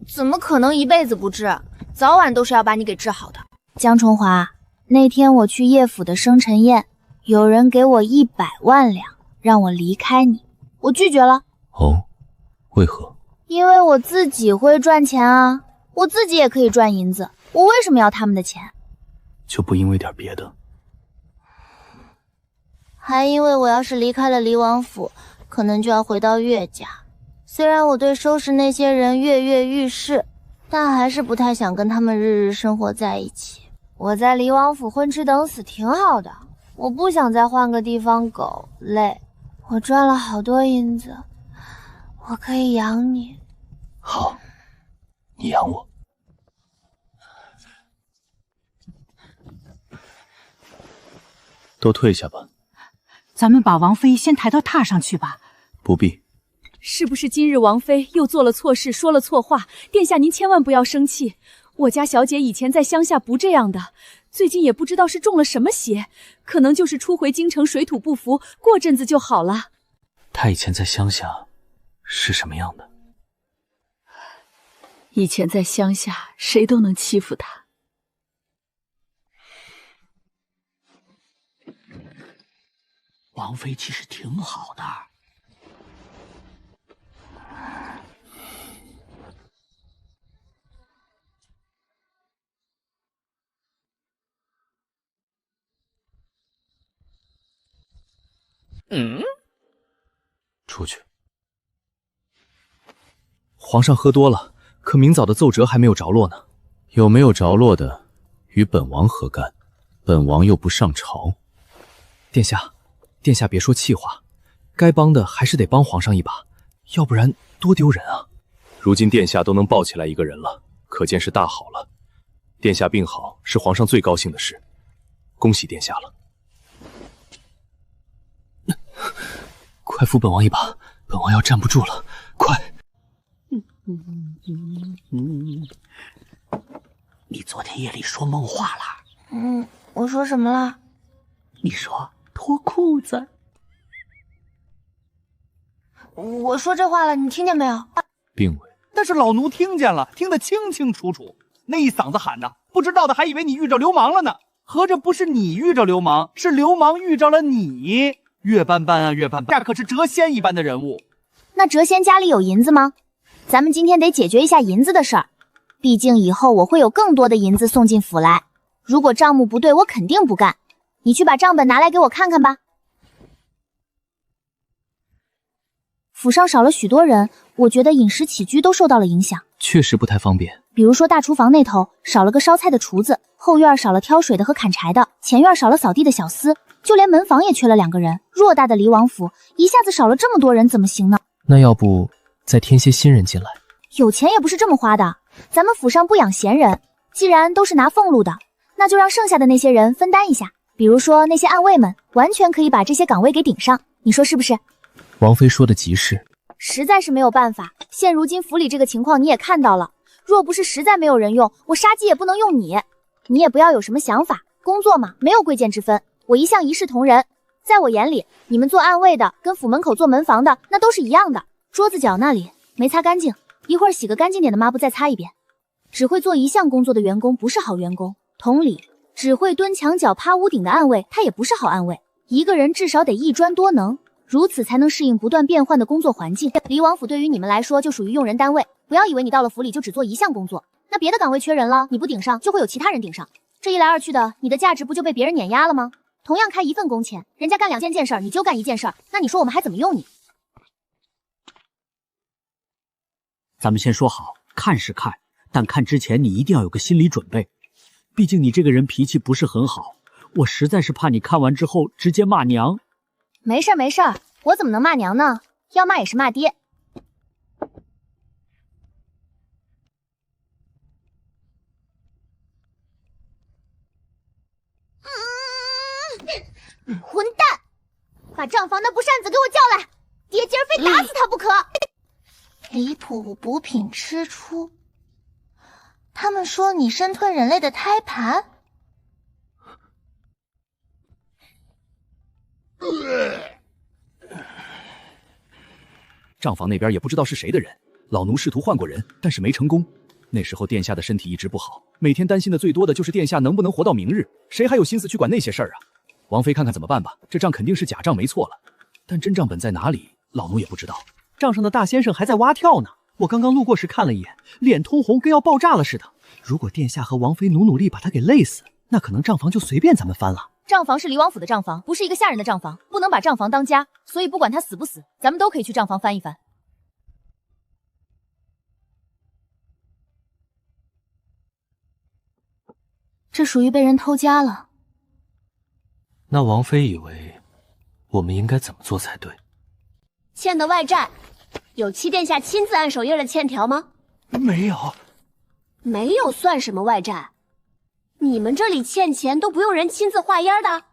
Speaker 6: 怎么可能一辈子不治？早晚都是要把你给治好的。
Speaker 2: 江崇华，那天我去叶府的生辰宴，有人给我100万两，让我离开你，我拒绝了。
Speaker 13: 哦，为何？
Speaker 6: 因为我自己会赚钱啊，我自己也可以赚银子，我为什么要他们的钱？
Speaker 13: 就不因为点别的？
Speaker 6: 还因为我要是离开了离王府，可能就要回到岳家。虽然我对收拾那些人跃跃欲试，但还是不太想跟他们日日生活在一起。我在离王府混吃等死挺好的，我不想再换个地方苟累。我赚了好多银子，我可以养你。
Speaker 13: 好，你养我。
Speaker 3: 都退下吧。
Speaker 10: 咱们把王妃先抬到榻上去吧。
Speaker 3: 不必。
Speaker 15: 是不是今日王妃又做了错事，说了错话？殿下您千万不要生气。我家小姐以前在乡下不这样的，最近也不知道是中了什么邪，可能就是初回京城水土不服，过阵子就好了。
Speaker 13: 她以前在乡下是什么样的？
Speaker 4: 以前在乡下，谁都能欺负她。
Speaker 20: 王妃其实挺好的。
Speaker 3: 出去。皇上喝多了，可明早的奏折还没有着落呢。有没有着落的，与本王何干？本王又不上朝。殿下，殿下别说气话，该帮的还是得帮皇上一把，要不然多丢人啊！如今殿下都能抱起来一个人了，可见是大好了。殿下病好是皇上最高兴的事，恭喜殿下了。快扶本王一把，本王要站不住了，快！
Speaker 20: 你昨天夜里说梦话了。
Speaker 6: 我说什么了？
Speaker 20: 你说脱裤子。
Speaker 6: 我说这话了，你听见没有？
Speaker 3: 并未。
Speaker 9: 但是老奴听见了，听得清清楚楚。那一嗓子喊的，不知道的还以为你遇着流氓了呢。合着不是你遇着流氓，是流氓遇着了你。岳斑斑啊，岳斑斑，那可是谪仙一般的人物。
Speaker 6: 那谪仙家里有银子吗？咱们今天得解决一下银子的事儿，毕竟以后我会有更多的银子送进府来。如果账目不对，我肯定不干。你去把账本拿来给我看看吧。府上少了许多人，我觉得饮食起居都受到了影响，
Speaker 3: 确实不太方便。
Speaker 6: 比如说大厨房那头少了个烧菜的厨子，后院少了挑水的和砍柴的，前院少了扫地的小厮，就连门房也缺了2个人。偌大的离王府，一下子少了这么多人，怎么行呢？
Speaker 3: 那要不再添些新人进来？
Speaker 6: 有钱也不是这么花的，咱们府上不养闲人，既然都是拿俸禄的，那就让剩下的那些人分担一下。比如说那些暗卫们，完全可以把这些岗位给顶上，你说是不是？
Speaker 3: 王妃说的极是。
Speaker 6: 实在是没有办法，现如今府里这个情况你也看到了，若不是实在没有人用，我杀鸡也不能用你。你也不要有什么想法，工作嘛，没有贵贱之分，我一向一视同仁。在我眼里，你们做暗卫的跟府门口做门房的那都是一样的。桌子角那里没擦干净，一会儿洗个干净点的抹布再擦一遍。只会做一项工作的员工不是好员工，同理，只会蹲墙角趴屋顶的暗卫他也不是好暗卫。一个人至少得一专多能，如此才能适应不断变换的工作环境。离王府对于你们来说就属于用人单位，不要以为你到了府里就只做一项工作，那别的岗位缺人了，你不顶上就会有其他人顶上，这一来二去的，你的价值不就被别人碾压了吗？同样开一份工钱，人家干2件事儿，你就干1件事儿，那你说我们还怎么用你？
Speaker 20: 咱们先说好，看是看，但看之前你一定要有个心理准备。毕竟你这个人脾气不是很好，我实在是怕你看完之后直接骂娘。
Speaker 6: 没事儿没事儿，我怎么能骂娘呢？要骂也是骂爹。
Speaker 11: 混蛋！把账房那部扇子给我叫来，爹今儿非打死他不可！离谱补品吃出，他们说你生吞人类的胎盘。
Speaker 3: 账房那边也不知道是谁的人，老奴试图换过人，但是没成功。那时候殿下的身体一直不好，每天担心的最多的就是殿下能不能活到明日，谁还有心思去管那些事儿啊？王妃看看怎么办吧，这账肯定是假账没错了，但真账本在哪里，老奴也不知道。
Speaker 1: 账上的大先生还在蛙跳呢，我刚刚路过时看了一眼，脸通红，跟要爆炸了似的。如果殿下和王妃努力把他给累死，那可能账房就随便咱们翻了。
Speaker 2: 账房是离王府的账房，不是一个下人的账房，不能把账房当家，所以不管他死不死，咱们都可以去账房翻一翻。
Speaker 6: 这属于被人偷家了。
Speaker 3: 那王妃以为我们应该怎么做才对？
Speaker 11: 欠的外债，有七殿下亲自按手印的欠条吗？
Speaker 7: 没有。
Speaker 11: 没有算什么外债？你们这里欠钱都不用人亲自画押的？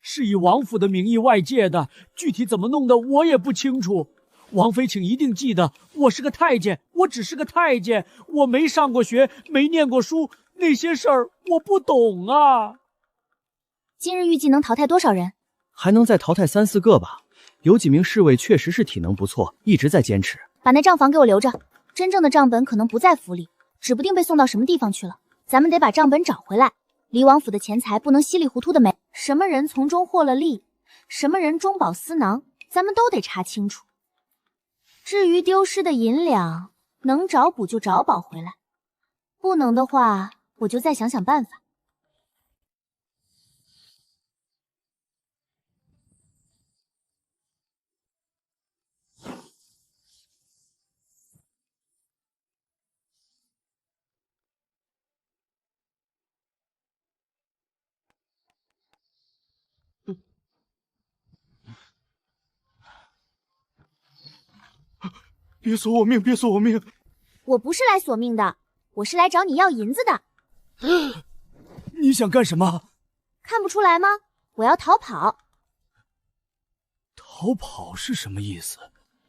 Speaker 19: 是以王府的名义外借的，具体怎么弄的我也不清楚。王妃请一定记得，我是个太监，我只是个太监，我没上过学，没念过书，那些事儿我不懂啊。
Speaker 6: 今日预计能淘汰多少人？
Speaker 3: 还能再淘汰3、4个吧。有几名侍卫确实是体能不错，一直在坚持。
Speaker 6: 把那账房给我留着，真正的账本可能不在府里，指不定被送到什么地方去了。咱们得把账本找回来。离王府的钱财不能稀里糊涂的没，什么人从中获了利，什么人中饱私囊，咱们都得查清楚。至于丢失的银两，能找补就找补回来，不能的话，我就再想想办法。
Speaker 7: 别索我命，别索我命！
Speaker 6: 我不是来索命的，我是来找你要银子的。
Speaker 7: 你想干什么？
Speaker 6: 看不出来吗？我要逃跑。
Speaker 7: 逃跑是什么意思？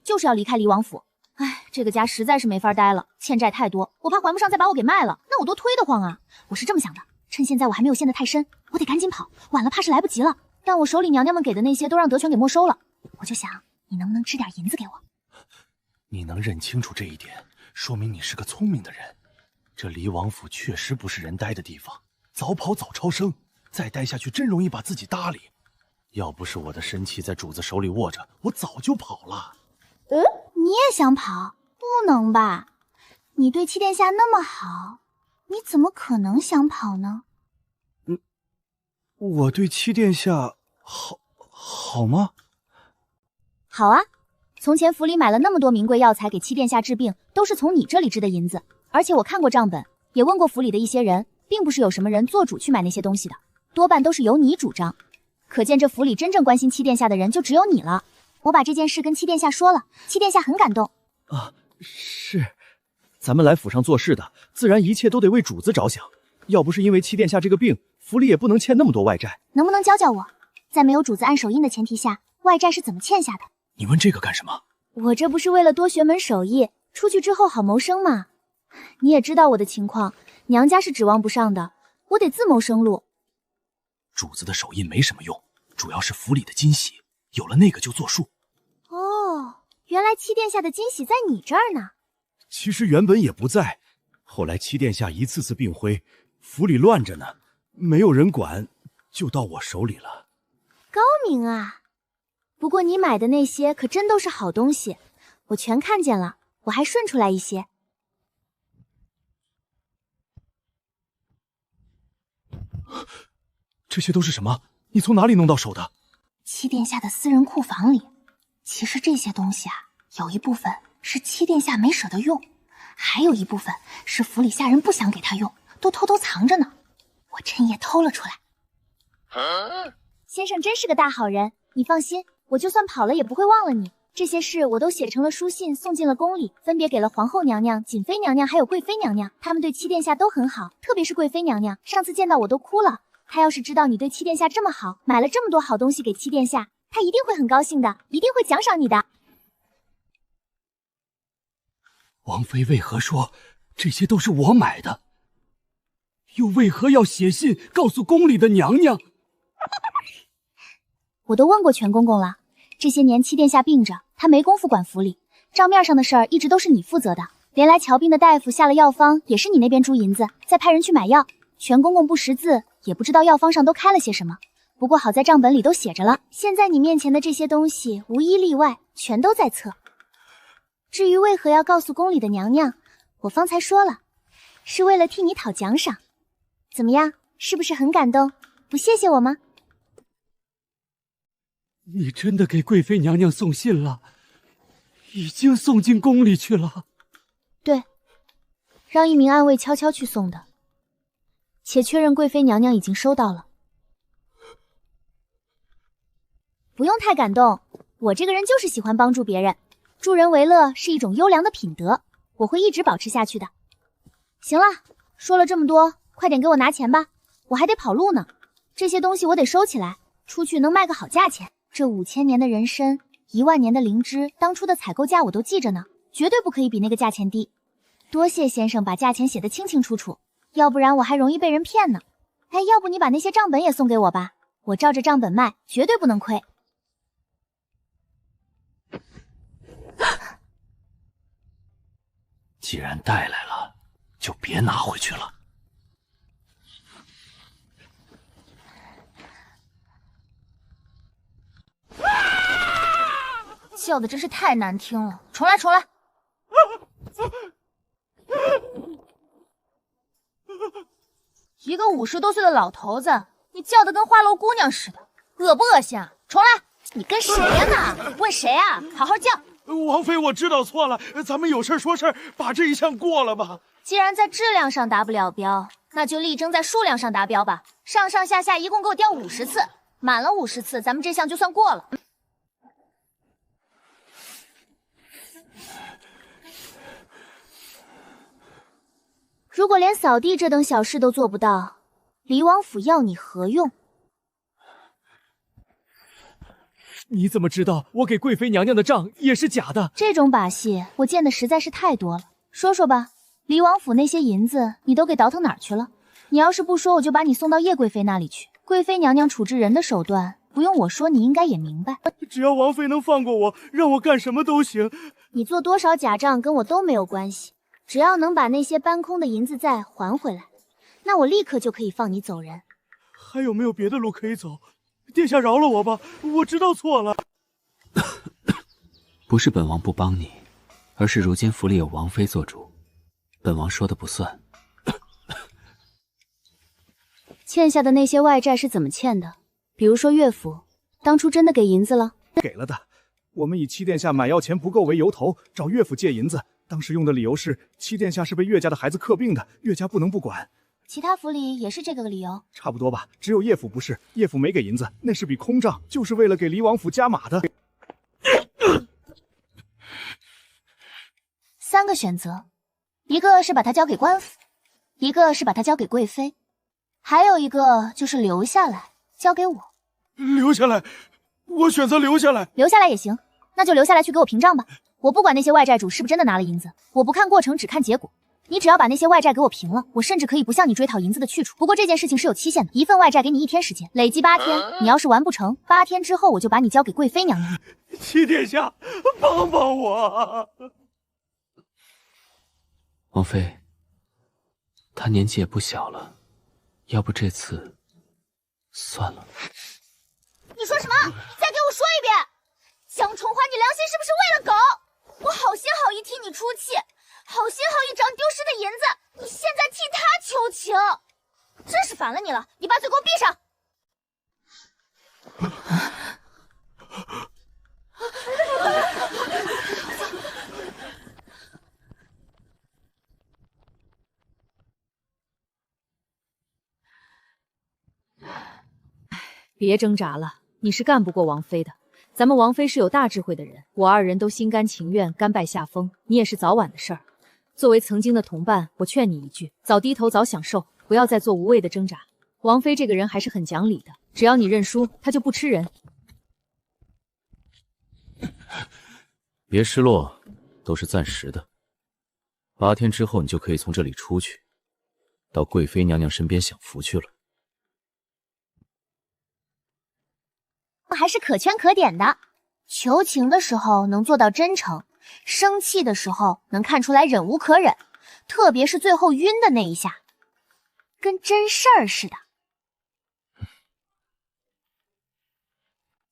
Speaker 6: 就是要离开离王府。哎，这个家实在是没法待了，欠债太多，我怕还不上再把我给卖了，那我多推得慌啊！我是这么想的，趁现在我还没有陷得太深，我得赶紧跑，晚了怕是来不及了。但我手里娘娘们给的那些都让德全给没收了，我就想你能不能支点银子给我？
Speaker 7: 你能认清楚这一点，说明你是个聪明的人。这离王府确实不是人待的地方，早跑早超生，再待下去真容易把自己搭理。要不是我的神器在主子手里握着，我早就跑了。
Speaker 6: 你也想跑？不能吧？你对七殿下那么好，你怎么可能想跑呢？
Speaker 7: 我对七殿下好吗？
Speaker 6: 好啊。从前府里买了那么多名贵药材给七殿下治病，都是从你这里支的银子。而且我看过账本，也问过府里的一些人，并不是有什么人做主去买那些东西的，多半都是由你主张。可见这府里真正关心七殿下的人就只有你了。我把这件事跟七殿下说了，七殿下很感动。
Speaker 3: 啊，是，咱们来府上做事的，自然一切都得为主子着想。要不是因为七殿下这个病，府里也不能欠那么多外债。
Speaker 6: 能不能教教我，在没有主子按手印的前提下，外债是怎么欠下的？
Speaker 3: 你问这个干什么？
Speaker 6: 我这不是为了多学门手艺，出去之后好谋生嘛。你也知道我的情况，娘家是指望不上的，我得自谋生路。
Speaker 7: 主子的手印没什么用，主要是府里的金玺，有了那个就作数。
Speaker 11: 哦，原来七殿下的金玺在你这儿呢。
Speaker 14: 其实原本也不在，后来七殿下一次次病危，府里乱着呢，没有人管，就到我手里了。
Speaker 11: 高明啊！不过你买的那些可真都是好东西，我全看见了，我还顺出来一些。
Speaker 7: 这些都是什么？你从哪里弄到手的？
Speaker 11: 七殿下的私人库房里。其实这些东西啊，有一部分是七殿下没舍得用，还有一部分是府里下人不想给他用，都偷偷藏着呢。我趁夜偷了出来。先生真是个大好人，你放心，我就算跑了也不会忘了你。这些事我都写成了书信，送进了宫里，分别给了皇后娘娘、瑾妃娘娘还有贵妃娘娘，他们对七殿下都很好，特别是贵妃娘娘，上次见到我都哭了。她要是知道你对七殿下这么好，买了这么多好东西给七殿下，她一定会很高兴的，一定会奖赏你的。
Speaker 7: 王妃为何说这些都是我买的？又为何要写信告诉宫里的娘娘？
Speaker 11: 我都问过全公公了，这些年七殿下病着，他没工夫管府里，账面上的事儿一直都是你负责的，连来瞧病的大夫下了药方也是你那边出银子，再派人去买药。全公公不识字，也不知道药方上都开了些什么。不过好在账本里都写着了，现在你面前的这些东西无一例外全都在册。至于为何要告诉宫里的娘娘，我方才说了，是为了替你讨奖赏。怎么样，是不是很感动？不谢谢我吗？
Speaker 7: 你真的给贵妃娘娘送信了？已经送进宫里去了？
Speaker 11: 对，让一名暗卫悄悄去送的，且确认贵妃娘娘已经收到了。不用太感动，我这个人就是喜欢帮助别人，助人为乐是一种优良的品德，我会一直保持下去的。行了，说了这么多，快点给我拿钱吧，我还得跑路呢。这些东西我得收起来，出去能卖个好价钱。这5000年的人参，10000年的灵芝，当初的采购价我都记着呢，绝对不可以比那个价钱低。多谢先生把价钱写得清清楚楚，要不然我还容易被人骗呢。哎，要不你把那些账本也送给我吧，我照着账本卖，绝对不能亏。
Speaker 7: 既然带来了，就别拿回去了。
Speaker 6: 叫的真是太难听了，重来重来。一个50多岁的老头子，你叫的跟花楼姑娘似的，恶不恶心啊？重来！你跟谁呀呢？问谁啊？好好叫。
Speaker 14: 王妃，我知道错了，咱们有事说事，把这一项过了吧。
Speaker 6: 既然在质量上达不了标，那就力争在数量上达标吧。上上下下一共给我钓50次，满了50次，咱们这项就算过了。如果连扫地这等小事都做不到，离王府要你何用？
Speaker 7: 你怎么知道我给贵妃娘娘的账也是假的？
Speaker 6: 这种把戏我见的实在是太多了。说说吧，离王府那些银子你都给倒腾哪儿去了？你要是不说，我就把你送到叶贵妃那里去。贵妃娘娘处置人的手段，不用我说，你应该也明白。
Speaker 14: 只要王妃能放过我，让我干什么都行。
Speaker 6: 你做多少假账跟我都没有关系，只要能把那些搬空的银子债还回来，那我立刻就可以放你走人。
Speaker 14: 还有没有别的路可以走？殿下饶了我吧，我知道错了。
Speaker 13: 不是本王不帮你，而是如今府里有王妃做主，本王说的不算。
Speaker 6: 欠下的那些外债是怎么欠的？比如说岳府，当初真的给银子了？
Speaker 5: 给了的。我们以七殿下买药钱不够为由头，找岳府借银子。当时用的理由是七殿下是被岳家的孩子克病的，岳家不能不管。
Speaker 6: 其他府里也是这个理由？
Speaker 5: 差不多吧，只有叶府不是，叶府没给银子，那是笔空账，就是为了给离王府加码的。
Speaker 6: 3个选择，一个是把它交给官府，一个是把它交给贵妃，还有一个就是留下来交给我。
Speaker 14: 留下来，我选择留下来。
Speaker 6: 留下来也行，那就留下来去给我平账吧。我不管那些外债主是不是真的拿了银子，我不看过程，只看结果。你只要把那些外债给我平了，我甚至可以不向你追讨银子的去处。不过这件事情是有期限的，一份外债给你1天时间，累计8天。你要是完不成，8天之后我就把你交给贵妃娘娘。
Speaker 7: 七殿下，帮帮我！
Speaker 13: 王妃，她年纪也不小了，要不这次算了。
Speaker 6: 你说什么？再给我说一遍！江崇华，你良心是不是喂了狗？我好心好意替你出气，好心好意找你丢失的银子，你现在替他求情，真是烦了你了！你把嘴给我闭上！
Speaker 2: 别挣扎了，你是干不过王妃的。咱们王妃是有大智慧的人，我2人都心甘情愿甘拜下风，你也是早晚的事儿。作为曾经的同伴，我劝你一句，早低头早享受，不要再做无谓的挣扎。王妃这个人还是很讲理的，只要你认输，她就不吃人。
Speaker 3: 别失落，都是暂时的。8天之后，你就可以从这里出去，到贵妃娘娘身边享福去了。
Speaker 6: 还是可圈可点的。求情的时候能做到真诚，生气的时候能看出来忍无可忍，特别是最后晕的那一下，跟真事儿似的。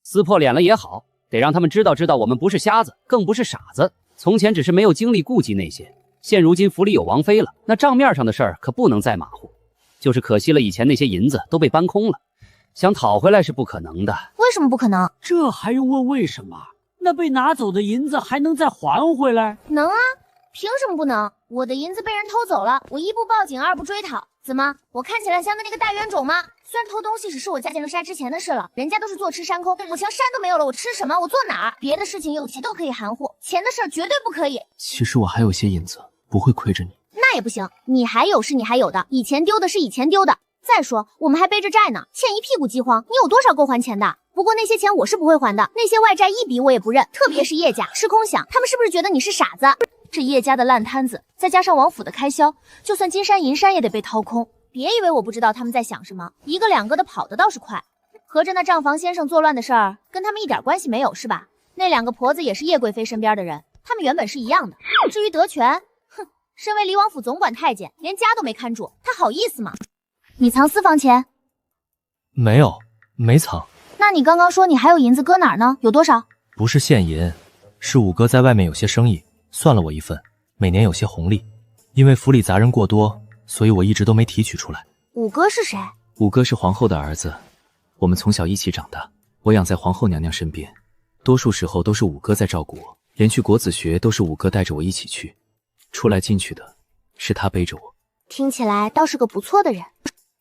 Speaker 19: 撕破脸了也好，得让他们知道我们不是瞎子，更不是傻子。从前只是没有精力顾及那些，现如今府里有王妃了，那账面上的事儿可不能再马虎。就是可惜了以前那些银子都被搬空了，想讨回来是不可能的。
Speaker 6: 为什么不可能？
Speaker 20: 这还用问为什么？那被拿走的银子还能再还回来？
Speaker 6: 能啊，凭什么不能？我的银子被人偷走了，我1不报警，2不追讨。怎么，我看起来像个那个大冤种吗？虽然偷东西只是我嫁进了沙之前的事了，人家都是坐吃山空，我瞧山都没有了，我吃什么？我坐哪儿？别的事情有钱都可以含糊，钱的事儿绝对不可以。
Speaker 13: 其实我还有些银子，不会亏着你。
Speaker 6: 那也不行，你还有是你还有的，以前丢的是以前丢的。再说我们还背着债呢，欠一屁股饥荒，你有多少够还钱的？不过那些钱我是不会还的，那些外债一笔我也不认，特别是叶家吃空饷，他们是不是觉得你是傻子？这叶家的烂摊子，再加上王府的开销，就算金山银山也得被掏空。别以为我不知道他们在想什么，一个两个的跑的倒是快。合着那账房先生作乱的事儿跟他们一点关系没有是吧？那2个婆子也是叶贵妃身边的人，他们原本是一样的。至于德全，哼，身为离王府总管太监，连家都没看住，他好意思吗？你藏私房钱？
Speaker 3: 没有，没藏。
Speaker 6: 那你刚刚说你还有银子搁哪儿呢？有多少？
Speaker 3: 不是现银，是五哥在外面有些生意，算了我一份，每年有些红利。因为府里杂人过多，所以我一直都没提取出来。
Speaker 6: 五哥是谁？
Speaker 13: 五哥是皇后的儿子，我们从小一起长大，我养在皇后娘娘身边，多数时候都是五哥在照顾我，连去国子学都是五哥带着我一起去，出来进去的是他背着我。
Speaker 6: 听起来倒是个不错的人。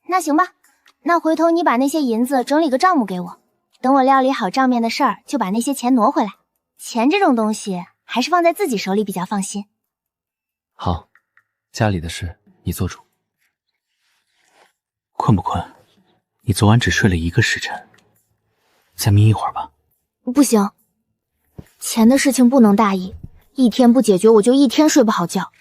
Speaker 6: 那行吧，那回头你把那些银子整理个账目给我，等我料理好账面的事儿，就把那些钱挪回来。钱这种东西还是放在自己手里比较放心。
Speaker 13: 好，家里的事你做主。困不困？你昨晚只睡了1个时辰，再眯一会儿吧。
Speaker 6: 不行，钱的事情不能大意，一天不解决我就一天睡不好觉。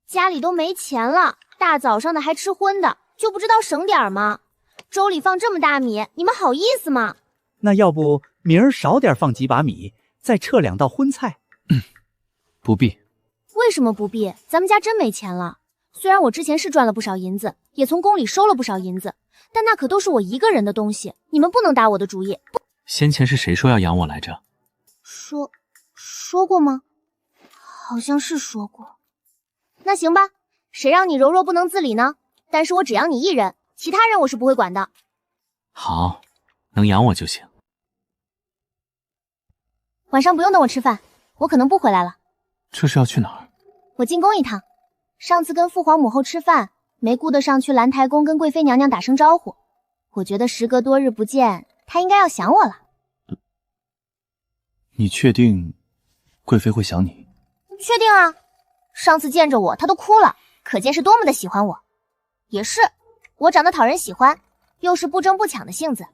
Speaker 6: 家里都没钱了，大早上的还吃荤的，就不知道省点吗？粥里放这么大米，你们好意思吗？
Speaker 9: 那要不明儿少点放几把米，再撤2道荤菜？
Speaker 13: 不必。
Speaker 6: 为什么不必？咱们家真没钱了。虽然我之前是赚了不少银子，也从宫里收了不少银子，但那可都是我一个人的东西，你们不能打我的主意。
Speaker 13: 先前是谁说要养我来着？
Speaker 6: 说过吗？好像是说过。那行吧，谁让你柔弱不能自理呢？但是我只养你一人，其他人我是不会管的。
Speaker 13: 好，能养我就行。
Speaker 6: 晚上不用等我吃饭，我可能不回来了。
Speaker 13: 这是要去哪儿？
Speaker 6: 我进宫一趟。上次跟父皇母后吃饭，没顾得上去兰台宫跟贵妃娘娘打声招呼。我觉得时隔多日不见，她应该要想我了。
Speaker 13: 你确定贵妃会想你？
Speaker 6: 确定啊。上次见着我，她都哭了，可见是多么的喜欢我。也是，我长得讨人喜欢，又是不争不抢的性子，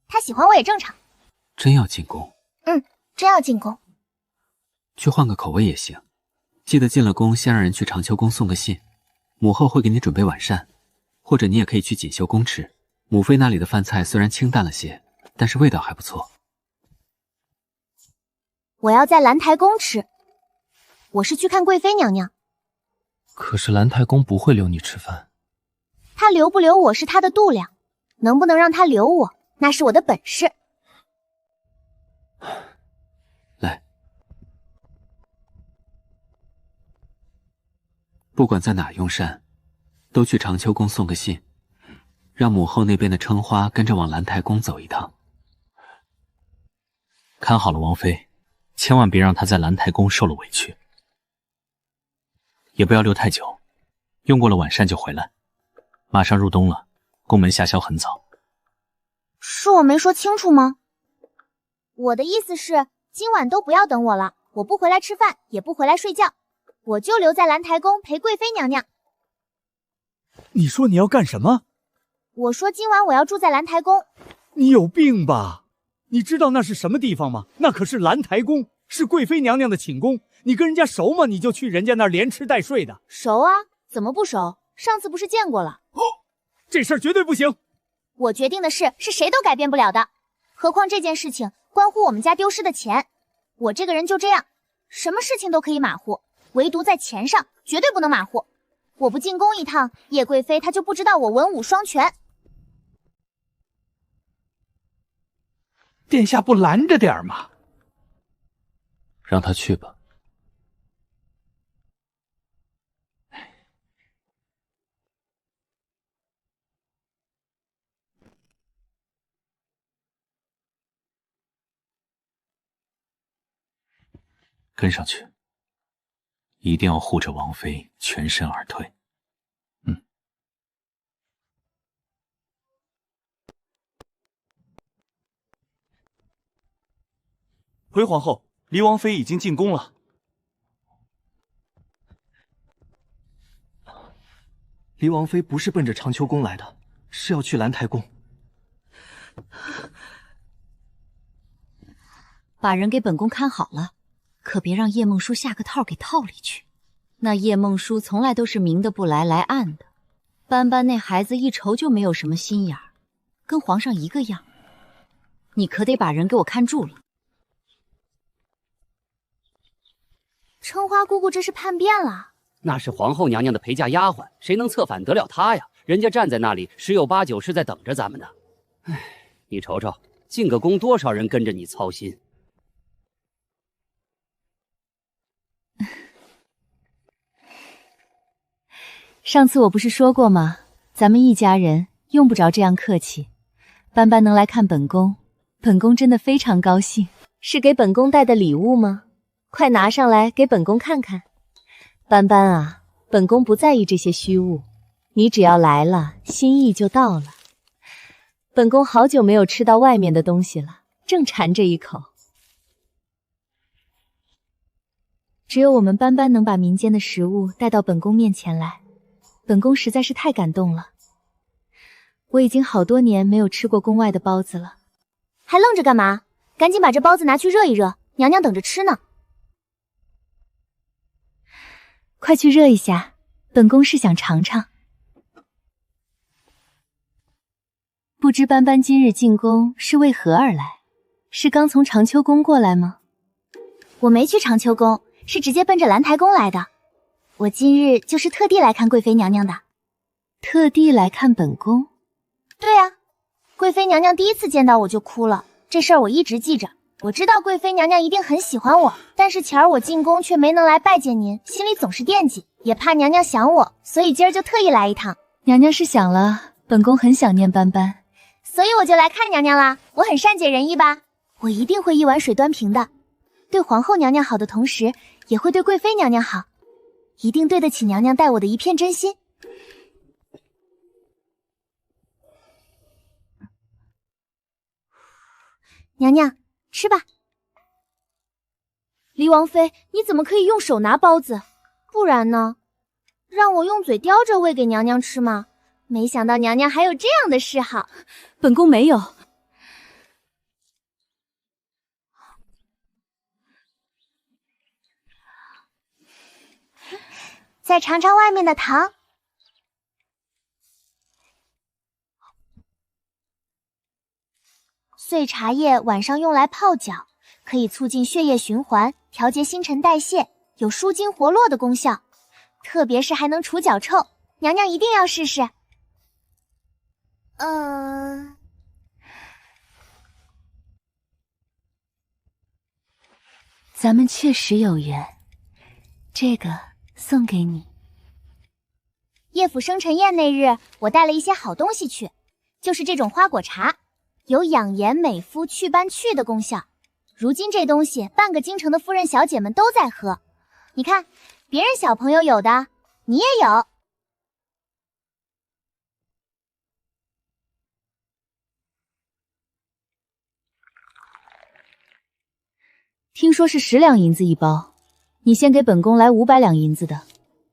Speaker 6: 她喜欢我也正常。
Speaker 13: 真要进宫？
Speaker 6: 真要进宫？
Speaker 13: 去换个口味也行。记得进了宫，先让人去长秋宫送个信，母后会给你准备晚膳，或者你也可以去锦绣宫吃。母妃那里的饭菜虽然清淡了些，但是味道还不错。
Speaker 6: 我要在兰台宫吃，我是去看贵妃娘娘。
Speaker 22: 可是兰太公不会留你吃饭。
Speaker 6: 她留不留我是她的度量，能不能让她留我，那是我的本事。
Speaker 13: 来，不管在哪用膳，都去长秋宫送个信，让母后那边的称花跟着往兰台宫走一趟。
Speaker 20: 看好了王妃，千万别让她在兰台宫受了委屈，也不要留太久，用过了晚膳就回来。马上入冬了，宫门下宵很早。
Speaker 6: 是我没说清楚吗？我的意思是，今晚都不要等我了，我不回来吃饭，也不回来睡觉，我就留在兰台宫陪贵妃娘娘。
Speaker 5: 你说你要干什么？
Speaker 6: 我说今晚我要住在兰台宫。
Speaker 5: 你有病吧？你知道那是什么地方吗？那可是兰台宫，是贵妃娘娘的寝宫。你跟人家熟吗？你就去人家那儿连吃带睡的。
Speaker 6: 熟啊，怎么不熟？上次不是见过了。
Speaker 5: 这事儿绝对不行。
Speaker 6: 我决定的事是谁都改变不了的，何况这件事情关乎我们家丢失的钱。我这个人就这样，什么事情都可以马虎，唯独在钱上绝对不能马虎。我不进宫一趟，叶贵妃她就不知道我文武双全。
Speaker 9: 殿下不拦着点吗？
Speaker 13: 让他去吧。
Speaker 20: 跟上去，一定要护着王妃全身而退。
Speaker 5: 回皇后，离王妃已经进宫了。
Speaker 1: 离王妃不是奔着长秋宫来的，是要去兰台宫。
Speaker 2: 把人给本宫看好了，可别让叶梦舒下个套给套里去。那叶梦舒从来都是明的不来，来暗的。斑斑那孩子一瞅就没有什么心眼儿，跟皇上一个样。你可得把人给我看住了。
Speaker 6: 春花姑姑这是叛变了。
Speaker 19: 那是皇后娘娘的陪嫁丫鬟，谁能策反得了她呀？人家站在那里，十有八九是在等着咱们的。唉，你瞅瞅，进个宫多少人跟着你操心。
Speaker 2: 上次我不是说过吗？咱们一家人用不着这样客气。斑斑能来看本宫，本宫真的非常高兴。是给本宫带的礼物吗？快拿上来给本宫看看。斑斑啊，本宫不在意这些虚物，你只要来了，心意就到了。本宫好久没有吃到外面的东西了，正馋这一口。只有我们斑斑能把民间的食物带到本宫面前来，本宫实在是太感动了。我已经好多年没有吃过宫外的包子了。
Speaker 6: 还愣着干嘛？赶紧把这包子拿去热一热，娘娘等着吃呢。
Speaker 2: 快去热一下，本宫是想尝尝。不知斑斑今日进宫是为何而来？是刚从长秋宫过来吗？
Speaker 6: 我没去长秋宫，是直接奔着兰台宫来的。我今日就是特地来看贵妃娘娘的。
Speaker 2: 特地来看本宫？
Speaker 6: 对啊，贵妃娘娘第一次见到我就哭了，这事儿我一直记着。我知道贵妃娘娘一定很喜欢我，但是前儿我进宫却没能来拜见您，心里总是惦记，也怕娘娘想我，所以今儿就特意来一趟。
Speaker 2: 娘娘是想了，本宫很想念斑斑，
Speaker 6: 所以我就来看娘娘啦。我很善解人意吧？我一定会一碗水端平的，对皇后娘娘好的同时，也会对贵妃娘娘好，一定对得起娘娘待我的一片真心。娘娘，吃吧。
Speaker 2: 黎王妃，你怎么可以用手拿包子？
Speaker 6: 不然呢？让我用嘴叼着喂给娘娘吃吗？没想到娘娘还有这样的嗜好。
Speaker 2: 本宫没有。
Speaker 11: 再尝尝外面的糖。碎茶叶晚上用来泡脚，可以促进血液循环，调节新陈代谢，有舒筋活络的功效，特别是还能除脚臭。娘娘一定要试试。
Speaker 2: 咱们确实有缘，这个送给你。
Speaker 11: 叶府生辰宴那日，我带了一些好东西去，就是这种花果茶，有养颜美肤、祛斑去的功效。如今这东西，半个京城的夫人小姐们都在喝。你看，别人小朋友有的，你也有。
Speaker 2: 听说是10两银子一包，你先给本宫来500两银子的，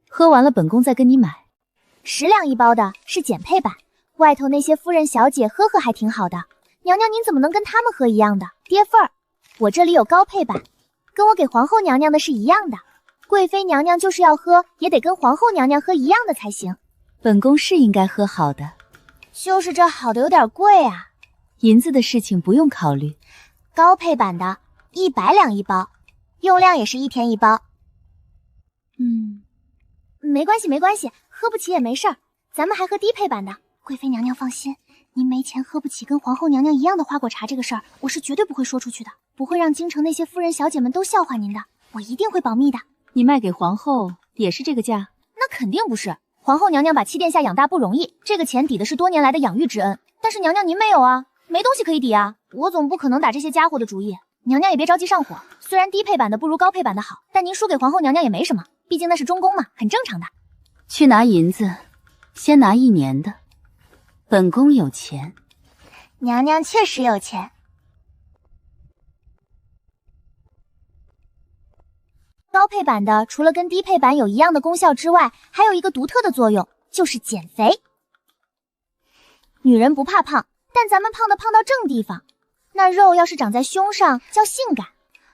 Speaker 2: 喝完了本宫再跟你买。
Speaker 11: 10两一包的是简配版，外头那些夫人小姐喝喝还挺好的。娘娘您怎么能跟他们喝一样的？跌份儿。我这里有高配版，跟我给皇后娘娘的是一样的。贵妃娘娘就是要喝，也得跟皇后娘娘喝一样的才行。
Speaker 2: 本宫是应该喝好的，
Speaker 11: 就是这好的有点贵啊。
Speaker 2: 银子的事情不用考虑。
Speaker 11: 高配版的100两一包，用量也是1天1包。没关系没关系，喝不起也没事儿，咱们还喝低配版的。贵妃娘娘放心，您没钱喝不起跟皇后娘娘一样的花果茶这个事儿，我是绝对不会说出去的，不会让京城那些夫人小姐们都笑话您的，我一定会保密的。
Speaker 2: 你卖给皇后也是这个价？
Speaker 11: 那肯定不是，皇后娘娘把七殿下养大不容易，这个钱抵的是多年来的养育之恩。但是娘娘您没有啊，没东西可以抵啊，我总不可能打这些家伙的主意。娘娘也别着急上火，虽然低配版的不如高配版的好，但您输给皇后娘娘也没什么，毕竟那是中宫嘛，很正常的。
Speaker 2: 去拿银子，先拿1年的。本宫有钱。
Speaker 11: 娘娘确实有钱。高配版的除了跟低配版有一样的功效之外，还有一个独特的作用，就是减肥。女人不怕胖，但咱们胖到正地方。那肉要是长在胸上叫性感，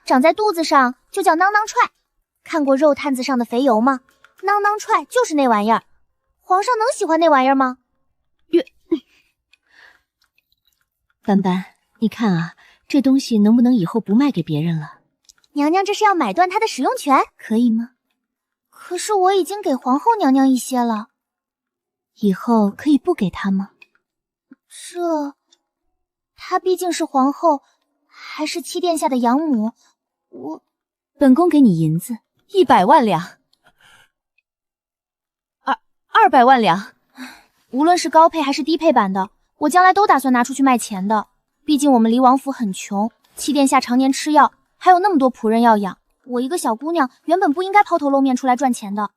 Speaker 11: 长在肚子上就叫囊囊踹。看过肉摊子上的肥油吗？囊囊踹就是那玩意儿。皇上能喜欢那玩意儿吗？
Speaker 2: 斑斑，你看啊，这东西能不能以后不卖给别人了？
Speaker 11: 娘娘这是要买断它的使用权，
Speaker 2: 可以吗？
Speaker 11: 可是我已经给皇后娘娘一些了。
Speaker 2: 以后可以不给她吗？
Speaker 11: 她毕竟是皇后，还是七殿下的养母，
Speaker 2: 本宫给你银子100万两，200万两。
Speaker 11: 无论是高配还是低配版的，我将来都打算拿出去卖钱的。毕竟我们离王府很穷，七殿下常年吃药，还有那么多仆人要养。我一个小姑娘原本不应该抛头露面出来赚钱的，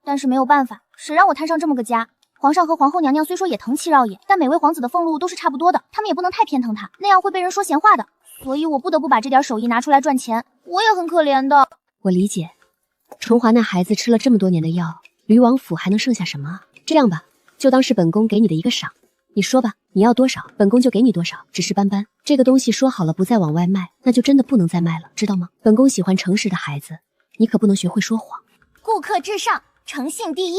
Speaker 11: 但是没有办法，谁让我摊上这么个家。皇上和皇后娘娘虽说也疼戚绕也，但每位皇子的俸禄都是差不多的，他们也不能太偏疼他，那样会被人说闲话的。所以我不得不把这点手艺拿出来赚钱，我也很可怜的。
Speaker 2: 我理解，纯华那孩子吃了这么多年的药，离王府还能剩下什么？这样吧，就当是本宫给你的一个赏。你说吧，你要多少，本宫就给你多少。只是斑斑，这个东西说好了不再往外卖，那就真的不能再卖了，知道吗？本宫喜欢诚实的孩子，你可不能学会说谎。
Speaker 11: 顾客至上，诚信第一，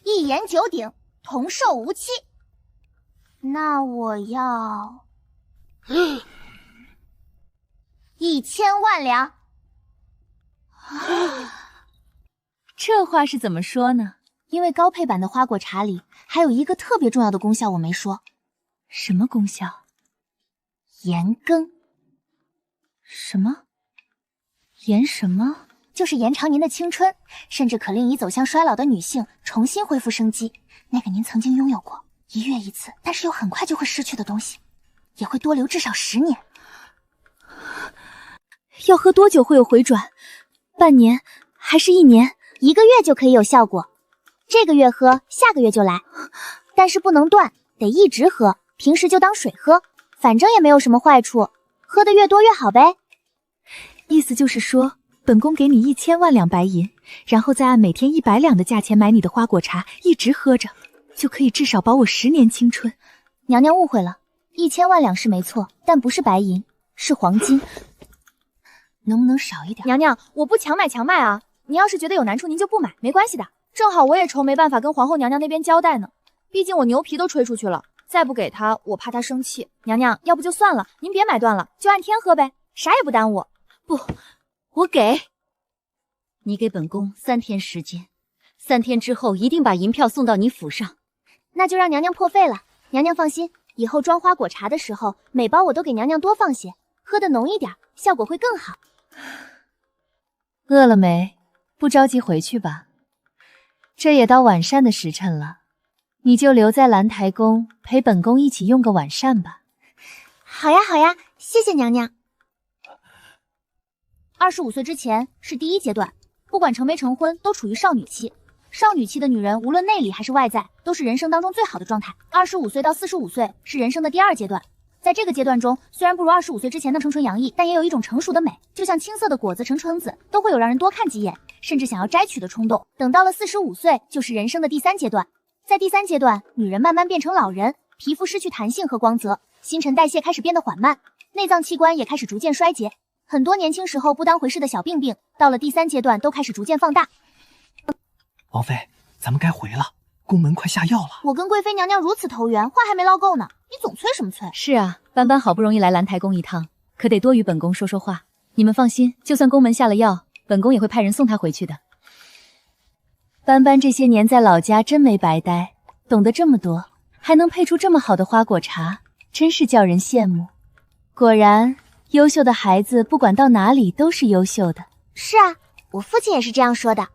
Speaker 11: 一言九鼎，同寿无期。那我要1000万两。
Speaker 2: 这话是怎么说呢？
Speaker 11: 因为高配版的花果茶里还有一个特别重要的功效我没说。
Speaker 2: 什么功效？
Speaker 11: 延庚。
Speaker 2: 什么？延什么？
Speaker 11: 就是延长您的青春，甚至可令已走向衰老的女性重新恢复生机。那个您曾经拥有过1月1次，但是又很快就会失去的东西，也会多留至少10年。
Speaker 2: 要喝多久会有回转？半年还是1年
Speaker 11: ？1个月就可以有效果。这个月喝，下个月就来，但是不能断，得一直喝，平时就当水喝，反正也没有什么坏处，喝得越多越好呗。
Speaker 2: 意思就是说，本宫给你1000万两白银，然后再按每天100两的价钱买你的花果茶，一直喝着，就可以至少保我10年青春。
Speaker 11: 娘娘误会了，1000万两是没错，但不是白银，是黄金。能不能少一点？娘娘，我不强买强卖啊，你要是觉得有难处，您就不买，没关系的。
Speaker 6: 正好我也愁没办法跟皇后娘娘那边交代呢。毕竟我牛皮都吹出去了，再不给她，我怕她生气。娘娘，要不就算了，您别买断了，就按天喝呗，啥也不耽误。
Speaker 4: 不，我给。你给本宫3天时间，3天之后一定把银票送到你府上。
Speaker 11: 那就让娘娘破费了。娘娘放心，以后装花果茶的时候，每包我都给娘娘多放些，喝得浓一点，效果会更好。
Speaker 2: 饿了没？不着急回去吧，这也到晚膳的时辰了，你就留在兰台宫陪本宫一起用个晚膳吧。
Speaker 11: 好呀好呀，谢谢娘娘。
Speaker 6: 25岁之前是第1阶段，不管成没成婚，都处于少女期。少女期的女人，无论内里还是外在，都是人生当中最好的状态。25岁到45岁是人生的第2阶段，在这个阶段中，虽然不如25岁之前的青春洋溢，但也有一种成熟的美，就像青涩的果子成橙子，都会有让人多看几眼，甚至想要摘取的冲动。等到了45岁，就是人生的第3阶段。在第3阶段，女人慢慢变成老人，皮肤失去弹性和光泽，新陈代谢开始变得缓慢，内脏器官也开始逐渐衰竭。很多年轻时候不当回事的小病病，到了第3阶段都开始逐渐放大。
Speaker 1: 王妃，咱们该回了，宫门快下药了。
Speaker 6: 我跟贵妃娘娘如此投缘，话还没唠够呢，你总催什么催？
Speaker 2: 是啊，斑斑好不容易来兰台宫一趟，可得多与本宫说说话。你们放心，就算宫门下了药，本宫也会派人送她回去的。斑斑这些年在老家真没白待，懂得这么多，还能配出这么好的花果茶，真是叫人羡慕。果然，优秀的孩子不管到哪里都是优秀的。
Speaker 11: 是啊，我父亲也是这样说的。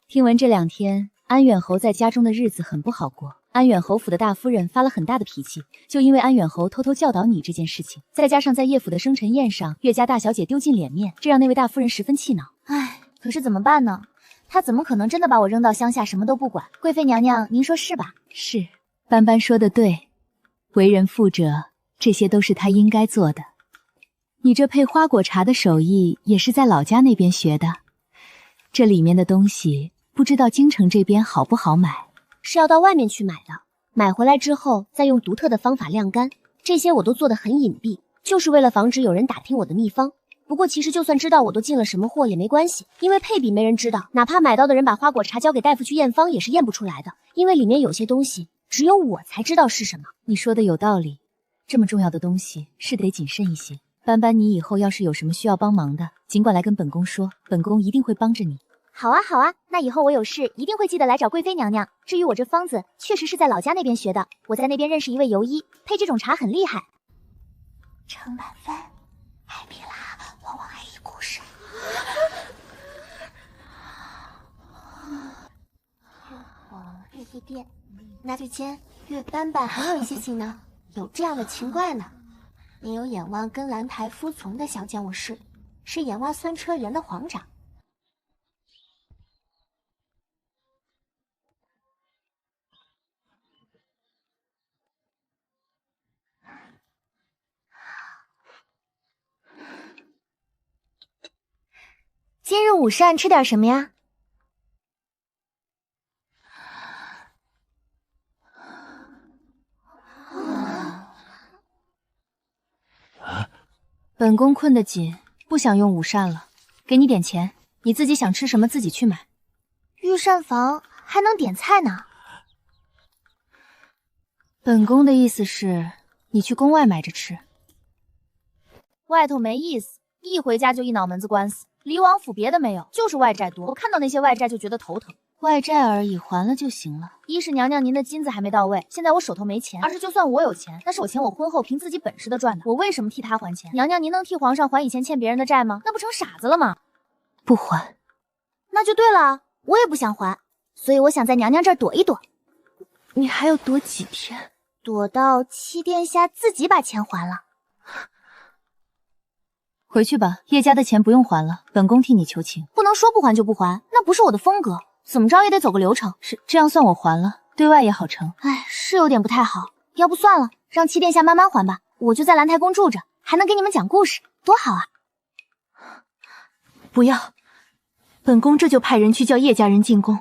Speaker 2: 听闻这2天安远侯在家中的日子很不好过，安远侯府的大夫人发了很大的脾气，就因为安远侯偷偷教导你这件事情，再加上在叶府的生辰宴上岳家大小姐丢尽脸面，这让那位大夫人十分气恼。
Speaker 6: 唉，可是怎么办呢？他怎么可能真的把我扔到乡下什么都不管？贵妃娘娘，您说是吧？
Speaker 2: 是，斑斑说的对，为人父者，这些都是他应该做的。你这配花果茶的手艺也是在老家那边学的，这里面的东西不知道京城这边好不好买？
Speaker 11: 是要到外面去买的，买回来之后再用独特的方法晾干，这些我都做得很隐蔽，就是为了防止有人打听我的秘方。不过其实就算知道我都进了什么货也没关系，因为配比没人知道，哪怕买到的人把花果茶交给大夫去验方也是验不出来的，因为里面有些东西只有我才知道是什么。
Speaker 2: 你说的有道理，这么重要的东西是得谨慎一些。斑斑，你以后要是有什么需要帮忙的，尽管来跟本宫说，本宫一定会帮着你。
Speaker 11: 好啊好啊，那以后我有事一定会记得来找贵妃娘娘。至于我这方子，确实是在老家那边学的，我在那边认识一位游医，配这种茶很厉害。
Speaker 12: 程满分，艾米拉，往往爱一故事。对，那之前岳斑斑很有一些性呢，有这样的情怪呢。也有眼望跟兰台服从的小将，我是眼望酸车园的皇长。
Speaker 11: 今日午膳吃点什么呀？
Speaker 2: 本宫困得紧，不想用午膳了，给你点钱，你自己想吃什么自己去买。
Speaker 11: 御膳房还能点菜呢？
Speaker 2: 本宫的意思是，你去宫外买着吃。
Speaker 6: 外头没意思，一回家就一脑门子官司。离王府别的没有，就是外债多。我看到那些外债就觉得头疼。
Speaker 2: 外债而已，还了就行了。
Speaker 6: 一是娘娘您的金子还没到位，现在我手头没钱；二是就算我有钱，那是我婚后凭自己本事的赚的，我为什么替他还钱？娘娘您能替皇上还以前欠别人的债吗？那不成傻子了吗？
Speaker 2: 不还，
Speaker 11: 那就对了，我也不想还，所以我想在娘娘这儿躲一躲。
Speaker 2: 你还要躲几天？
Speaker 11: 躲到七殿下自己把钱还了。
Speaker 2: 回去吧，叶家的钱不用还了，本宫替你求情。
Speaker 6: 不能说不还就不还，那不是我的风格，怎么着也得走个流程。
Speaker 2: 是，这样算我还了，对外也好成。
Speaker 6: 哎，是有点不太好，要不算了，让七殿下慢慢还吧，我就在兰台宫住着，还能给你们讲故事，多好啊！
Speaker 2: 不要，本宫这就派人去叫叶家人进宫。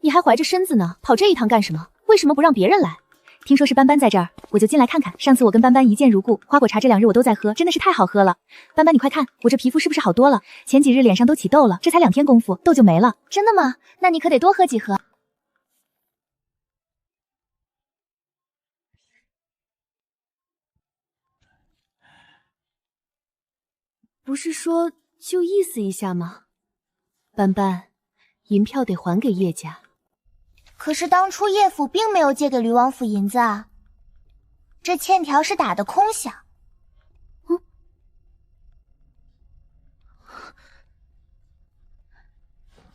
Speaker 6: 你还怀着身子呢，跑这一趟干什么？为什么不让别人来？
Speaker 2: 听说是斑斑在这儿，我就进来看看。上次我跟斑斑一见如故，花果茶这2日我都在喝，真的是太好喝了。斑斑，你快看，我这皮肤是不是好多了？前几日脸上都起痘了，这才2天功夫，痘就没了。
Speaker 6: 真的吗？那你可得多喝几盒。
Speaker 2: 不是说就意思一下吗？斑斑，银票得还给叶家。
Speaker 11: 可是当初叶府并没有借给驴王府银子啊，这欠条是打的空响。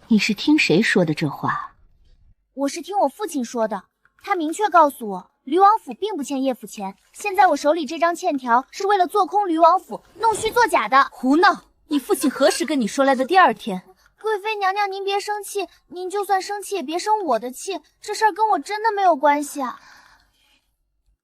Speaker 2: 你是听谁说的这话？
Speaker 6: 我是听我父亲说的，他明确告诉我，驴王府并不欠叶府钱。现在我手里这张欠条是为了做空驴王府，弄虚作假的。
Speaker 2: 胡闹！你父亲何时跟你说来的第2天？
Speaker 6: 贵妃娘娘，您别生气，您就算生气也别生我的气，这事儿跟我真的没有关系啊。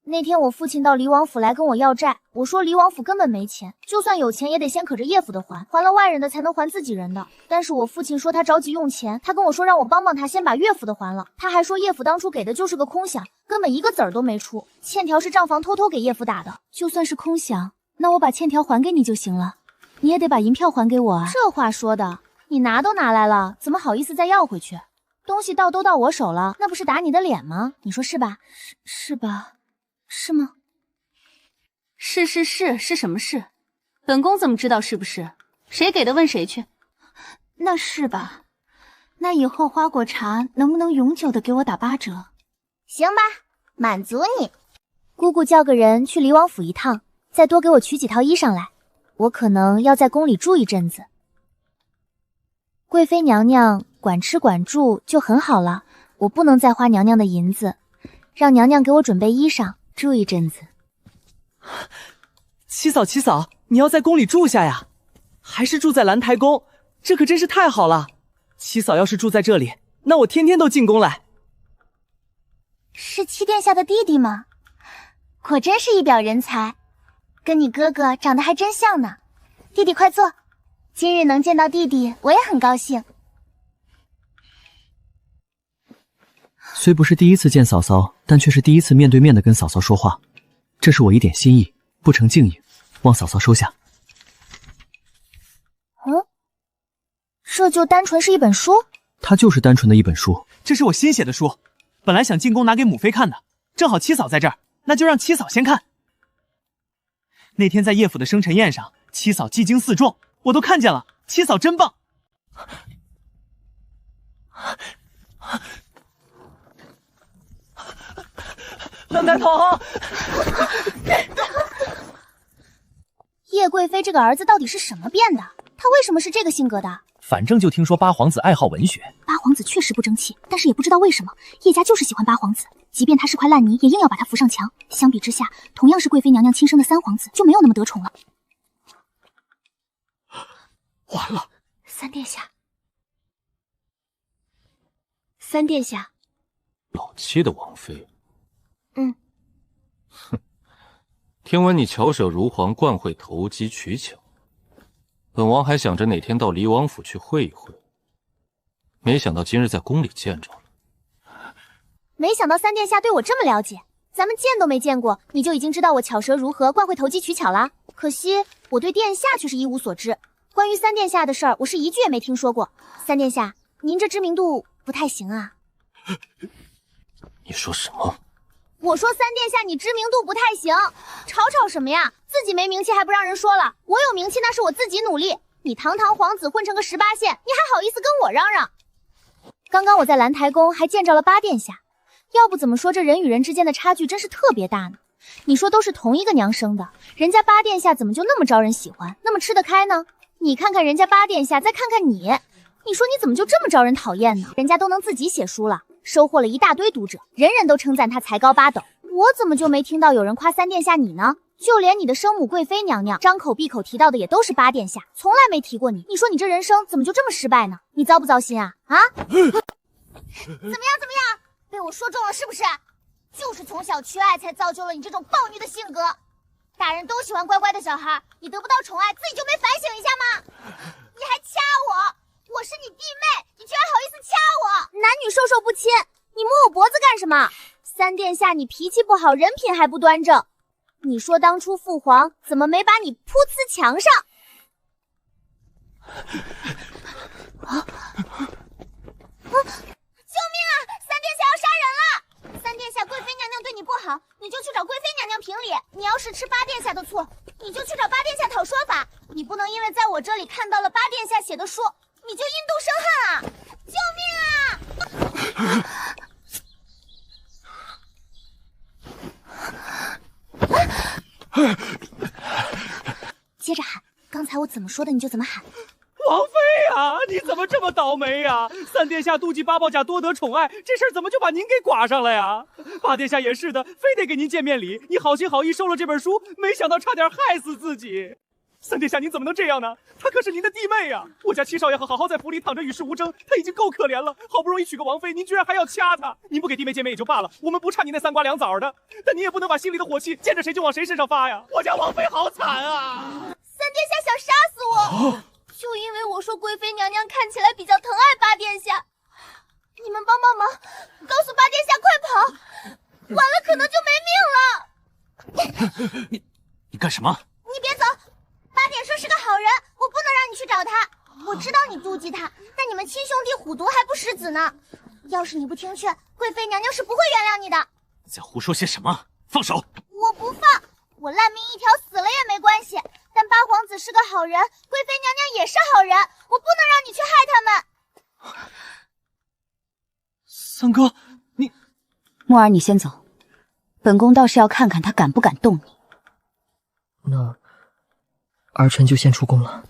Speaker 6: 那天我父亲到黎王府来跟我要债，我说黎王府根本没钱，就算有钱也得先可着叶府的还，还了外人的才能还自己人的。但是我父亲说他着急用钱，他跟我说让我帮帮他，先把岳府的还了。他还说叶府当初给的就是个空饷，根本一个子儿都没出，欠条是账房偷偷给叶府打的。
Speaker 2: 就算是空饷，那我把欠条还给你就行了，你也得把银票还给我啊。
Speaker 6: 这话说的，你拿都拿来了，怎么好意思再要回去？东西都到我手了，那不是打你的脸吗？你说是吧？
Speaker 2: 是吧？
Speaker 6: 是吗？
Speaker 2: 是什么事？本宫怎么知道是不是？谁给的问谁去。那是吧？那以后花果茶能不能永久的给我打8折？
Speaker 11: 行吧，满足你。
Speaker 6: 姑姑叫个人去黎王府一趟，再多给我取几套衣裳来，我可能要在宫里住一阵子。贵妃娘娘管吃管住就很好了，我不能再花娘娘的银子，让娘娘给我准备衣裳，住一阵子。
Speaker 1: 七嫂，你要在宫里住下呀，还是住在兰台宫？这可真是太好了。七嫂要是住在这里，那我天天都进宫来。
Speaker 11: 是七殿下的弟弟吗？果真是一表人才，跟你哥哥长得还真像呢。弟弟快坐，今日能见到弟弟，我也很高兴。
Speaker 3: 虽不是第一次见嫂嫂，但却是第一次面对面的跟嫂嫂说话，这是我一点心意，不成敬意，望嫂嫂收下。
Speaker 6: 这就单纯是一本书？
Speaker 3: 它就是单纯的一本书。
Speaker 1: 这是我新写的书，本来想进宫拿给母妃看的，正好七嫂在这儿，那就让七嫂先看。那天在叶府的生辰宴上，七嫂技惊四众，我都看见了，七嫂真棒。蓝台童，
Speaker 6: 叶贵妃这个儿子到底是什么变的？他为什么是这个性格的？
Speaker 21: 反正就听说八皇子爱好文学。
Speaker 6: 八皇子确实不争气，但是也不知道为什么叶家就是喜欢八皇子，即便他是块烂泥，也硬要把他扶上墙。相比之下，同样是贵妃娘娘亲生的三皇子就没有那么得宠了。
Speaker 21: 完了，
Speaker 6: 三殿下，
Speaker 22: 老七的王妃。
Speaker 6: 嗯。
Speaker 22: 哼，听闻你巧手如簧，惯会投机取巧。本王还想着哪天到黎王府去会一会，没想到今日在宫里见着了。
Speaker 6: 没想到三殿下对我这么了解，咱们见都没见过，你就已经知道我巧舌如何，惯会投机取巧啦。可惜我对殿下却是一无所知，关于三殿下的事儿，我是一句也没听说过。三殿下，您这知名度不太行啊。
Speaker 22: 你说什么？
Speaker 6: 我说三殿下，你知名度不太行，吵什么呀？自己没名气还不让人说了，我有名气那是我自己努力。你堂堂皇子混成个18线，你还好意思跟我嚷嚷？刚刚我在兰台宫还见着了八殿下，要不怎么说这人与人之间的差距真是特别大呢？你说都是同一个娘生的，人家八殿下怎么就那么招人喜欢，那么吃得开呢？你看看人家八殿下，再看看你，你说你怎么就这么招人讨厌呢？人家都能自己写书了，收获了一大堆读者，人人都称赞他才高八斗，我怎么就没听到有人夸三殿下你呢？就连你的生母贵妃娘娘张口闭口提到的也都是八殿下，从来没提过你。你说你这人生怎么就这么失败呢？你糟不糟心啊？啊？怎么样？被我说中了是不是？就是从小缺爱才造就了你这种暴虐的性格。大人都喜欢乖乖的小孩，你得不到宠爱，自己就没反省一下吗？你还掐我，我是你弟妹，你居然好意思掐我！男女授受不亲，你摸我脖子干什么？三殿下，你脾气不好，人品还不端正。你说当初父皇怎么没把你扑呲墙上？救命啊！三殿下要杀人了！三殿下，贵妃娘娘对你不好，你就去找贵妃娘娘评理。你要是吃八殿下的醋，你就去找八殿下讨说法。你不能因为在我这里看到了八殿下写的书，你就因妒生恨啊！救命啊！接着喊，刚才我怎么说的你就怎么喊。
Speaker 1: 王妃啊，你怎么这么倒霉呀？三殿下妒忌八宝甲多得宠爱，这事儿怎么就把您给剐上了呀？八殿下也是的，非得给您见面礼，你好心好意收了这本书，没想到差点害死自己。三殿下，您怎么能这样呢？她可是您的弟妹呀！我家七少爷好好在府里躺着与世无争，他已经够可怜了，好不容易娶个王妃，您居然还要掐他！您不给弟妹见面也就罢了，我们不差你那三瓜两枣的，但你也不能把心里的火气见着谁就往谁身上发呀！我家王妃好惨啊！
Speaker 6: 三殿下想杀死我，就因为我说贵妃娘娘看起来比较疼爱八殿下，你们帮帮忙，告诉八殿下快跑，晚了可能就没命了。
Speaker 18: 你干什么？
Speaker 6: 你别走。八点说是个好人，我不能让你去找他。我知道你妒忌他，但你们亲兄弟虎毒还不食子呢。要是你不听劝，贵妃娘娘是不会原谅你的。
Speaker 18: 你在胡说些什么？放手！
Speaker 6: 我不放，我烂命一条，死了也没关系。但八皇子是个好人，贵妃娘娘也是好人，我不能让你去害他们。
Speaker 1: 三哥，你……
Speaker 2: 墨儿，你先走，本宫倒是要看看他敢不敢动你。
Speaker 16: 那儿臣就先出宫了。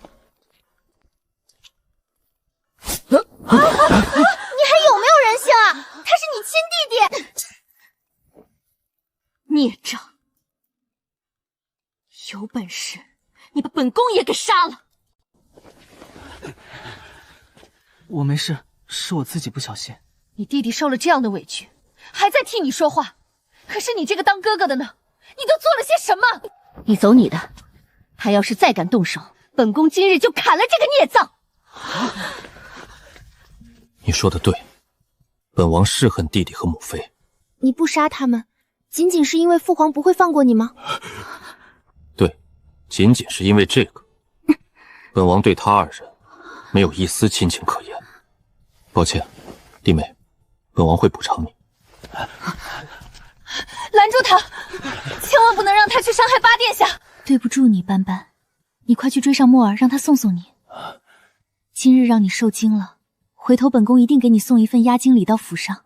Speaker 6: 你还有没有人性啊？他是你亲弟弟！
Speaker 15: 孽障！有本事你把本宫也给杀了！
Speaker 1: 我没事，是我自己不小心。
Speaker 15: 你弟弟受了这样的委屈，还在替你说话，可是你这个当哥哥的呢？你都做了些什么？你走你的，他要是再敢动手，本宫今日就砍了这个孽障！
Speaker 22: 你说的对，本王是恨弟弟和母妃。
Speaker 6: 你不杀他们，仅仅是因为父皇不会放过你吗？
Speaker 22: 对，仅仅是因为这个，本王对他二人没有一丝亲情可言。抱歉，弟妹，本王会补偿你。
Speaker 15: 拦住他，千万不能让他去伤害八殿下。
Speaker 2: 对不住你，斑斑，你快去追上墨儿，让他送送你。今日让你受惊了，回头本宫一定给你送一份押金礼到府上。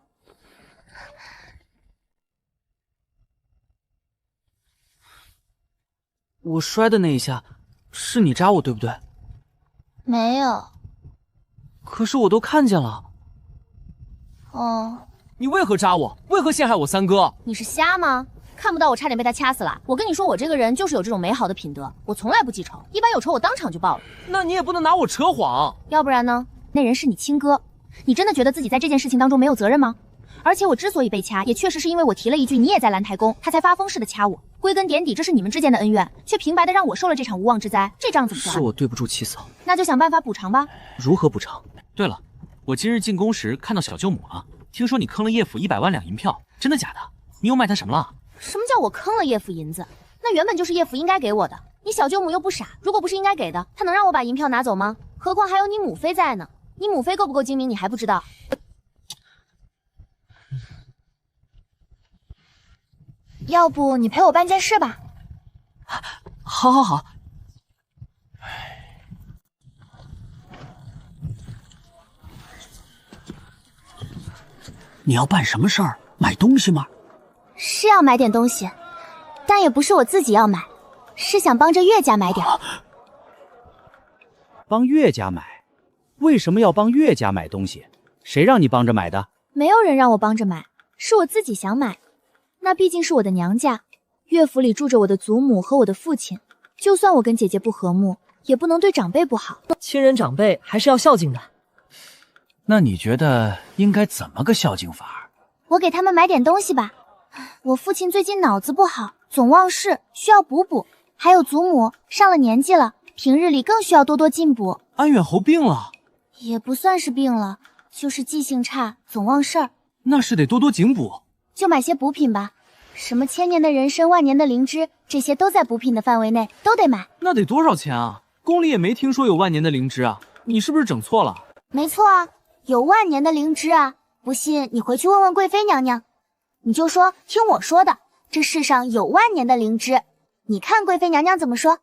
Speaker 1: 我摔的那一下，是你扎我对不对？
Speaker 6: 没有。
Speaker 1: 可是我都看见了。
Speaker 6: 哦。
Speaker 1: 你为何扎我？为何陷害我三哥？
Speaker 6: 你是瞎吗？看不到我差点被他掐死了。我跟你说，我这个人就是有这种美好的品德，我从来不记仇，一般有仇我当场就报了。
Speaker 1: 那你也不能拿我扯谎。
Speaker 6: 要不然呢？那人是你亲哥，你真的觉得自己在这件事情当中没有责任吗？而且我之所以被掐，也确实是因为我提了一句你也在兰台宫，他才发疯似的掐我。归根点底，这是你们之间的恩怨，却平白的让我受了这场无妄之灾，这账怎么算？
Speaker 1: 是我对不住七嫂，
Speaker 6: 那就想办法补偿吧。
Speaker 1: 如何补偿？
Speaker 18: 对了，我今日进宫时看到小舅母了，听说你坑了叶府100万两银票，真的假的？你又卖他什么了？
Speaker 6: 什么叫我坑了叶府银子？那原本就是叶府应该给我的。你小舅母又不傻，如果不是应该给的，她能让我把银票拿走吗？何况还有你母妃在呢。你母妃够不够精明，你还不知道？要不你陪我办件事吧？
Speaker 1: 好，好，好。
Speaker 19: 你要办什么事儿？买东西吗？
Speaker 6: 是要买点东西，但也不是我自己要买，是想帮着岳家买点。
Speaker 9: 帮岳家买？为什么要帮岳家买东西？谁让你帮着买的？
Speaker 6: 没有人让我帮着买，是我自己想买。那毕竟是我的娘家，岳府里住着我的祖母和我的父亲，就算我跟姐姐不和睦，也不能对长辈不好。
Speaker 16: 亲人长辈还是要孝敬的。
Speaker 9: 那你觉得应该怎么个孝敬法？
Speaker 6: 我给他们买点东西吧。我父亲最近脑子不好，总忘事，需要补补。还有祖母上了年纪了，平日里更需要多多进补。
Speaker 1: 安远侯病了？
Speaker 6: 也不算是病了，就是记性差，总忘事儿。
Speaker 1: 那是得多多警补。
Speaker 6: 就买些补品吧，什么千年的人参、万年的灵芝，这些都在补品的范围内，都得买。
Speaker 1: 那得多少钱啊？宫里也没听说有万年的灵芝啊，你是不是整错了？
Speaker 6: 没错啊，有万年的灵芝啊，不信你回去问问贵妃娘娘，你就说听我说的，这世上有万年的灵芝，你看贵妃娘娘怎么说？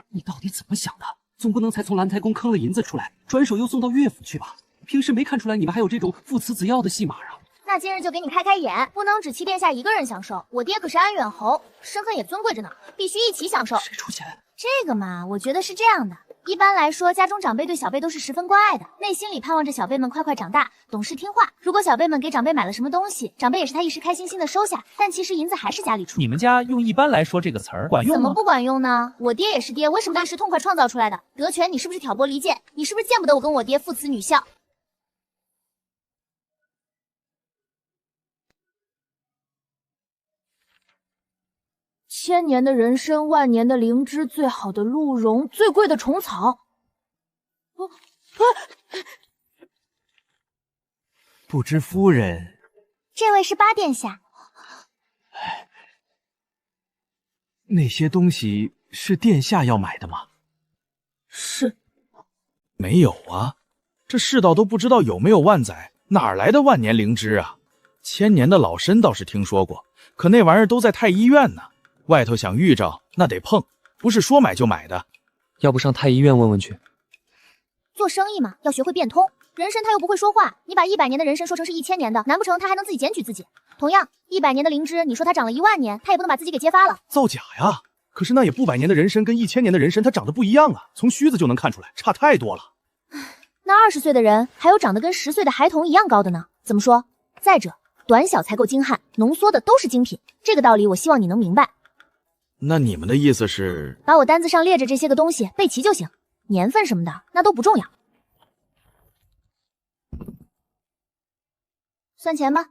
Speaker 20: 你到底怎么想的？总不能才从兰台宫坑了银子出来，转手又送到岳府去吧？平时没看出来你们还有这种父慈子孝的戏码啊？
Speaker 6: 那今日就给你开开眼，不能只欺殿下一个人享受。我爹可是安远侯，身份也尊贵着呢，必须一起享受。
Speaker 20: 谁出钱？
Speaker 6: 这个嘛，我觉得是这样的。一般来说，家中长辈对小辈都是十分关爱的，内心里盼望着小辈们快快长大，懂事听话。如果小辈们给长辈买了什么东西，长辈也是他一时开心心的收下，但其实银子还是家里出。
Speaker 1: 你们家用一般来说这个词儿管用吗？
Speaker 6: 怎么不管用呢？我爹也是爹，为什么一时痛快创造出来的？德全，你是不是挑拨离间？你是不是见不得我跟我爹父慈女孝？千年的人参，万年的灵芝，最好的鹿茸，最贵的虫草。
Speaker 1: 不知夫人，
Speaker 6: 这位是八殿下。
Speaker 1: 那些东西是殿下要买的吗？
Speaker 5: 是。没有啊，这世道都不知道有没有万载，哪来的万年灵芝啊？千年的老参倒是听说过，可那玩意儿都在太医院呢。外头想遇着，那得碰，不是说买就买的。
Speaker 16: 要不上太医院问问去？
Speaker 6: 做生意嘛，要学会变通。人参它又不会说话，你把100年的人参说成是1000年的，难不成它还能自己检举自己？同样，100年的灵芝，你说它长了1万年，它也不能把自己给揭发了。
Speaker 5: 造假呀！可是那也不100年的人参跟1000年的人参，它长得不一样啊，从须子就能看出来，差太多了。
Speaker 6: 那20岁的人还有长得跟10岁的孩童一样高的呢，怎么说？再者，短小才够精悍，浓缩的都是精品，这个道理我希望你能明白。
Speaker 5: 那你们的意思是，
Speaker 6: 把我单子上列着这些个东西备齐就行，年份什么的那都不重要。算钱吧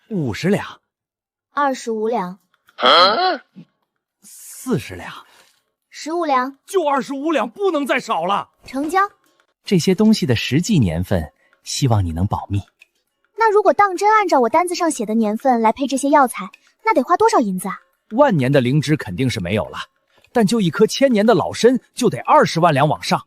Speaker 1: ，50两
Speaker 6: ，25两
Speaker 1: ，40两
Speaker 6: ，15两，
Speaker 9: 就25两，不能再少了。
Speaker 6: 成交。
Speaker 1: 这些东西的实际年份，希望你能保密。
Speaker 6: 那如果当真按照我单子上写的年份来配这些药材，那得花多少银子啊？
Speaker 9: 万年的灵芝肯定是没有了，但就一颗千年的老参就得20万两往上。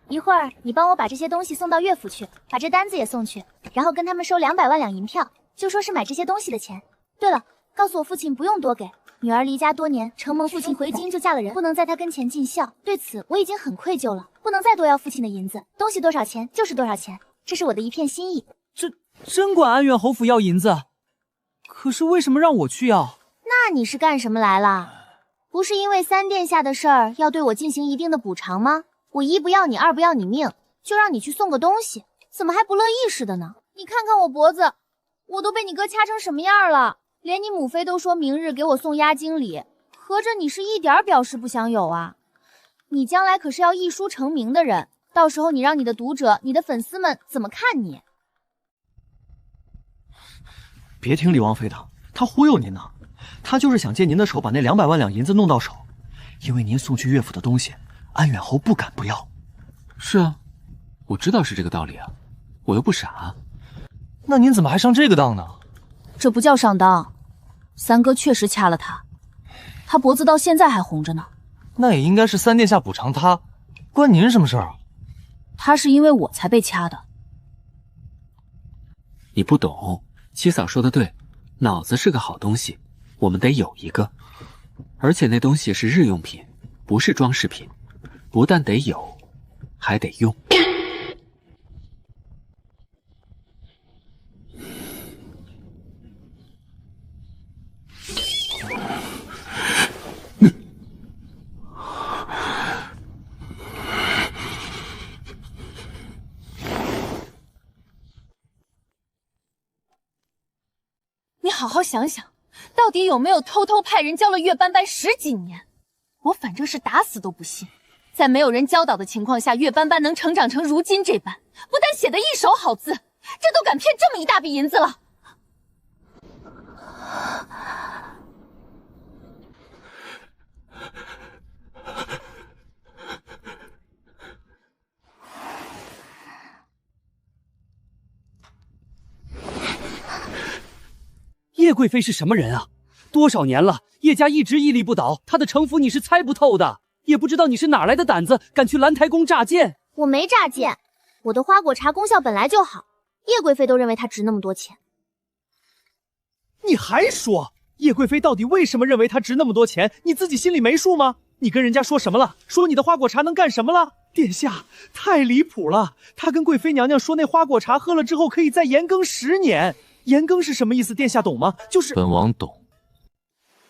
Speaker 6: 一会儿你帮我把这些东西送到岳府去，把这单子也送去，然后跟他们收200万两银票，就说是买这些东西的钱。对了，告诉我父亲不用多给，女儿离家多年，承蒙父亲回京就嫁了人，不能在他跟前尽孝，对此我已经很愧疚了，不能再多要父亲的银子，东西多少钱就是多少钱，这是我的一片心意。
Speaker 1: 真管安远侯府要银子？可是为什么让我去要？
Speaker 6: 那你是干什么来了？不是因为3殿下的事儿要对我进行一定的补偿吗？我一不要你，二不要你命，就让你去送个东西，怎么还不乐意似的呢？你看看我脖子，我都被你哥掐成什么样了，连你母妃都说明日给我送押金礼，合着你是一点表示不想有啊？你将来可是要一书成名的人，到时候你让你的读者、你的粉丝们怎么看你？
Speaker 3: 别听李王妃的，她忽悠您呢。她就是想借您的手把那200万两银子弄到手，因为您送去岳府的东西，安远侯不敢不要。
Speaker 13: 是啊，我知道是这个道理啊，我又不傻。
Speaker 1: 那您怎么还上这个当呢？
Speaker 2: 这不叫上当，三哥确实掐了他，他脖子到现在还红着呢。
Speaker 1: 那也应该是3殿下补偿他，关您什么事儿啊？
Speaker 2: 他是因为我才被掐的。
Speaker 13: 你不懂，七嫂说的对，脑子是个好东西，我们得有一个，而且那东西是日用品，不是装饰品，不但得有，还得用。
Speaker 2: 你好好想想，到底有没有偷偷派人教了岳斑斑10几年？我反正是打死都不信，在没有人教导的情况下，岳斑斑能成长成如今这般，不但写得一手好字，这都敢骗这么一大笔银子了。
Speaker 8: 叶贵妃是什么人啊？多少年了，叶家一直屹立不倒，她的城府你是猜不透的。也不知道你是哪来的胆子，敢去兰台宫诈剑？
Speaker 6: 我没诈剑，我的花果茶功效本来就好，叶贵妃都认为它值那么多钱。
Speaker 1: 你还说叶贵妃到底为什么认为它值那么多钱？你自己心里没数吗？你跟人家说什么了？说你的花果茶能干什么了？殿下太离谱了！他跟贵妃娘娘说那花果茶喝了之后可以再延更10年。延更是什么意思？殿下懂吗？就是
Speaker 22: 本王懂。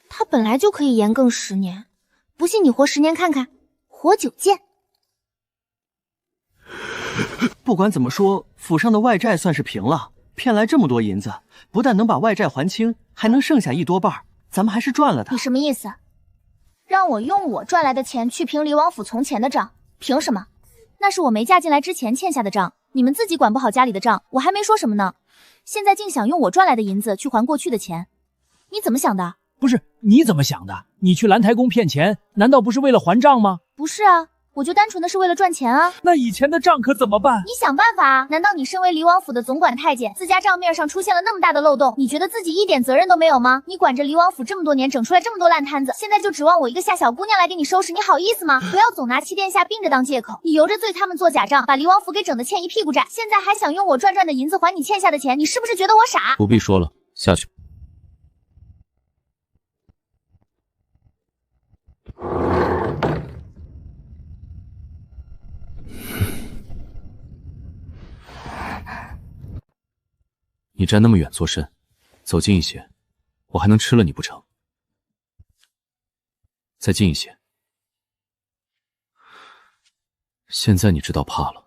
Speaker 6: 它本来就可以延更10年。不信你活10年看看，活久见。
Speaker 3: 不管怎么说，府上的外债算是平了，骗来这么多银子，不但能把外债还清，还能剩下1多半，咱们还是赚了的。
Speaker 6: 你什么意思？让我用我赚来的钱去平离王府从前的账？凭什么？那是我没嫁进来之前欠下的账，你们自己管不好家里的账，我还没说什么呢。现在竟想用我赚来的银子去还过去的钱，你怎么想的？
Speaker 8: 不是你怎么想的？你去兰台宫骗钱，难道不是为了还账吗？
Speaker 6: 不是啊，我就单纯的是为了赚钱啊。
Speaker 8: 那以前的账可怎么办？
Speaker 6: 你想办法啊！难道你身为离王府的总管太监，自家账面上出现了那么大的漏洞，你觉得自己一点责任都没有吗？你管着离王府这么多年，整出来这么多烂摊子，现在就指望我一个下小姑娘来给你收拾，你好意思吗？不要总拿七殿下病着当借口，你由着罪他们做假账，把离王府给整得欠一屁股债，现在还想用我赚的银子还你欠下的钱，你是不是觉得我傻？
Speaker 22: 不必说了，下去。你站那么远做甚？走近一些，我还能吃了你不成？再近一些。现在你知道怕了，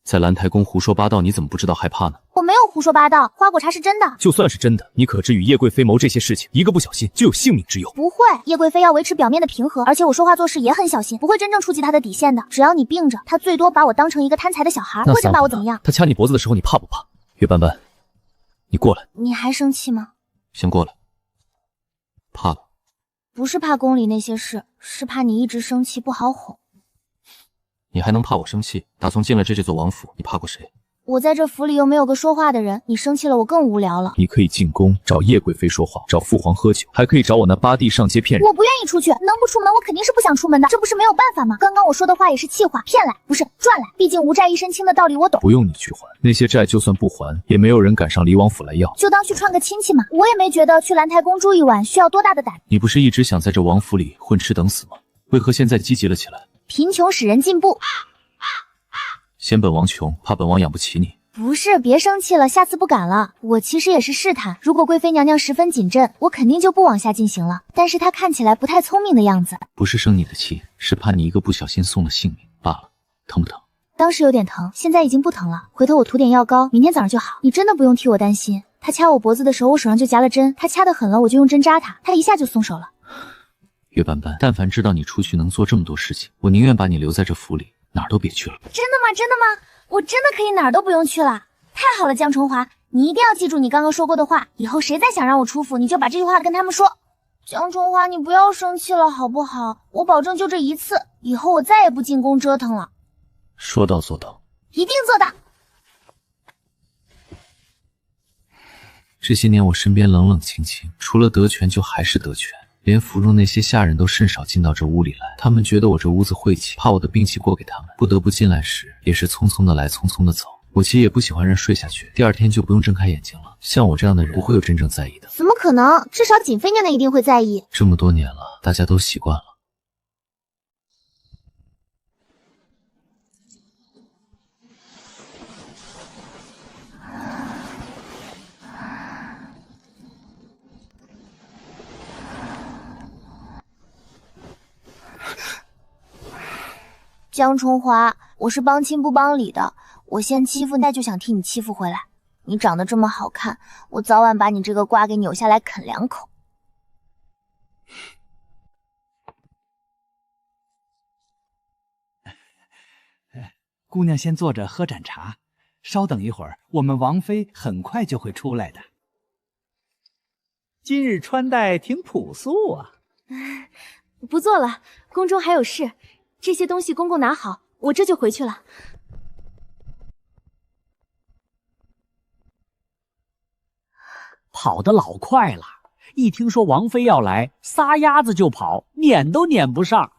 Speaker 22: 在兰台宫胡说八道，你怎么不知道害怕呢？
Speaker 6: 我没有胡说八道，花果茶是真的。
Speaker 22: 就算是真的，你可知与叶贵妃谋这些事情，一个不小心就有性命之忧。
Speaker 6: 不会，叶贵妃要维持表面的平和，而且我说话做事也很小心，不会真正触及她的底线的。只要你病着，她最多把我当成一个贪财的小孩，不会真把我怎么样。
Speaker 22: 他掐你脖子的时候，你怕不怕？岳斑斑，你过来。
Speaker 6: 你还生气吗？
Speaker 22: 先过来。怕了？
Speaker 6: 不是怕宫里那些事，是怕你一直生气不好哄。
Speaker 22: 你还能怕我生气？打从进了这座王府，你怕过谁？
Speaker 6: 我在这府里又没有个说话的人，你生气了我更无聊了。
Speaker 22: 你可以进宫找叶贵妃说话，找父皇喝酒，还可以找我那八弟上街骗人。
Speaker 6: 我不愿意出去，能不出门我肯定是不想出门的，这不是没有办法吗？刚刚我说的话也是气话，骗来不是赚来，毕竟无债一身轻的道理我懂。
Speaker 22: 不用你去还，那些债就算不还，也没有人敢上离王府来要。
Speaker 6: 就当去串个亲戚嘛，我也没觉得去兰台宫住一晚需要多大的胆。
Speaker 22: 你不是一直想在这王府里混吃等死吗？为何现在积极了起来？
Speaker 6: 贫穷使人进步。
Speaker 22: 嫌本王穷，怕本王养不起你。
Speaker 6: 不是，别生气了，下次不敢了。我其实也是试探，如果贵妃娘娘十分谨慎，我肯定就不往下进行了。但是她看起来不太聪明的样子，
Speaker 22: 不是生你的气，是怕你一个不小心送了性命罢了。疼不疼？
Speaker 6: 当时有点疼，现在已经不疼了。回头我涂点药膏，明天早上就好。你真的不用替我担心。她掐我脖子的时候，我手上就夹了针，她掐得狠了，我就用针扎她，她一下就松手了。
Speaker 22: 岳斑斑，但凡知道你出去能做这么多事情，我宁愿把你留在这府里，哪儿都别去了。
Speaker 6: 真的吗？真的吗？我真的可以哪儿都不用去了，太好了，江崇华，你一定要记住你刚刚说过的话，以后谁再想让我出府，你就把这句话跟他们说。江崇华，你不要生气了好不好？我保证就这一次，以后我再也不进宫折腾了。
Speaker 22: 说到做到，
Speaker 6: 一定做到。
Speaker 22: 这些年我身边冷冷清清，除了德全就还是德全。连府中那些下人都甚少进到这屋里来，他们觉得我这屋子晦气，怕我的病气过给他们，不得不进来时也是匆匆的来，匆匆的走。我其实也不喜欢人睡下去，第二天就不用睁开眼睛了。像我这样的人不会有真正在意的。
Speaker 6: 怎么可能？至少瑾妃娘娘一定会在意。
Speaker 22: 这么多年了，大家都习惯了。
Speaker 6: 江崇华，我是帮亲不帮理的，我先欺负你，就想替你欺负回来。你长得这么好看，我早晚把你这个瓜给扭下来啃2口。
Speaker 9: 姑娘先坐着喝盏茶，稍等一会儿，我们王妃很快就会出来的。今日穿戴挺朴素啊。
Speaker 15: 不做了，宫中还有事。这些东西公公拿好，我这就回去了。
Speaker 19: 跑得老快了，一听说王妃要来，撒丫子就跑，撵都撵不上。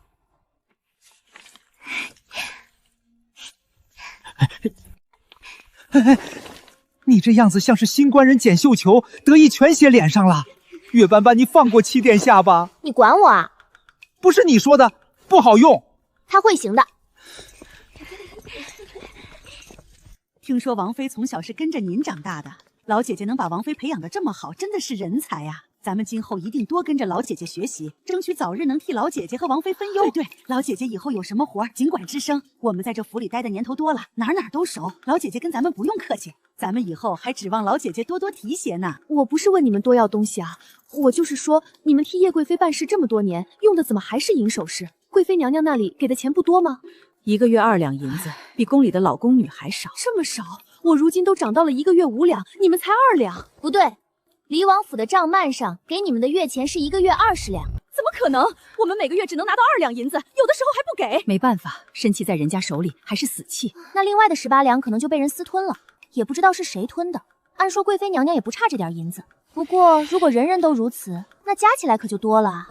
Speaker 9: 你这样子像是新官人捡绣球，得意全写脸上了。月斑斑，你放过七殿下吧。
Speaker 6: 你管我啊？
Speaker 9: 不是你说的，不好用。
Speaker 6: 他会行的。
Speaker 4: 听说王妃从小是跟着您长大的，老姐姐能把王妃培养得这么好，真的是人才呀！咱们今后一定多跟着老姐姐学习，争取早日能替老姐姐和王妃分忧。对，老姐姐以后有什么活尽管吱声。我们在这府里待的年头多了，哪儿都熟，老姐姐跟咱们不用客气。咱们以后还指望老姐姐多多提携呢。
Speaker 15: 我不是问你们多要东西啊，我就是说，你们替叶贵妃办事这么多年，用的怎么还是银首饰？贵妃娘娘那里给的钱不多吗？1个月2两银子，比宫里的老宫女还少。这么少？我如今都涨到了1个月5两，你们才2两。
Speaker 6: 不对，离王府的账幔上给你们的月钱是1个月20两。
Speaker 15: 怎么可能？我们每个月只能拿到2两银子，有的时候还不给。
Speaker 4: 没办法，身契在人家手里还是死契。
Speaker 6: 那另外的18两可能就被人私吞了，也不知道是谁吞的。按说贵妃娘娘也不差这点银子，不过如果人人都如此，那加起来可就多了啊。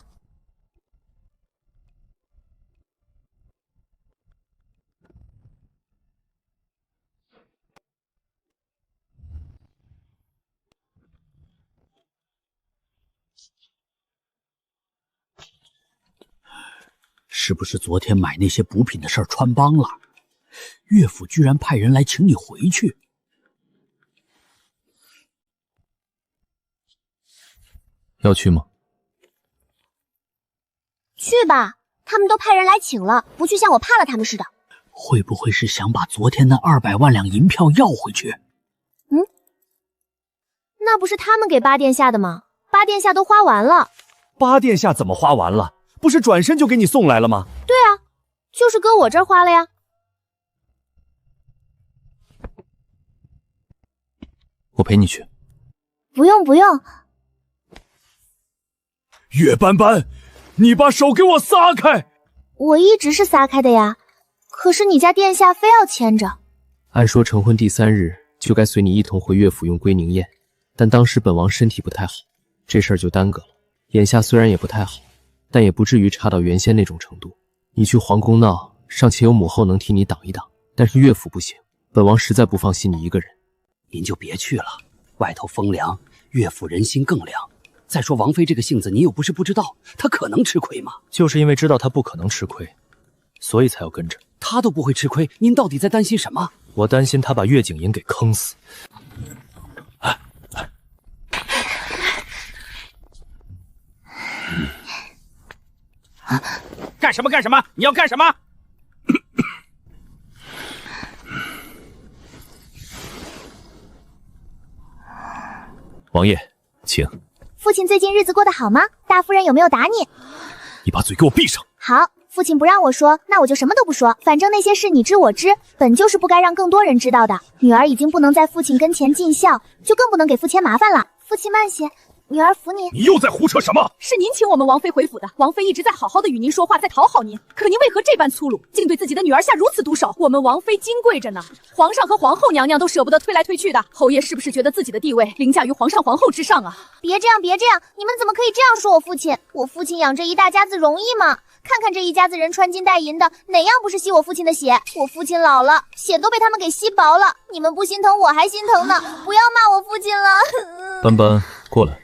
Speaker 19: 是不是昨天买那些补品的事儿穿帮了？岳府居然派人来请你回去。
Speaker 22: 要去吗？
Speaker 6: 去吧，他们都派人来请了，不去像我怕了他们似的。
Speaker 19: 会不会是想把昨天那200万两银票要回去？
Speaker 6: 那不是他们给八殿下的吗？八殿下都花完了。
Speaker 14: 八殿下怎么花完了？不是转身就给你送来了吗？
Speaker 6: 对啊，就是搁我这儿花了呀。
Speaker 22: 我陪你去。
Speaker 6: 不用不用。
Speaker 14: 月斑斑，你把手给我撒开！
Speaker 6: 我一直是撒开的呀，可是你家殿下非要牵着。
Speaker 3: 按说成婚第3日就该随你一同回岳府用归宁宴，但当时本王身体不太好，这事儿就耽搁了。眼下虽然也不太好，但也不至于差到原先那种程度。你去皇宫闹，尚且有母后能替你挡一挡，但是岳府不行，本王实在不放心你一个人。
Speaker 19: 您就别去了，外头风凉，岳府人心更凉。再说王妃这个性子，你又不是不知道，她可能吃亏吗？
Speaker 3: 就是因为知道她不可能吃亏，所以才要跟着。
Speaker 19: 她都不会吃亏，您到底在担心什么？
Speaker 3: 我担心她把岳景瑩给坑死。
Speaker 5: 干什么干什么？你要干什么？
Speaker 22: 王爷，请。
Speaker 6: 父亲最近日子过得好吗？大夫人有没有打你？
Speaker 22: 你把嘴给我闭上。
Speaker 6: 好，父亲不让我说，那我就什么都不说。反正那些事你知我知，本就是不该让更多人知道的。女儿已经不能在父亲跟前尽孝，就更不能给父亲麻烦了。父亲慢些，女儿服你。
Speaker 5: 你又在胡扯什么？
Speaker 15: 是您请我们王妃回府的，王妃一直在好好的与您说话，在讨好您，可您为何这般粗鲁，竟对自己的女儿下如此毒手？我们王妃金贵着呢，皇上和皇后娘娘都舍不得推来推去的。侯爷是不是觉得自己的地位凌驾于皇上皇后之上啊？
Speaker 6: 别这样，别这样，你们怎么可以这样说我父亲？我父亲养这一大家子容易吗？看看这一家子人穿金戴银的，哪样不是吸我父亲的血？我父亲老了，血都被他们给吸薄了。你们不心疼我还心疼呢，不要骂我父亲了。
Speaker 22: 斑斑，过来。